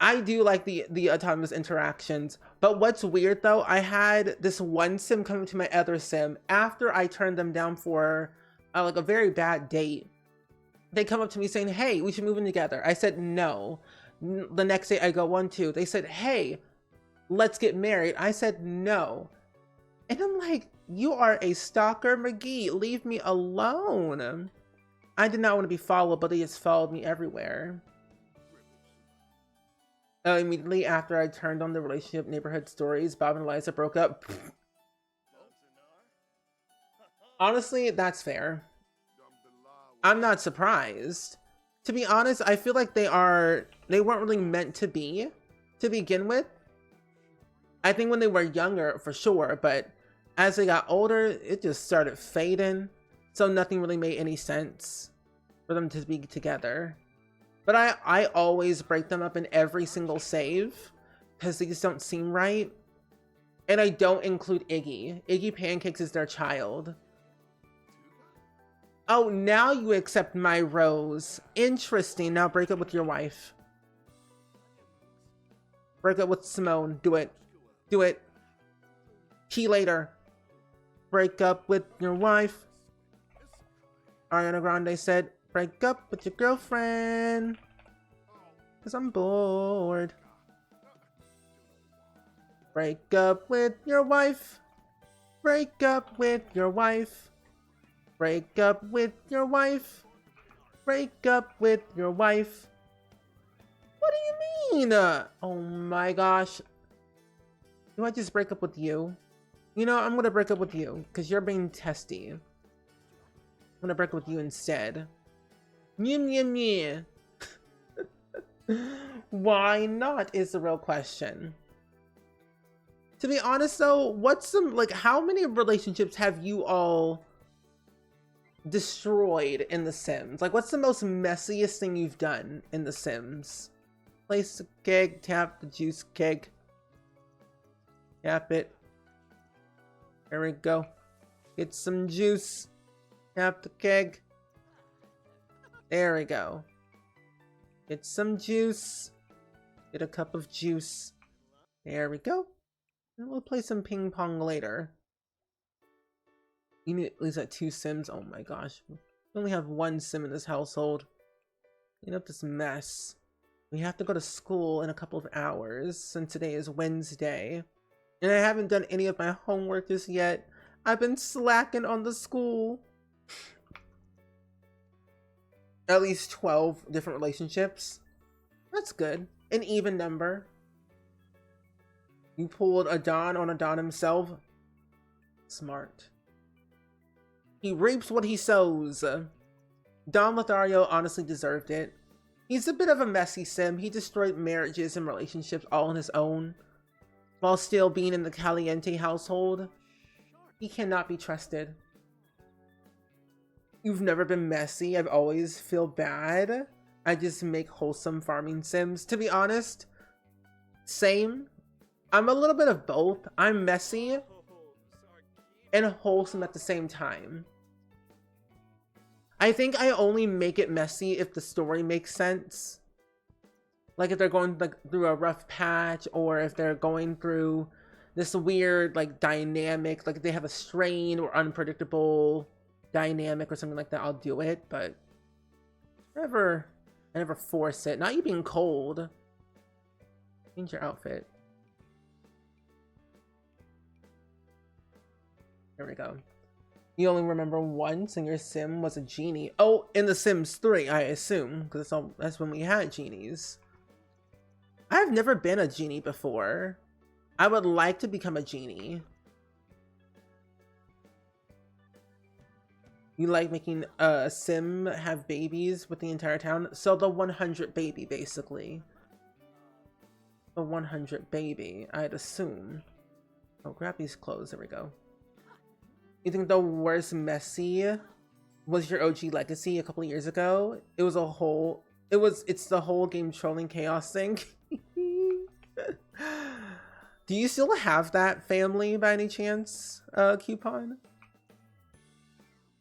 I do like the autonomous interactions, but what's weird though, I had this one Sim come to my other Sim after I turned them down for like a very bad date. They come up to me saying, hey, we should move in together. I said no. The next day I go 1-2. They said, hey, let's get married. I said no. And I'm like, you are a stalker, McGee. Leave me alone. I did not want to be followed, but they just followed me everywhere. Immediately after I turned on the relationship neighborhood stories, Bob and Eliza broke up. Honestly, that's fair. I'm not surprised. To be honest, I feel like they weren't really meant to be to begin with. I think when they were younger, for sure, but as they got older, it just started fading. So nothing really made any sense for them to be together. But I always break them up in every single save because they just don't seem right. And I don't include Iggy. Iggy Pancakes is their child. Oh, now you accept my rose. Interesting. Now break up with your wife. Break up with Simone. Do it. Do it. Key later. Break up with your wife. Ariana Grande said, break up with your girlfriend. Because I'm bored. Break up with your wife. Break up with your wife. Break up with your wife. Break up with your wife. What do you mean? Oh my gosh. Do I just break up with you? You know, I'm gonna break up with you because you're being testy. I'm gonna break up with you instead. Nyeh. Why not is the real question. To be honest though, how many relationships have you all destroyed in The Sims? Like, what's the most messiest thing you've done in The Sims? Place the keg, tap the juice keg. Cap it. There we go. Get some juice. Cap the keg. There we go. Get some juice. Get a cup of juice. There we go. And we'll play some ping pong later. You need at least 2 Sims. Oh my gosh. We only have 1 Sim in this household. Clean up this mess. We have to go to school in a couple of hours since today is Wednesday. And I haven't done any of my homework just yet. I've been slacking on the school. At least 12 different relationships. That's good. An even number. You pulled a Don on a Don himself. Smart. He reaps what he sows. Don Lothario honestly deserved it. He's a bit of a messy sim. He destroyed marriages and relationships all on his own, while still being in the Caliente household. He cannot be trusted. You've never been messy. I've always feel bad. I just make wholesome farming sims. To be honest, same. I'm a little bit of both. I'm messy and wholesome at the same time. I think I only make it messy if the story makes sense. Like if they're going through a rough patch, or if they're going through this weird dynamic, like they have a strain or unpredictable dynamic or something like that, I'll do it. But I never force it. Not you being cold. Change your outfit. There we go. You only remember once and your sim was a genie. Oh, in The Sims 3, I assume, because that's when we had genies. I've never been a genie before. I would like to become a genie. You like making a sim have babies with the entire town? So the 100 baby, basically. The 100 baby, I'd assume. Oh, grab these clothes. There we go. You think the worst messy was your OG Legacy a couple of years ago? It's the whole game trolling chaos thing. Do you still have that family by any chance, Coupon?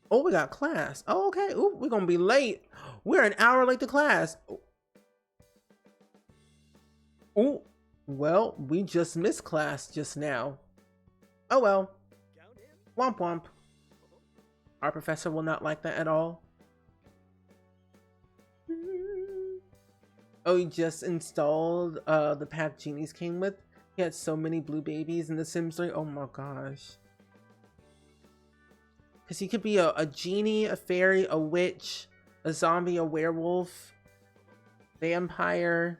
Oh, we got class. Oh, okay. Ooh, we're gonna be late. We're an hour late to class. Oh, well, we just missed class just now. Oh well. Womp womp. Our professor will not like that at all. Oh, he just installed the pack genies came with. He had so many blue babies in The Sims 3. Oh my gosh. Because he could be a genie, a fairy, a witch, a zombie, a werewolf, vampire.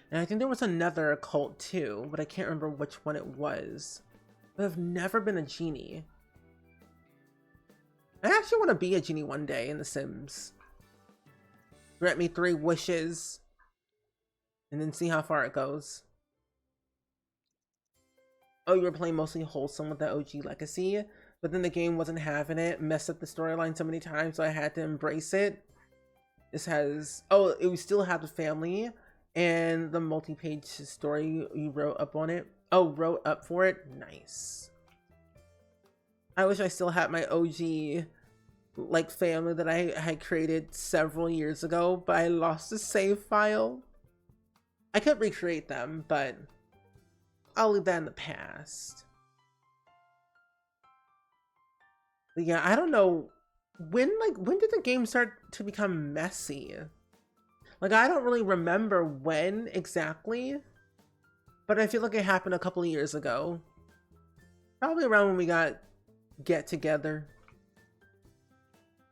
And I think there was another cult too, but I can't remember which one it was. But I've never been a genie. I actually want to be a genie one day in The Sims. Grant me 3 wishes. And then see how far it goes. Oh, you were playing mostly wholesome with the OG Legacy. But then the game wasn't having it. Messed up the storyline so many times, so I had to embrace it. This has... Oh, we still have the family. And the multi-page story you wrote up on it. Oh, wrote up for it? Nice. I wish I still had my OG family that I had created several years ago, but I lost the save file. I could recreate them, but I'll leave that in the past. But yeah, I don't know when did the game start to become messy? I don't really remember when exactly, but I feel like it happened a couple of years ago. Probably around when we got Get Together.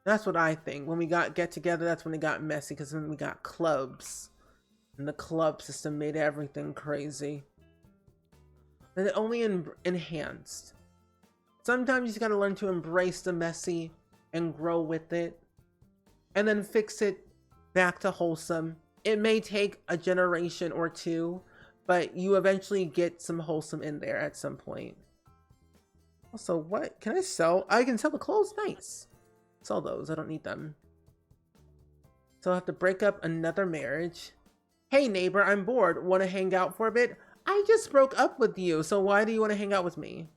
That's what I think. When we got Get Together, that's when it got messy, because then we got clubs. And the club system made everything crazy. And it only enhanced. Sometimes you just gotta learn to embrace the messy and grow with it. And then fix it back to wholesome. It may take a generation or two, but you eventually get some wholesome in there at some point. Also, what can I sell? I can sell the clothes. Nice. Sell those. I don't need them. So I'll have to break up another marriage. Hey neighbor, I'm bored. Want to hang out for a bit? I just broke up with you, so why do you want to hang out with me?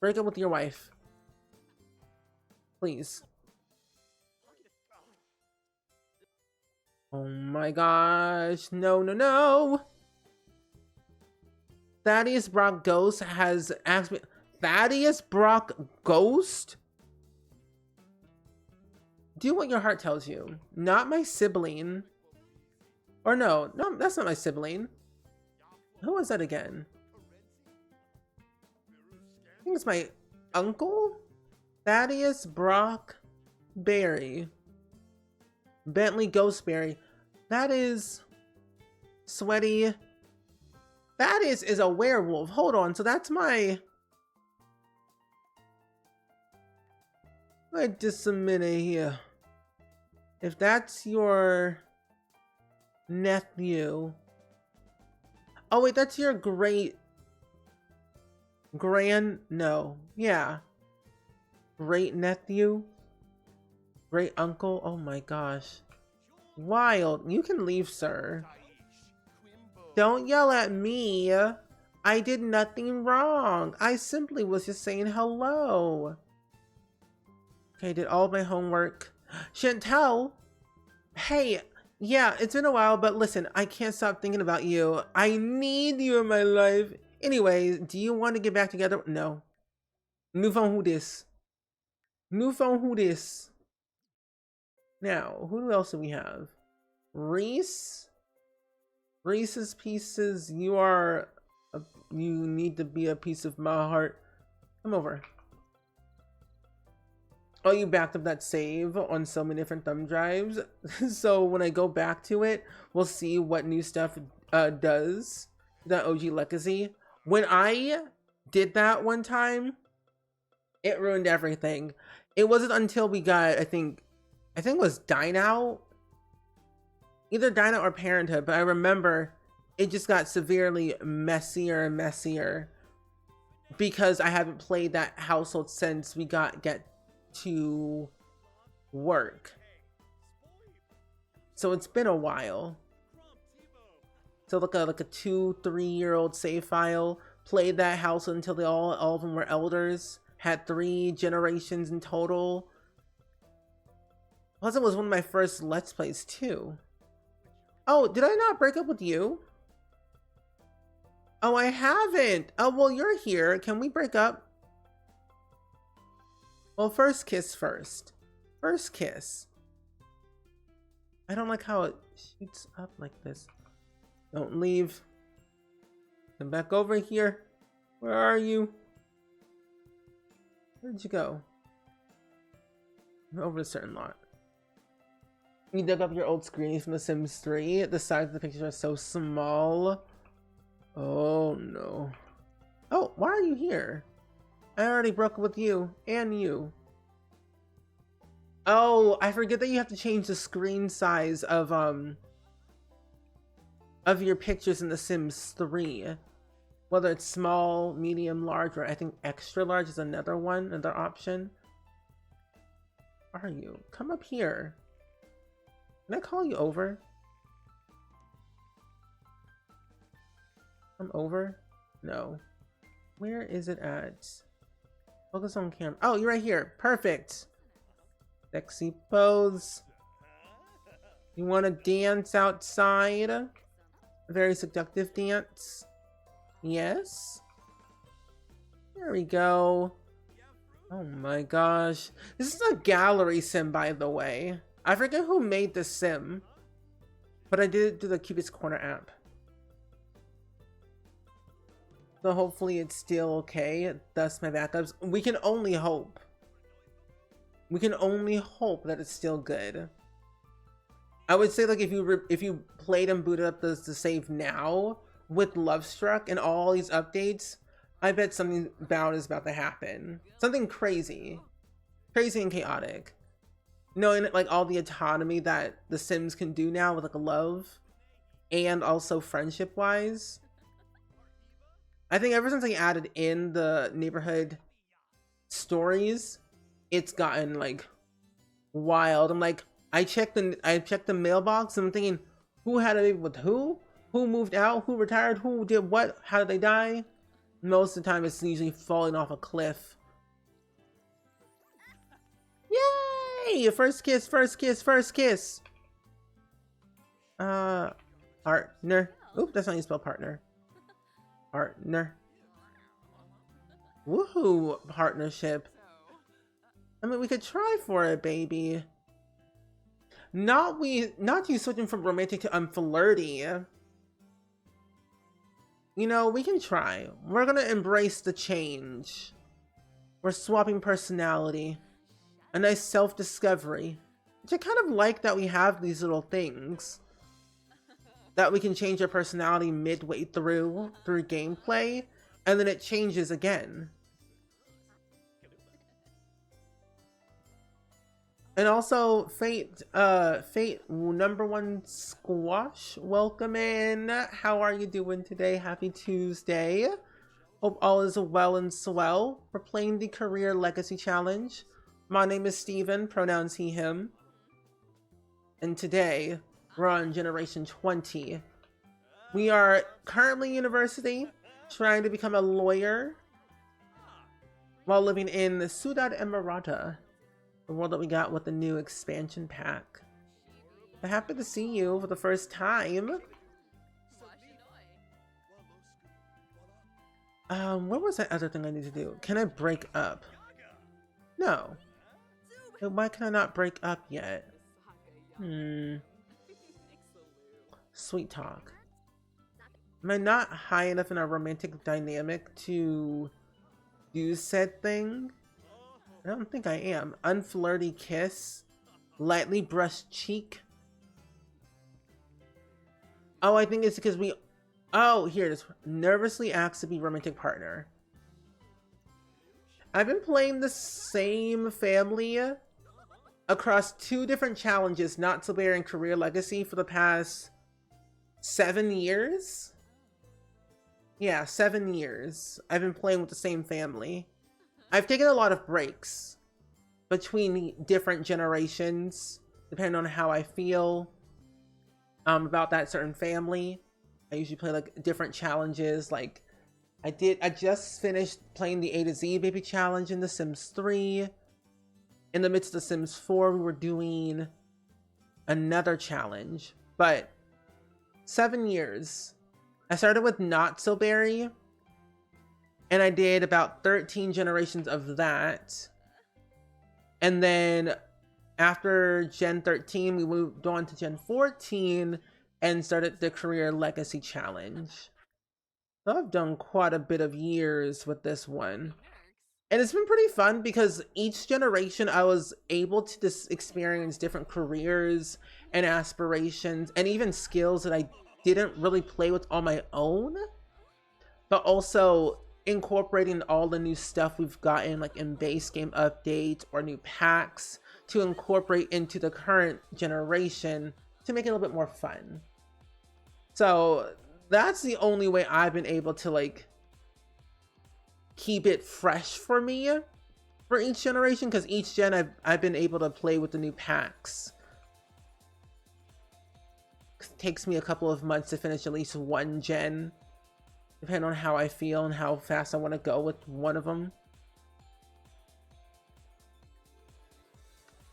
Break up with your wife. Please. Oh my gosh. No, no, no. Thaddeus Brock Ghost has asked me. Thaddeus Brock Ghost? Do what your heart tells you. Not my sibling. Or no, that's not my sibling. Who was that again? I think it's my uncle? Thaddeus Brock Berry. Bentley Ghostberry. That is Sweaty. That is a werewolf. Hold on. So that's my... Wait just a minute here. If that's your nephew... Oh wait, that's your no. Yeah. Great nephew? Great uncle? Oh my gosh. Wild. You can leave, sir. Don't yell at me. I did nothing wrong. I simply was just saying hello. Okay, did all my homework. Chantel! Hey, yeah, it's been a while, but listen, I can't stop thinking about you. I need you in my life. Anyway, do you want to get back together? No. New phone, who this? New phone, who this? Now, who else do we have? Reese? Reese's Pieces, you need to be a piece of my heart. Come over. Oh, you backed up that save on so many different thumb drives. So when I go back to it, we'll see what new stuff does. The OG Legacy. When I did that one time, it ruined everything. It wasn't until we got, I think it was Dine Out. Either Dine Out or Parenthood, but I remember it just got severely messier and messier because I haven't played that household since we get to work. So it's been a while. So like a 2-3-year-old save file, played that house until they all of them were elders, had 3 generations in total. Plus it was one of my first Let's Plays too. Oh, did I not break up with you? Oh, I haven't. Oh, well, you're here. Can we break up? Well, first kiss first. First kiss. I don't like how it shoots up like this. Don't leave. Come back over here. Where are you? Where'd you go? Over a certain lot. You dug up your old screens from The Sims 3. The size of the pictures are so small. Oh no. Oh, why are you here? I already broke up with you and you. Oh, I forget that you have to change the screen size of your pictures in The Sims 3. Whether it's small, medium, large, or I think extra large is another option. Where are you? Come up here. Can I call you over? Come over? No. Where is it at? Focus on camera. Oh, you're right here. Perfect. Sexy pose. You want to dance outside? A very seductive dance. Yes. There we go. Oh my gosh. This is a gallery sim, by the way. I forget who made this sim, but I did it through the Cupid's Corner app. So hopefully it's still okay. Thus my backups. We can only hope. We can only hope that it's still good. I would say like if you played and booted up the save now with Lovestruck and all these updates, I bet something bad is about to happen. Something crazy. Crazy and chaotic. Knowing like all the autonomy that the Sims can do now with like love and also friendship wise. I think ever since I added in the neighborhood stories, it's gotten like wild. I'm like, I checked the mailbox and I'm thinking, Who had a baby with who? Who moved out? Who retired? Who did what? How did they die? Most of the time it's usually falling off a cliff. Yay! First kiss, first kiss, first kiss. Partner. Oop, that's not how you spell partner. Partner. Woohoo, partnership. I mean, we could try for it, baby. Not you switching from romantic to flirty. You know, we can try. We're gonna embrace the change. We're swapping personality. A nice self-discovery. Which I kind of like that we have these little things. That we can change our personality midway through gameplay. And then it changes again. And also, Fate #1 Squash, welcome in. How are you doing today? Happy Tuesday. Hope all is well and swell. We're playing the Career Legacy Challenge. My name is Steven, pronouns he, him. And today, we're on Generation 20. We are currently in university, trying to become a lawyer, while living in Ciudad Emirata. The world that we got with the new expansion pack. I'm happy to see you for the first time. What was that other thing I need to do? Can I break up? No. Why can I not break up yet? Sweet talk. Am I not high enough in our romantic dynamic to do said thing? I don't think I am. Unflirty kiss. Lightly brushed cheek. Oh, I think it's because we... Oh, here it is. Nervously asks to be romantic partner. I've been playing the same family across 2 different challenges, Not So Bad and Career Legacy, for the past 7 years? Yeah, 7 years. I've been playing with the same family. I've taken a lot of breaks between different generations, depending on how I feel about that certain family. I usually play like different challenges. Like I just finished playing the A to Z baby challenge in The Sims 3. In the midst of The Sims 4, we were doing another challenge, but 7 years. I started with Not So Berry. And I did about 13 generations of that. And then after Gen 13, we moved on to Gen 14 and started the Career Legacy Challenge. So I've done quite a bit of years with this one. And it's been pretty fun because each generation I was able to just experience different careers and aspirations and even skills that I didn't really play with on my own. But also incorporating all the new stuff we've gotten, like in base game updates or new packs, to incorporate into the current generation to make it a little bit more fun. So that's the only way I've been able to like keep it fresh for me for each generation, because each gen I've been able to play with the new packs. It takes me a couple of months to finish at least one gen, depending on how I feel and how fast I want to go with one of them.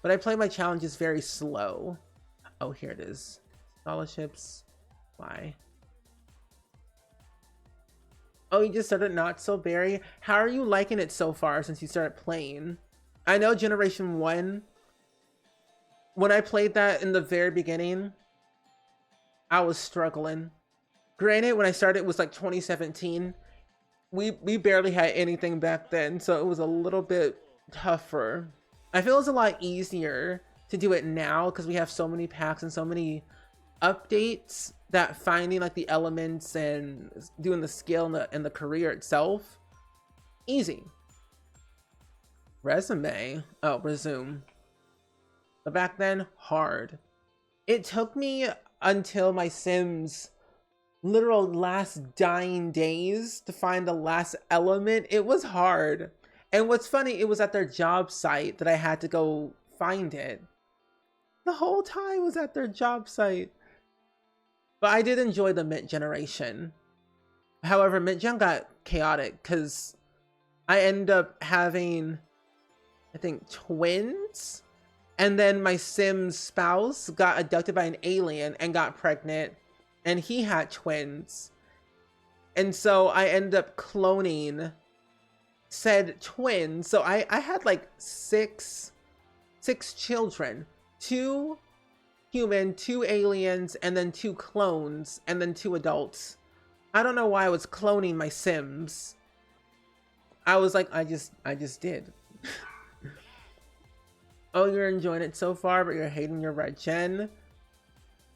But I play my challenges very slow. Oh, here it is. Scholarships. Why? Oh, you just started Not So Berry? How are you liking it so far since you started playing? I know Generation 1, when I played that in the very beginning, I was struggling. Granted, when I started, it was like 2017. We barely had anything back then, so it was a little bit tougher. I feel it's a lot easier to do it now because we have so many packs and so many updates that finding like the elements and doing the skill and the career itself, easy. Resume. Oh, resume. But back then, hard. It took me until my Sims literal last dying days to find the last element. It was hard. And what's funny, it was at their job site that I had to go find it. The whole time was at their job site. But I did enjoy the mid generation. However, mid gen got chaotic because I ended up having, I think, twins. And then my Sim's spouse got abducted by an alien and got pregnant. And he had twins. And so I ended up cloning said twins. So I had like six children. 2 human, 2 aliens, and then 2 clones, and then 2 adults. I don't know why I was cloning my Sims. I was like, I just did. Oh, you're enjoying it so far, but you're hating your red gen.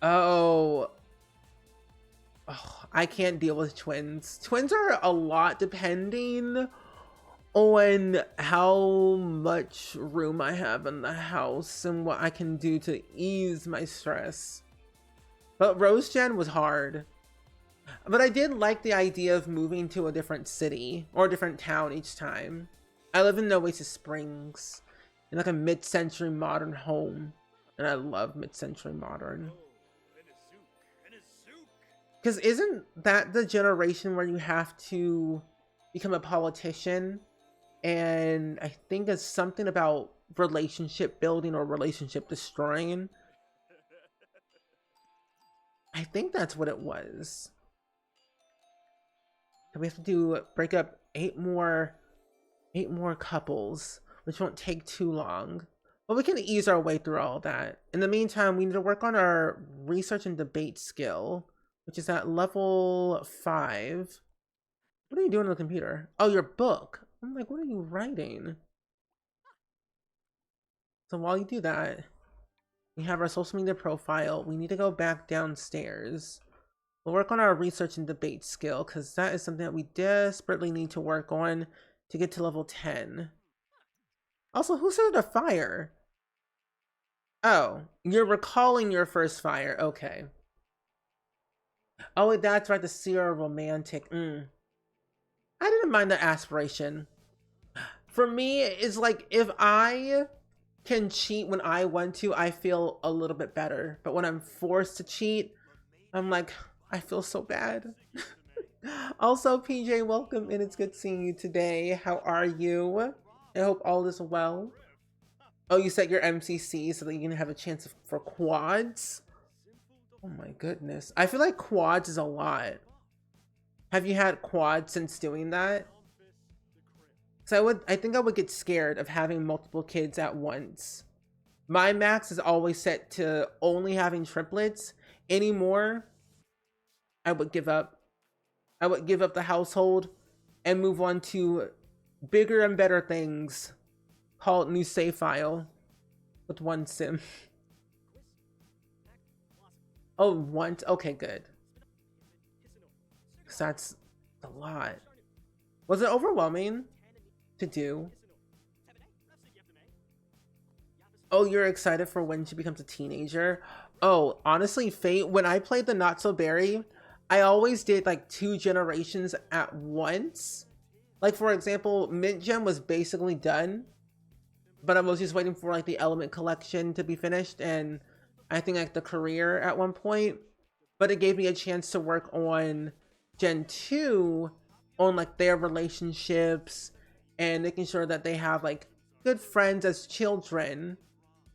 Oh, I can't deal with twins. Twins are a lot depending on how much room I have in the house and what I can do to ease my stress. But Rose Gen was hard. But I did like the idea of moving to a different city or a different town each time. I live in Oasis Springs, in like a mid-century modern home. And I love mid-century modern. Because isn't that the generation where you have to become a politician? And I think it's something about relationship building or relationship destroying. I think that's what it was. So we have to break up 8 more couples, which won't take too long. But we can ease our way through all that. In the meantime, we need to work on our research and debate skill, which is at level 5. What are you doing on the computer? Oh, your book. I'm like, what are you writing? So while you do that, we have our social media profile. We need to go back downstairs. We'll work on our research and debate skill because that is something that we desperately need to work on to get to level 10. Also, who started a fire? Oh, you're recalling your first fire. Okay. Oh, that's right. The Sierra Romantic. I didn't mind the aspiration. For me, it's like if I can cheat when I want to, I feel a little bit better. But when I'm forced to cheat, I'm like, I feel so bad. Also, PJ, welcome and it's good seeing you today. How are you? I hope all is well. Oh, you set your MCC so that you can have a chance for quads? Oh my goodness. I feel like quads is a lot. Have you had quads since doing that? So I think I would get scared of having multiple kids at once. My max is always set to only having triplets. Any more, I would give up. I would give up the household and move on to bigger and better things. Call it new save file with 1 sim. Oh, once? Okay, good. So that's a lot. Was it overwhelming to do? Oh, you're excited for when she becomes a teenager? Oh, honestly, Fate, when I played the Not So Berry, I always did like 2 generations at once. Like, for example, Mint Gem was basically done, but I was just waiting for like the Element Collection to be finished, and I think like the career at one point. But it gave me a chance to work on Gen 2 on like their relationships and making sure that they have like good friends as children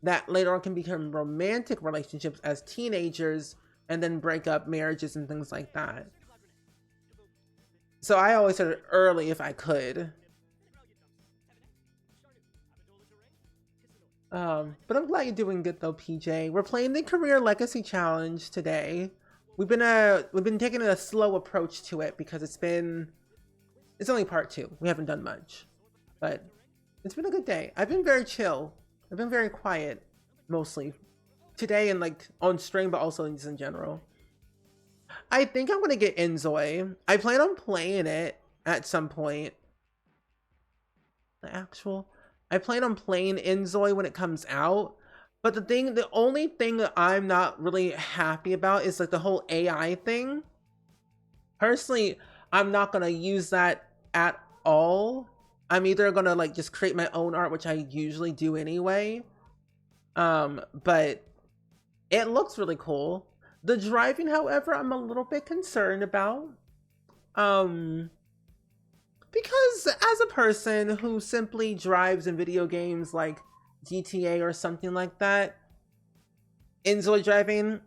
that later on can become romantic relationships as teenagers and then break up marriages and things like that. So I always started early if I could. But I'm glad you're doing good though, PJ. We're playing the Career Legacy Challenge today. We've been taking a slow approach to it because it's only part 2. We haven't done much, but it's been a good day. I've been very chill. I've been very quiet mostly today and like on stream, but also just in general. I think I'm gonna get Inzoi. I plan on playing it at some point. I plan on playing Inzoi when it comes out. But the only thing that I'm not really happy about is like the whole AI thing. Personally, I'm not gonna use that at all. I'm either gonna like just create my own art, which I usually do anyway. But it looks really cool. The driving, however, I'm a little bit concerned about. Because as a person who simply drives in video games like GTA or something like that, Enjoy driving,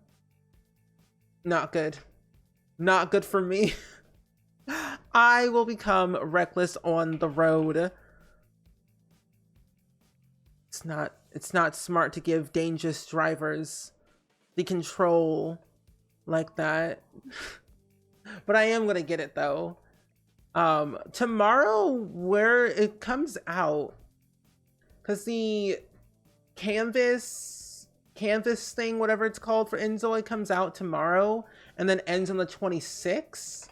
not good. Not good for me. I will become reckless on the road. It's not smart to give dangerous drivers the control like that. But I am gonna get it though. Tomorrow, where it comes out, because the canvas thing, whatever it's called for Enjoy, comes out tomorrow and then ends on the 26th.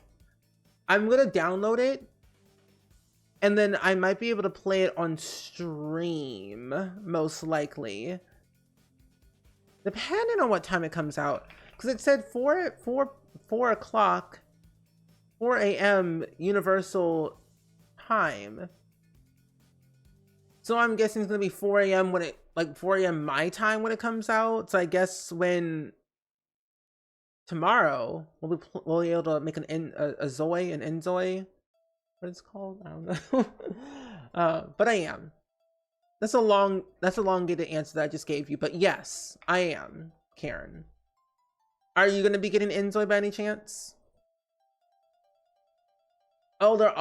I'm gonna download it and then I might be able to play it on stream, most likely, depending on what time it comes out, because it said 4 o'clock 4 a.m. Universal time. So I'm guessing it's gonna be 4 a.m. when it, like 4 a.m. my time when it comes out. So I guess when tomorrow we'll be able to make a Zoe, an Enjoy, what it's called, I don't know. But I am. That's a elongated answer that I just gave you. But yes, I am, Karen. Are you gonna be getting Enjoy by any chance? Oh, they're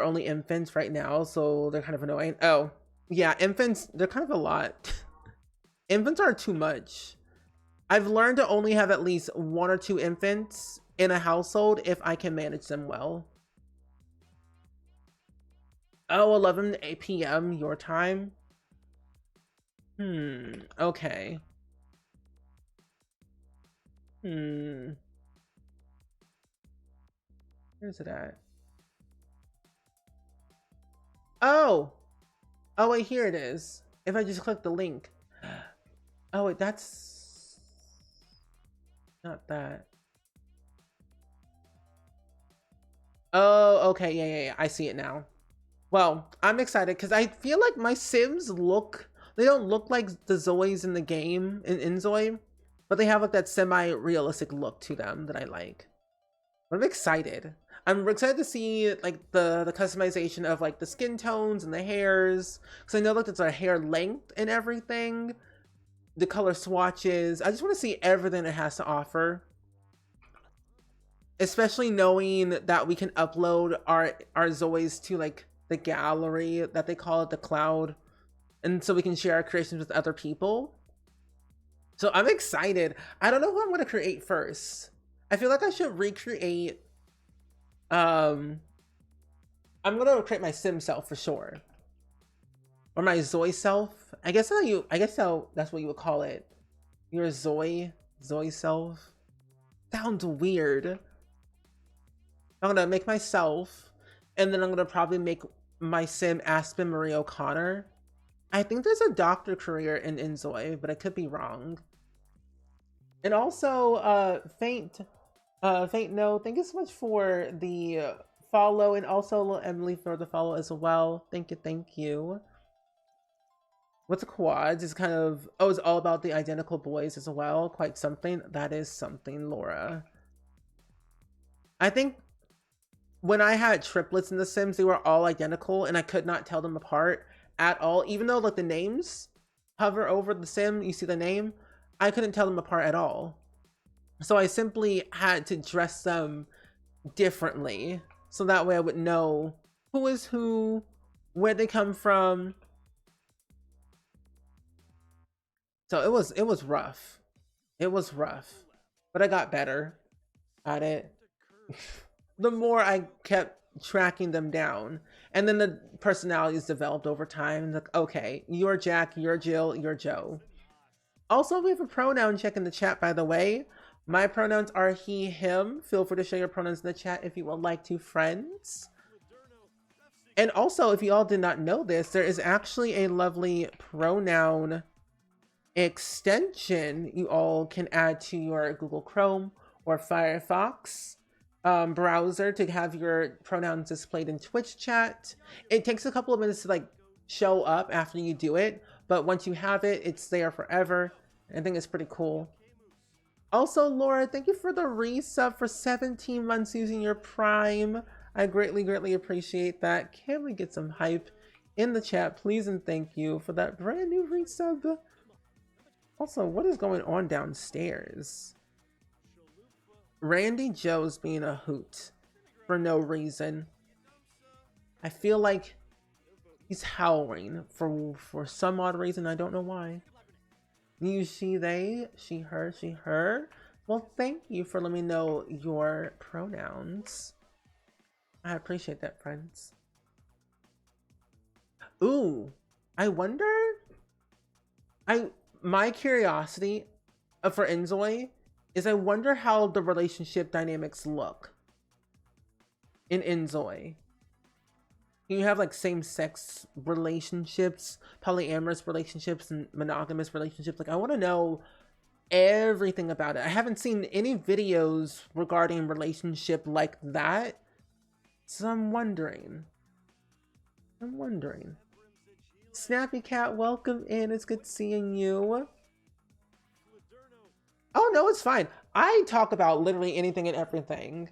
only infants right now, so they're kind of annoying. Oh, yeah, infants, they're kind of a lot. Infants are too much. I've learned to only have at least 1 or 2 infants in a household if I can manage them well. Oh, 11 p.m. your time? Okay. Where's it at? Oh wait, here it is. If I just click the link. Oh wait, that's not that. Oh, okay, yeah, I see it now. Well, I'm excited because I feel like my Sims they don't look like the Zoes in the game, in Enjoy, but they have like that semi-realistic look to them that I like. But I'm excited. I'm excited to see like the customization of like the skin tones and the hairs, because I know like there's a hair length and everything, the color swatches. I just want to see everything it has to offer, especially knowing that we can upload our Zoes to like the gallery that they call it, the cloud, and so we can share our creations with other people. So I'm excited. I don't know who I'm going to create first. I feel like I should recreate. I'm gonna create my Sim self for sure, or my Zoe self. I guess that's what you would call it. Your Zoe self. Sounds weird. I'm gonna make myself, and then I'm gonna probably make my Sim Aspen Marie O'Connor. I think there's a doctor career in Enjoy, but I could be wrong. And also, Faint no, thank you so much for the follow, and also Emily for the follow as well. Thank you. What's a quad? It's kind of, it's all about the identical boys as well. Quite something. That is something, Laura. I think when I had triplets in The Sims, they were all identical and I could not tell them apart at all. Even though like the names hover over the Sim, you see the name, I couldn't tell them apart at all. So I simply had to dress them differently, so that way I would know who is who, where they come from. So it was rough. It was rough, but I got better at it. The more I kept tracking them down, and then the personalities developed over time. Like, okay, you're Jack, you're Jill, you're Joe. Also, we have a pronoun check in the chat, by the way. My pronouns are he, him. Feel free to share your pronouns in the chat if you would like to, friends. And also, if you all did not know this, there is actually a lovely pronoun extension you all can add to your Google Chrome or Firefox browser to have your pronouns displayed in Twitch chat. It takes a couple of minutes to like show up after you do it, but once you have it, it's there forever. I think it's pretty cool. Also, Laura, thank you for the resub for 17 months using your Prime. I greatly, greatly appreciate that. Can we get some hype in the chat, please? And thank you for that brand new resub. Also, what is going on downstairs? Randy Joe's being a hoot for no reason. I feel like he's howling for some odd reason. I don't know why. You, she, they, she, her, she, her. Well, thank you for letting me know your pronouns. I appreciate that, friends. Ooh, I wonder. My curiosity for Enzoy is I wonder how the relationship dynamics look in Enzoy. You have like same-sex relationships, polyamorous relationships, and monogamous relationships. Like, I want to know everything about it. I haven't seen any videos regarding relationship like that, so I'm wondering. Snappy Cat, welcome in. It's good seeing you. Oh no, it's fine. I talk about literally anything and everything.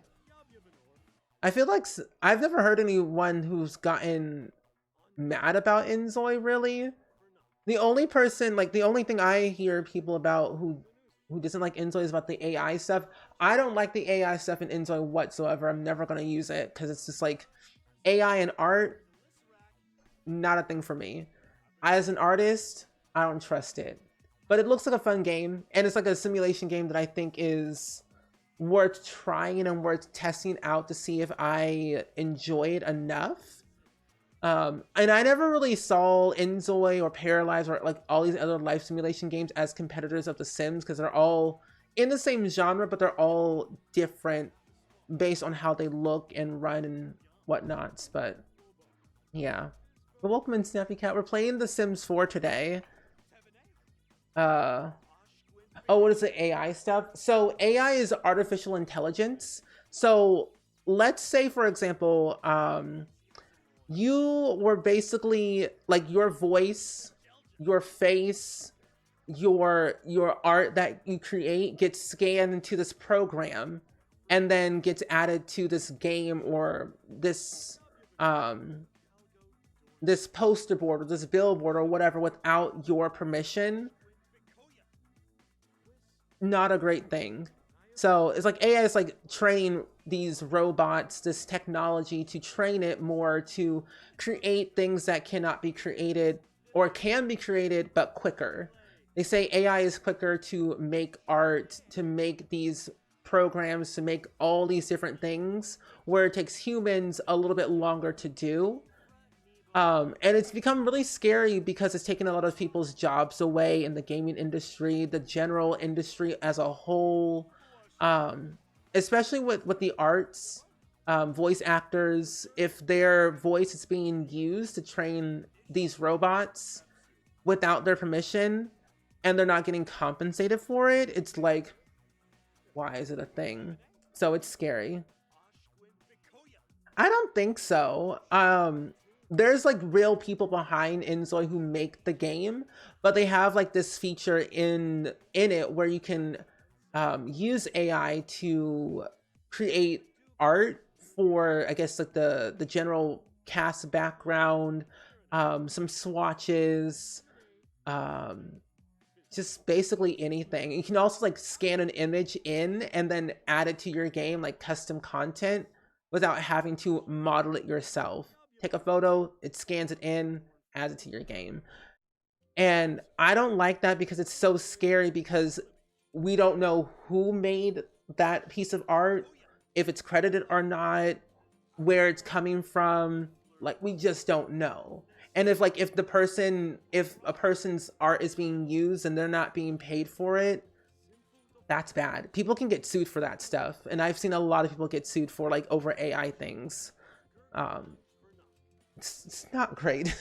I feel like I've never heard anyone who's gotten mad about Enzoy, really. The only person, like, the only thing I hear people about who doesn't like Enzoy is about the AI stuff. I don't like the AI stuff in Enzoy whatsoever. I'm never going to use it because it's just like AI and art, not a thing for me. As an artist, I don't trust it. But it looks like a fun game, and it's like a simulation game that I think is worth trying and worth testing out to see if I enjoy it enough. And I never really saw Enzoy or Paralyze or like all these other life simulation games as competitors of The Sims, because they're all in the same genre, but they're all different based on how they look and run and whatnots. But yeah. But welcome in, Snappy Cat. We're playing The Sims 4 today. Oh, what is the AI stuff? So AI is artificial intelligence. So let's say, for example, you were basically like your voice, your face, your art that you create gets scanned into this program and then gets added to this game or this this poster board or this billboard or whatever without your permission. Not a great thing. So it's like AI is like training these robots, this technology, to train it more to create things that cannot be created or can be created but quicker. They say AI is quicker to make art, to make these programs, to make all these different things, where it takes humans a little bit longer to do. And it's become really scary because it's taken a lot of people's jobs away in the gaming industry, the general industry as a whole, especially with the arts, voice actors. If their voice is being used to train these robots without their permission and they're not getting compensated for it, it's like, why is it a thing? So it's scary. I don't think so. There's like real people behind Enzoy who make the game, but they have like this feature in it where you can use AI to create art for, I guess, like the general cast background, some swatches, just basically anything. You can also like scan an image in and then add it to your game, like custom content, without having to model it yourself. Take a photo, it scans it in, adds it to your game. And I don't like that because it's so scary, because we don't know who made that piece of art, if it's credited or not, where it's coming from. Like, we just don't know. And if a person's art is being used and they're not being paid for it, that's bad. People can get sued for that stuff. And I've seen a lot of people get sued for like over AI things. It's not great.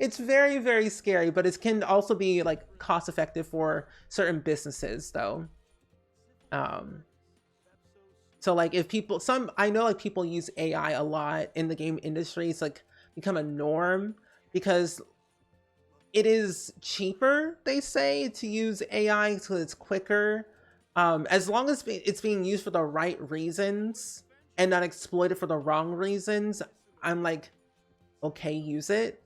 It's very, very scary, but it can also be like cost effective for certain businesses though. So like if people, I know like people use AI a lot in the game industry. It's like become a norm because it is cheaper, they say, to use AI because it's quicker. As long as it's being used for the right reasons and not exploited for the wrong reasons, I'm like, okay, use it,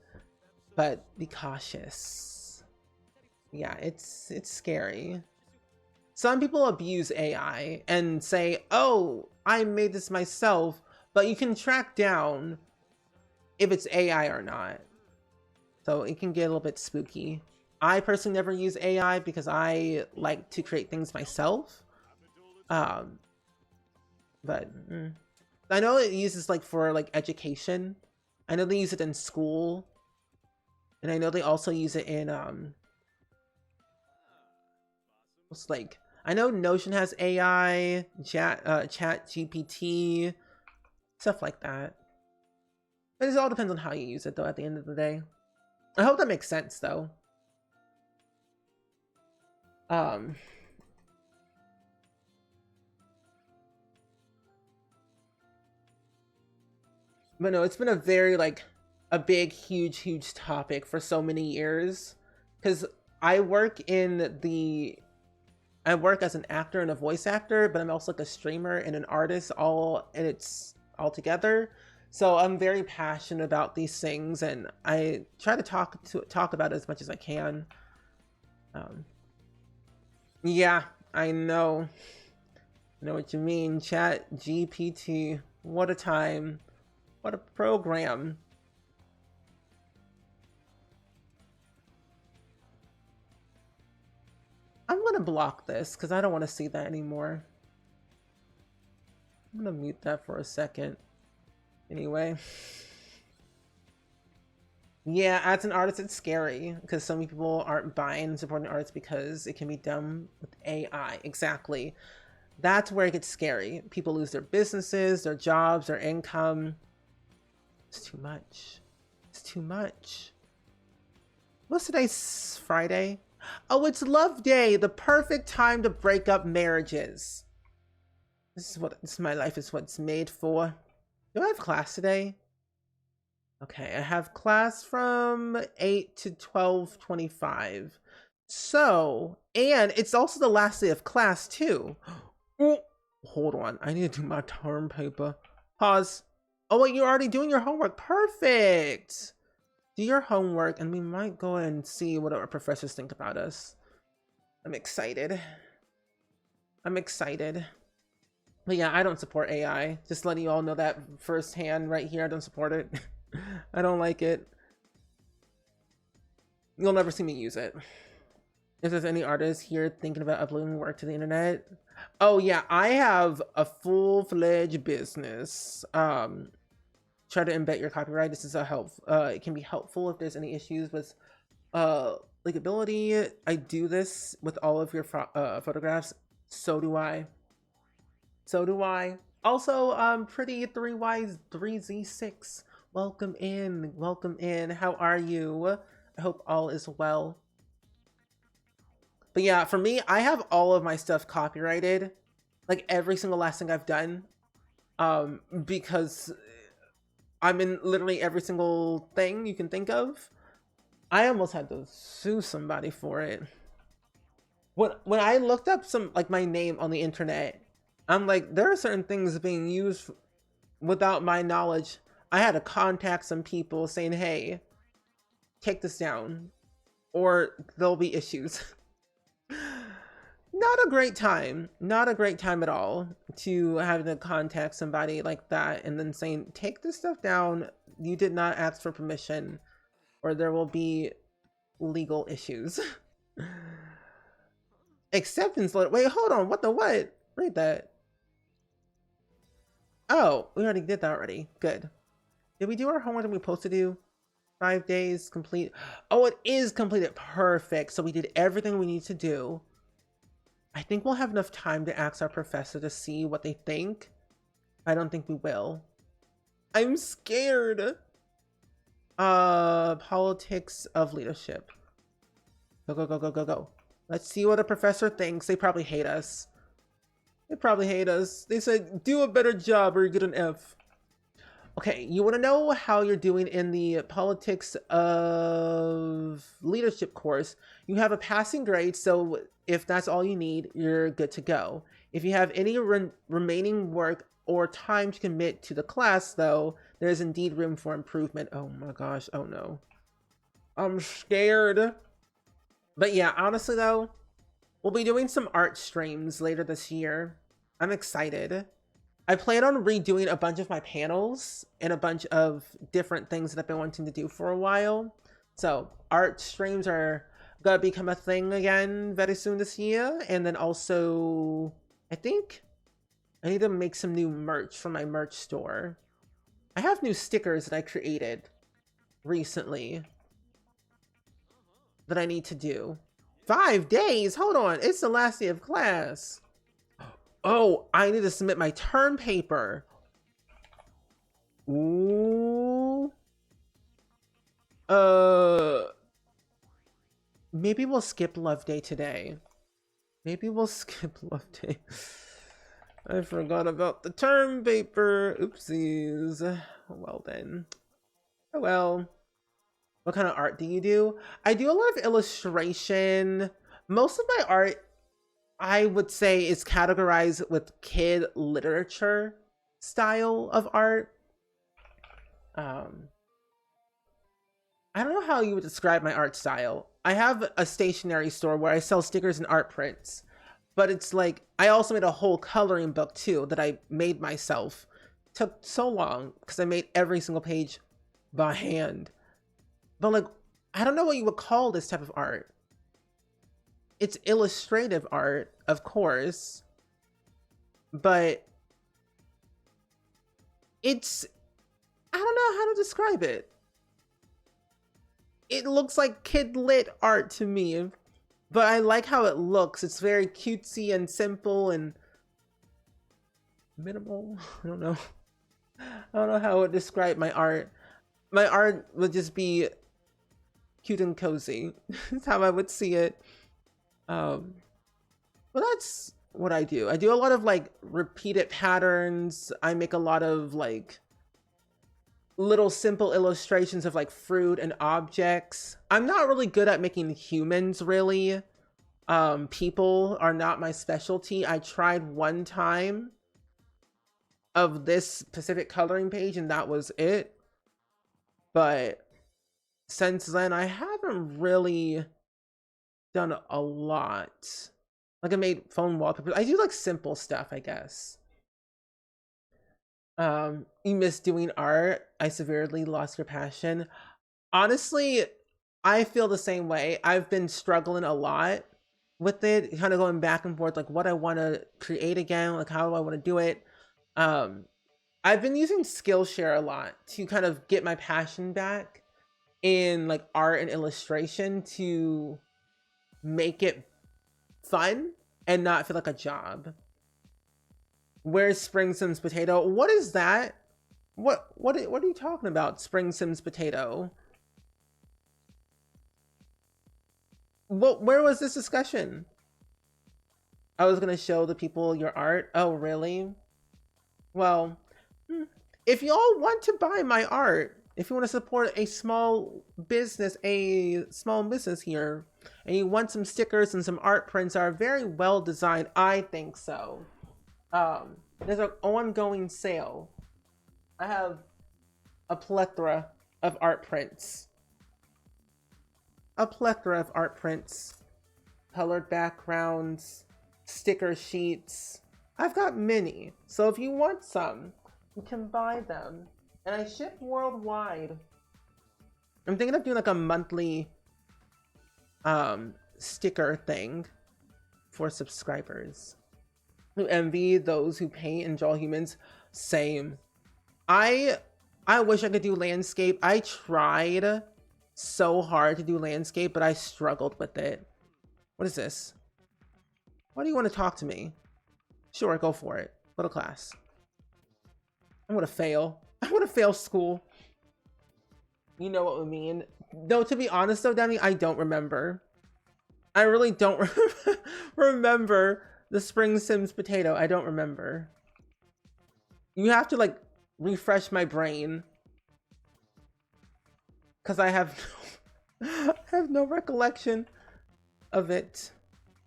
but be cautious. Yeah, it's scary. Some people abuse AI and say, oh, I made this myself, but you can track down if it's AI or not. So it can get a little bit spooky. I personally never use AI because I like to create things myself. But I know it uses like for like education. I know they use it in school. And I know they also use it in it's like, I know Notion has AI, chat GPT, stuff like that. But it all depends on how you use it though at the end of the day. I hope that makes sense though. But no, it's been a very like a big, huge topic for so many years. Because I work as an actor and a voice actor, but I'm also like a streamer and an artist all together. So I'm very passionate about these things, and I try to talk about it as much as I can. Yeah, I know what you mean. Chat GPT, what a time, what a program. I'm gonna block this because I don't want to see that anymore. I'm gonna mute that for a second. Anyway. Yeah, as an artist, it's scary because so many people aren't buying and supporting artists because it can be done with AI. Exactly. That's where it gets scary. People lose their businesses, their jobs, their income. It's too much. It's too much. What's today's Friday? Oh, it's Love Day, the perfect time to break up marriages. This is my life is what it's made for. Do I have class today? Okay, I have class from 8 to 12:25. So, and it's also the last day of class too. Oh, hold on, I need to do my term paper. Pause. Oh wait, you're already doing your homework. Perfect. Do your homework and we might go and see what our professors think about us. I'm excited. But yeah, I don't support AI. Just letting you all know that firsthand right here. I don't support it. I don't like it. You'll never see me use it. If there's any artists here thinking about uploading work to the internet. Oh yeah, I have a full-fledged business. Try to embed your copyright. This is a help. It can be helpful if there's any issues with legality. I do this with all of your photographs. So do I. Also, pretty 3Y3Z6. Welcome in. How are you? I hope all is well. But yeah, for me, I have all of my stuff copyrighted, like every single last thing I've done, because I'm in literally every single thing you can think of. I almost had to sue somebody for it. When I looked up my name on the internet, I'm like, there are certain things being used without my knowledge. I had to contact some people saying, hey, take this down or there'll be issues. Not a great time at all to have to contact somebody like that and then saying, take this stuff down. You did not ask for permission or there will be legal issues. Acceptance letter. Wait, hold on. What? Read that. Oh, we already did that already. Good. Did we do our homework that we were supposed to do? 5 days complete. Oh, it is completed. Perfect. So we did everything we need to do. I think we'll have enough time to ask our professor to see what they think. I don't think we will. I'm scared. Politics of leadership. Go. Let's see what a professor thinks. They probably hate us. They said, do a better job or you get an F. Okay, you want to know how you're doing in the politics of leadership course. You have a passing grade, so if that's all you need, you're good to go. If you have any remaining work or time to commit to the class, though, there is indeed room for improvement. Oh my gosh, oh no. I'm scared. But yeah, honestly though, we'll be doing some art streams later this year. I'm excited. I plan on redoing a bunch of my panels and a bunch of different things that I've been wanting to do for a while. So art streams are gonna become a thing again very soon this year. And then also, I think I need to make some new merch for my merch store. I have new stickers that I created recently that I need to do. 5 days? Hold on, it's the last day of class. Oh, I need to submit my term paper. Ooh. Maybe we'll skip Love Day today. Maybe we'll skip Love Day. I forgot about the term paper. Oopsies. Well then. Oh well. What kind of art do you do? I do a lot of illustration. Most of my art, I would say, is categorized with kid literature style of art. I don't know how you would describe my art style. I have a stationery store where I sell stickers and art prints, but it's like, I also made a whole coloring book too that I made myself. It took so long because I made every single page by hand. But like, I don't know what you would call this type of art. It's illustrative art, of course, but it's, I don't know how to describe it. It looks like kid lit art to me, but I like how it looks. It's very cutesy and simple and minimal. I don't know. I don't know how I would describe my art. My art would just be cute and cozy. That's how I would see it. But that's what I do. I do a lot of like repeated patterns. I make a lot of like little simple illustrations of like fruit and objects. I'm not really good at making humans, really. People are not my specialty. I tried one time of this specific coloring page and that was it. But since then, I haven't really done a lot. Like I made phone wallpapers. I do like simple stuff, I guess. You miss doing art. I severely lost your passion. Honestly, I feel the same way. I've been struggling a lot with it, kind of going back and forth, like what I want to create again, like how do I want to do it. I've been using Skillshare a lot to kind of get my passion back in like art and illustration to make it fun and not feel like a job. Where's SpringSims potato? What is that? What are you talking about, SpringSims potato? Where was this discussion? I was gonna show the people your art. Oh, really? Well, if y'all want to buy my art, if you want to support a small business here, and you want some stickers and some art prints that are very well designed, I think so. There's an ongoing sale. I have a plethora of art prints. Colored backgrounds, sticker sheets. I've got many. So if you want some, you can buy them. And I ship worldwide. I'm thinking of doing like a monthly sticker thing for subscribers who envy those who paint and draw humans. Same. I wish I could do landscape. I tried so hard to do landscape, but I struggled with it. What is this? Why do you want to talk to me? Sure, go for it. Go to class. I'm gonna fail. I'm gonna fail school. You know what we mean. No, to be honest though, Demi, I don't remember. I really don't remember the SpringSims potato. I don't remember. You have to like refresh my brain because I have I have no recollection of it.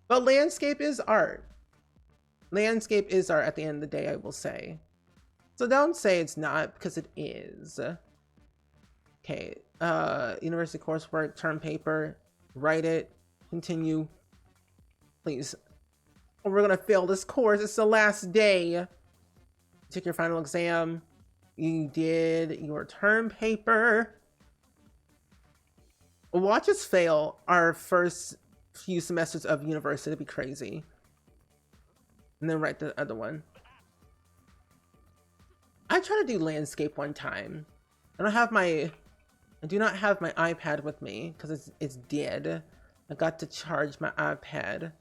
But landscape is art. Landscape is art at the end of the day, I will say. So don't say it's not, because it is. Okay, university coursework, term paper, write it, continue, please. Or we're gonna fail this course, it's the last day. You took your final exam, you did your term paper. Watch us fail our first few semesters of university, it'd be crazy. And then write the other one. I tried to do landscape one time. I do not have my iPad with me because it's dead. I got to charge my iPad.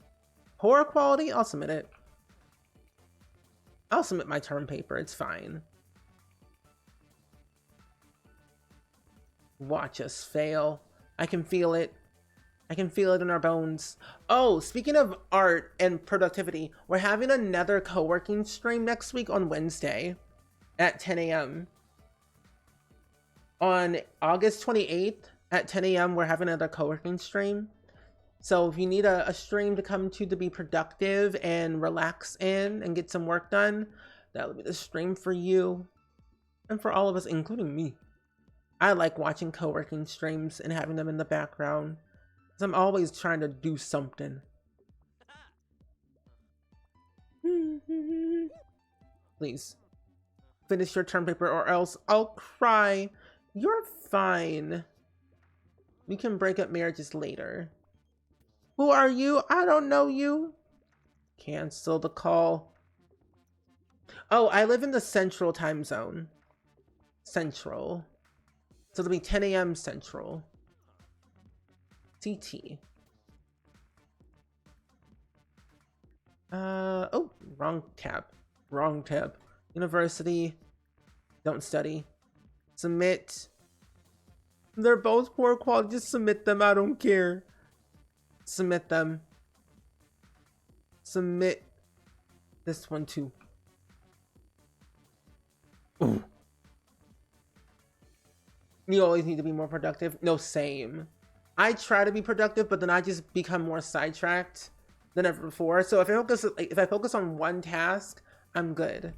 Poor quality, I'll submit it. I'll submit my term paper, it's fine. Watch us fail. I can feel it. I can feel it in our bones. Oh, speaking of art and productivity, we're having another co-working stream next week on Wednesday at 10 a.m. On August 28th at 10 a.m. we're having another co-working stream. So if you need a stream to come to be productive and relax in and get some work done, that'll be the stream for you and for all of us, including me. I like watching co-working streams and having them in the background because I'm always trying to do something. Please finish your term paper or else I'll cry. You're fine. We can break up marriages later. Who are you? I don't know you. Cancel the call. Oh, I live in the central time zone. Central. So it'll be 10 a.m. Central. CT. Oh, wrong tab. Wrong tab. University. Don't study. Submit. They're both poor quality. Just submit them. I don't care. Submit them. Submit this one too. Ooh. You always need to be more productive. No, same. I try to be productive, but then I just become more sidetracked than ever before. So if I focus on one task, I'm good.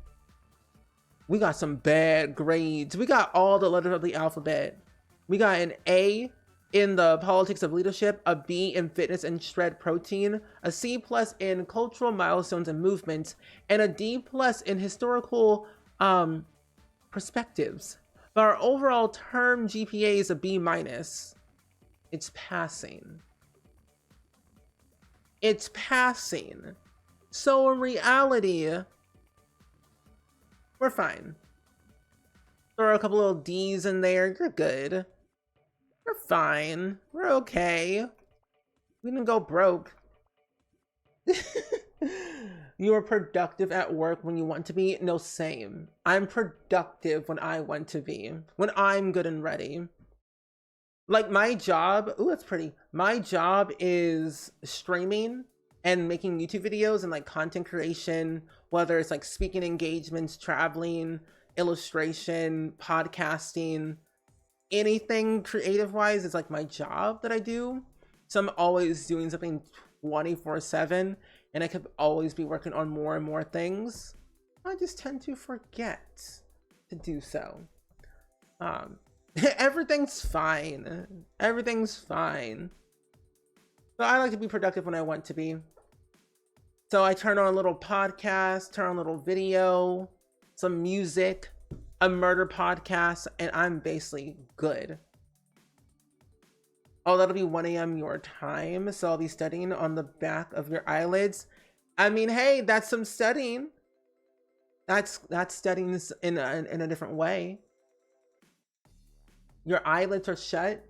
We got some bad grades. We got all the letters of the alphabet. We got an A in the politics of leadership, a B in fitness and shred protein, a C+ in cultural milestones and movements, and a D+ in historical perspectives. But our overall term GPA is a B-. It's passing. It's passing. So in reality, we're fine. Throw a couple little D's in there, you're good. We're fine. We're okay. We didn't go broke. You are productive at work when you want to be? No, same. I'm productive when I want to be. When I'm good and ready. Like my job, ooh, that's pretty. My job is streaming and making YouTube videos and like content creation, whether it's like speaking engagements, traveling, illustration, podcasting, anything creative wise is like my job that I do. So I'm always doing something 24/7 and I could always be working on more and more things. I just tend to forget to do so. Everything's fine. Everything's fine. But I like to be productive when I want to be. So I turn on a little podcast, turn on a little video, some music, a murder podcast, and I'm basically good. Oh, that'll be 1 a.m. your time, so I'll be studying on the back of your eyelids. I mean, hey, that's some studying. That's studying in a different way. Your eyelids are shut,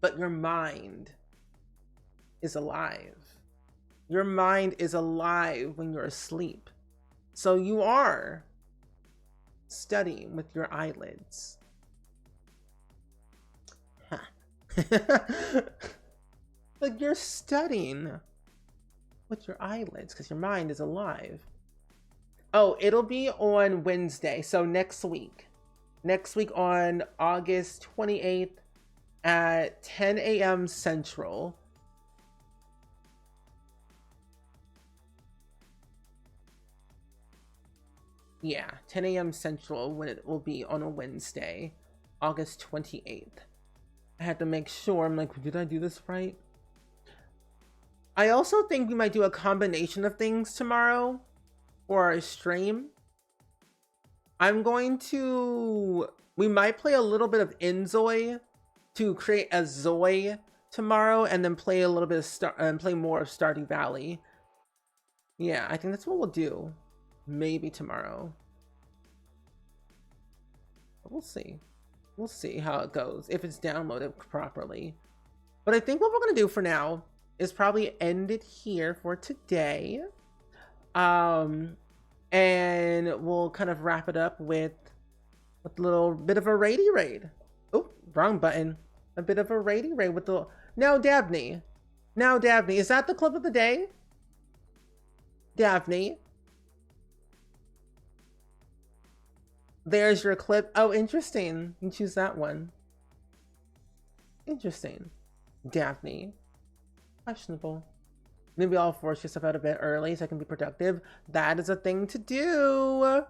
but your mind is alive. Your mind is alive when you're asleep. So you are studying with your eyelids. Like you're studying with your eyelids because your mind is alive. Oh, it'll be on Wednesday, so next week. next week on August 28th at 10 a.m. Central. Yeah, 10 a.m. Central, when it will be on a Wednesday, August 28th. I had to make sure. I'm like, did I do this right? I also think we might do a combination of things tomorrow for our stream. We might play a little bit of Inzoi to create a Zoi tomorrow, and then play a little bit of play more of Stardew Valley. Yeah, I think that's what we'll do. Maybe tomorrow. We'll see. We'll see how it goes, if it's downloaded properly. But I think what we're gonna do for now is probably end it here for today. And we'll kind of wrap it up with a little bit of a raid. Oh, wrong button. A bit of a raid with the... Now, Dabney, is that the clip of the day? Daphne. There's your clip. Oh, interesting. You choose that one. Interesting. Daphne. Questionable. Maybe I'll force yourself out a bit early so I can be productive. That is a thing to do.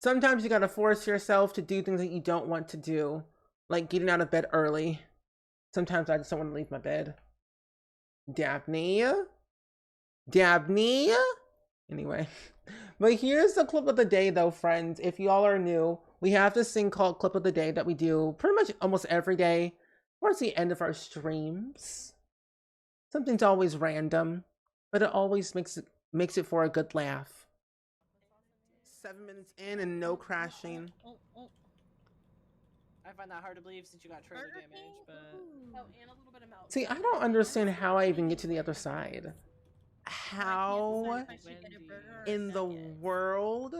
Sometimes you gotta force yourself to do things that you don't want to do. Like getting out of bed early. Sometimes I just don't want to leave my bed. Daphne? Anyway. But here's the clip of the day though, friends. If y'all are new, we have this thing called Clip of the Day that we do pretty much almost every day towards the end of our streams. Something's always random, but it always makes it for a good laugh. 7 minutes in and no crashing. I find that hard to believe since you got trailer damage, but... Oh, and a little bit of milk. See, I don't understand how I even get to the other side. How in the world?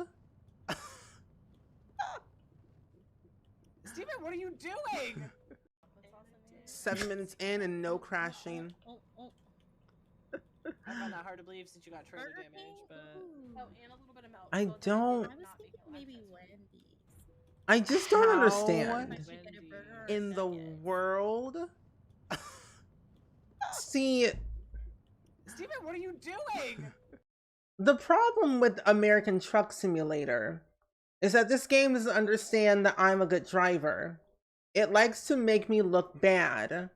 Steven, what are you doing? 7 minutes in and no crashing. I find that hard to believe since you got trailer damage, but... Oh, and a little bit of milk. I don't... Maybe Wendy's. I just don't understand. How in the world? See... Steven, what are you doing? The problem with American Truck Simulator is that this game doesn't understand that I'm a good driver. It likes to make me look bad.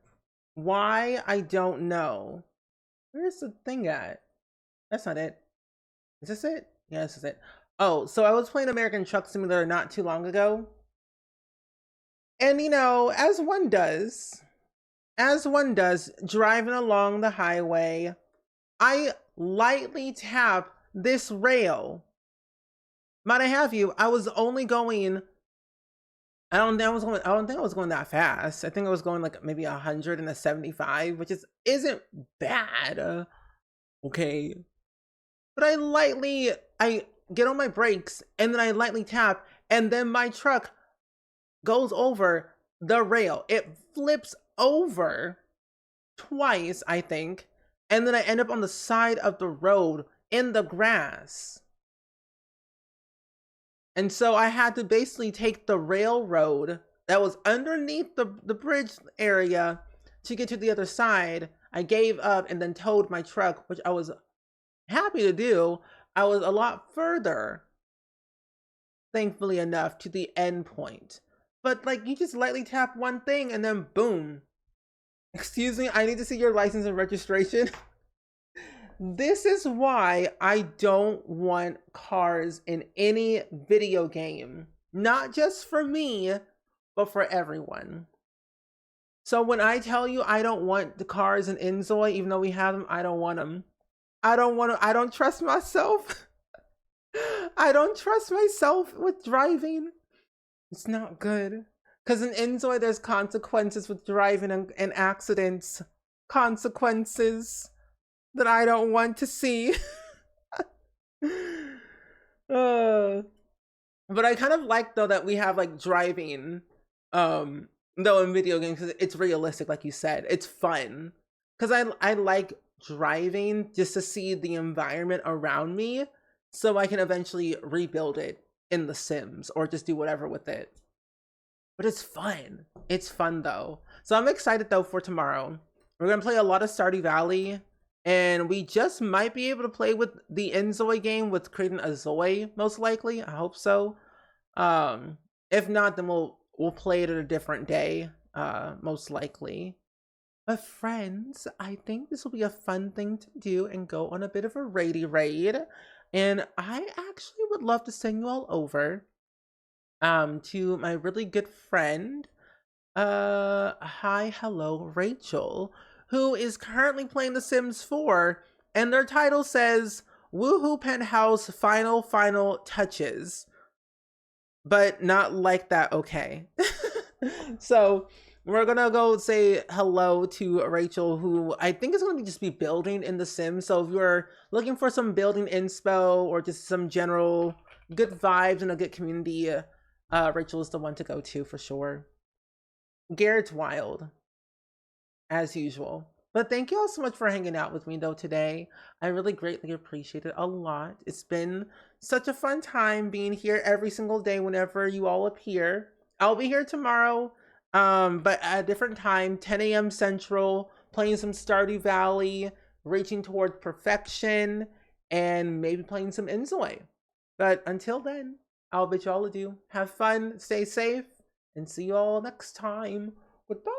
Why? I don't know. Where's the thing at? That's not it. Is this it? Yeah, this is it. Oh, so I was playing American Truck Simulator not too long ago. And you know, as one does, driving along the highway, I lightly tap this rail. Might I have you, I was only going, I don't think I was going that fast. I think I was going like maybe 175, which isn't bad. Okay. But I get on my brakes and then I lightly tap and then my truck goes over the rail. It flips over twice, I think. And then I end up on the side of the road in the grass. And so I had to basically take the railroad that was underneath the bridge area to get to the other side. I gave up and then towed my truck, which I was happy to do. I was a lot further, thankfully enough, to the end point. But like, you just lightly tap one thing and then boom. Excuse me, I need to see your license and registration. This is why I don't want cars in any video game. Not just for me, but for everyone. So when I tell you I don't want the cars in Inzoi, even though we have them, I don't want them. I don't trust myself. I don't trust myself with driving. It's not good. Because in Inzoi, there's consequences with driving and accidents. Consequences that I don't want to see. But I kind of like, though, that we have, like, driving, though, in video games, because it's realistic, like you said. It's fun. Because I like driving just to see the environment around me, so I can eventually rebuild it in The Sims or just do whatever with it. But it's fun. It's fun though. So I'm excited though for tomorrow. We're gonna play a lot of Stardew Valley, and we just might be able to play with the Enzoy game with creating a Zoe, most likely. I hope so. If not, then we'll play it at a different day, most likely. But friends, I think this will be a fun thing to do and go on a bit of a raid. And I actually would love to send you all over to my really good friend, hello, Rachel, who is currently playing The Sims 4, and their title says Woohoo Penthouse Final Touches. But not like that, okay. So we're gonna go say hello to Rachel, who I think is gonna just be building in The Sims. So if you're looking for some building inspo or just some general good vibes and a good community, Rachel is the one to go to for sure. Garrett's wild, as usual. But thank you all so much for hanging out with me though today. I really greatly appreciate it a lot. It's been such a fun time being here every single day whenever you all appear. I'll be here tomorrow, but at a different time, 10 a.m. Central, playing some Stardew Valley, reaching toward perfection, and maybe playing some Enzoy. But until then, I'll bid you all adieu. Have fun, stay safe, and see you all next time. Goodbye.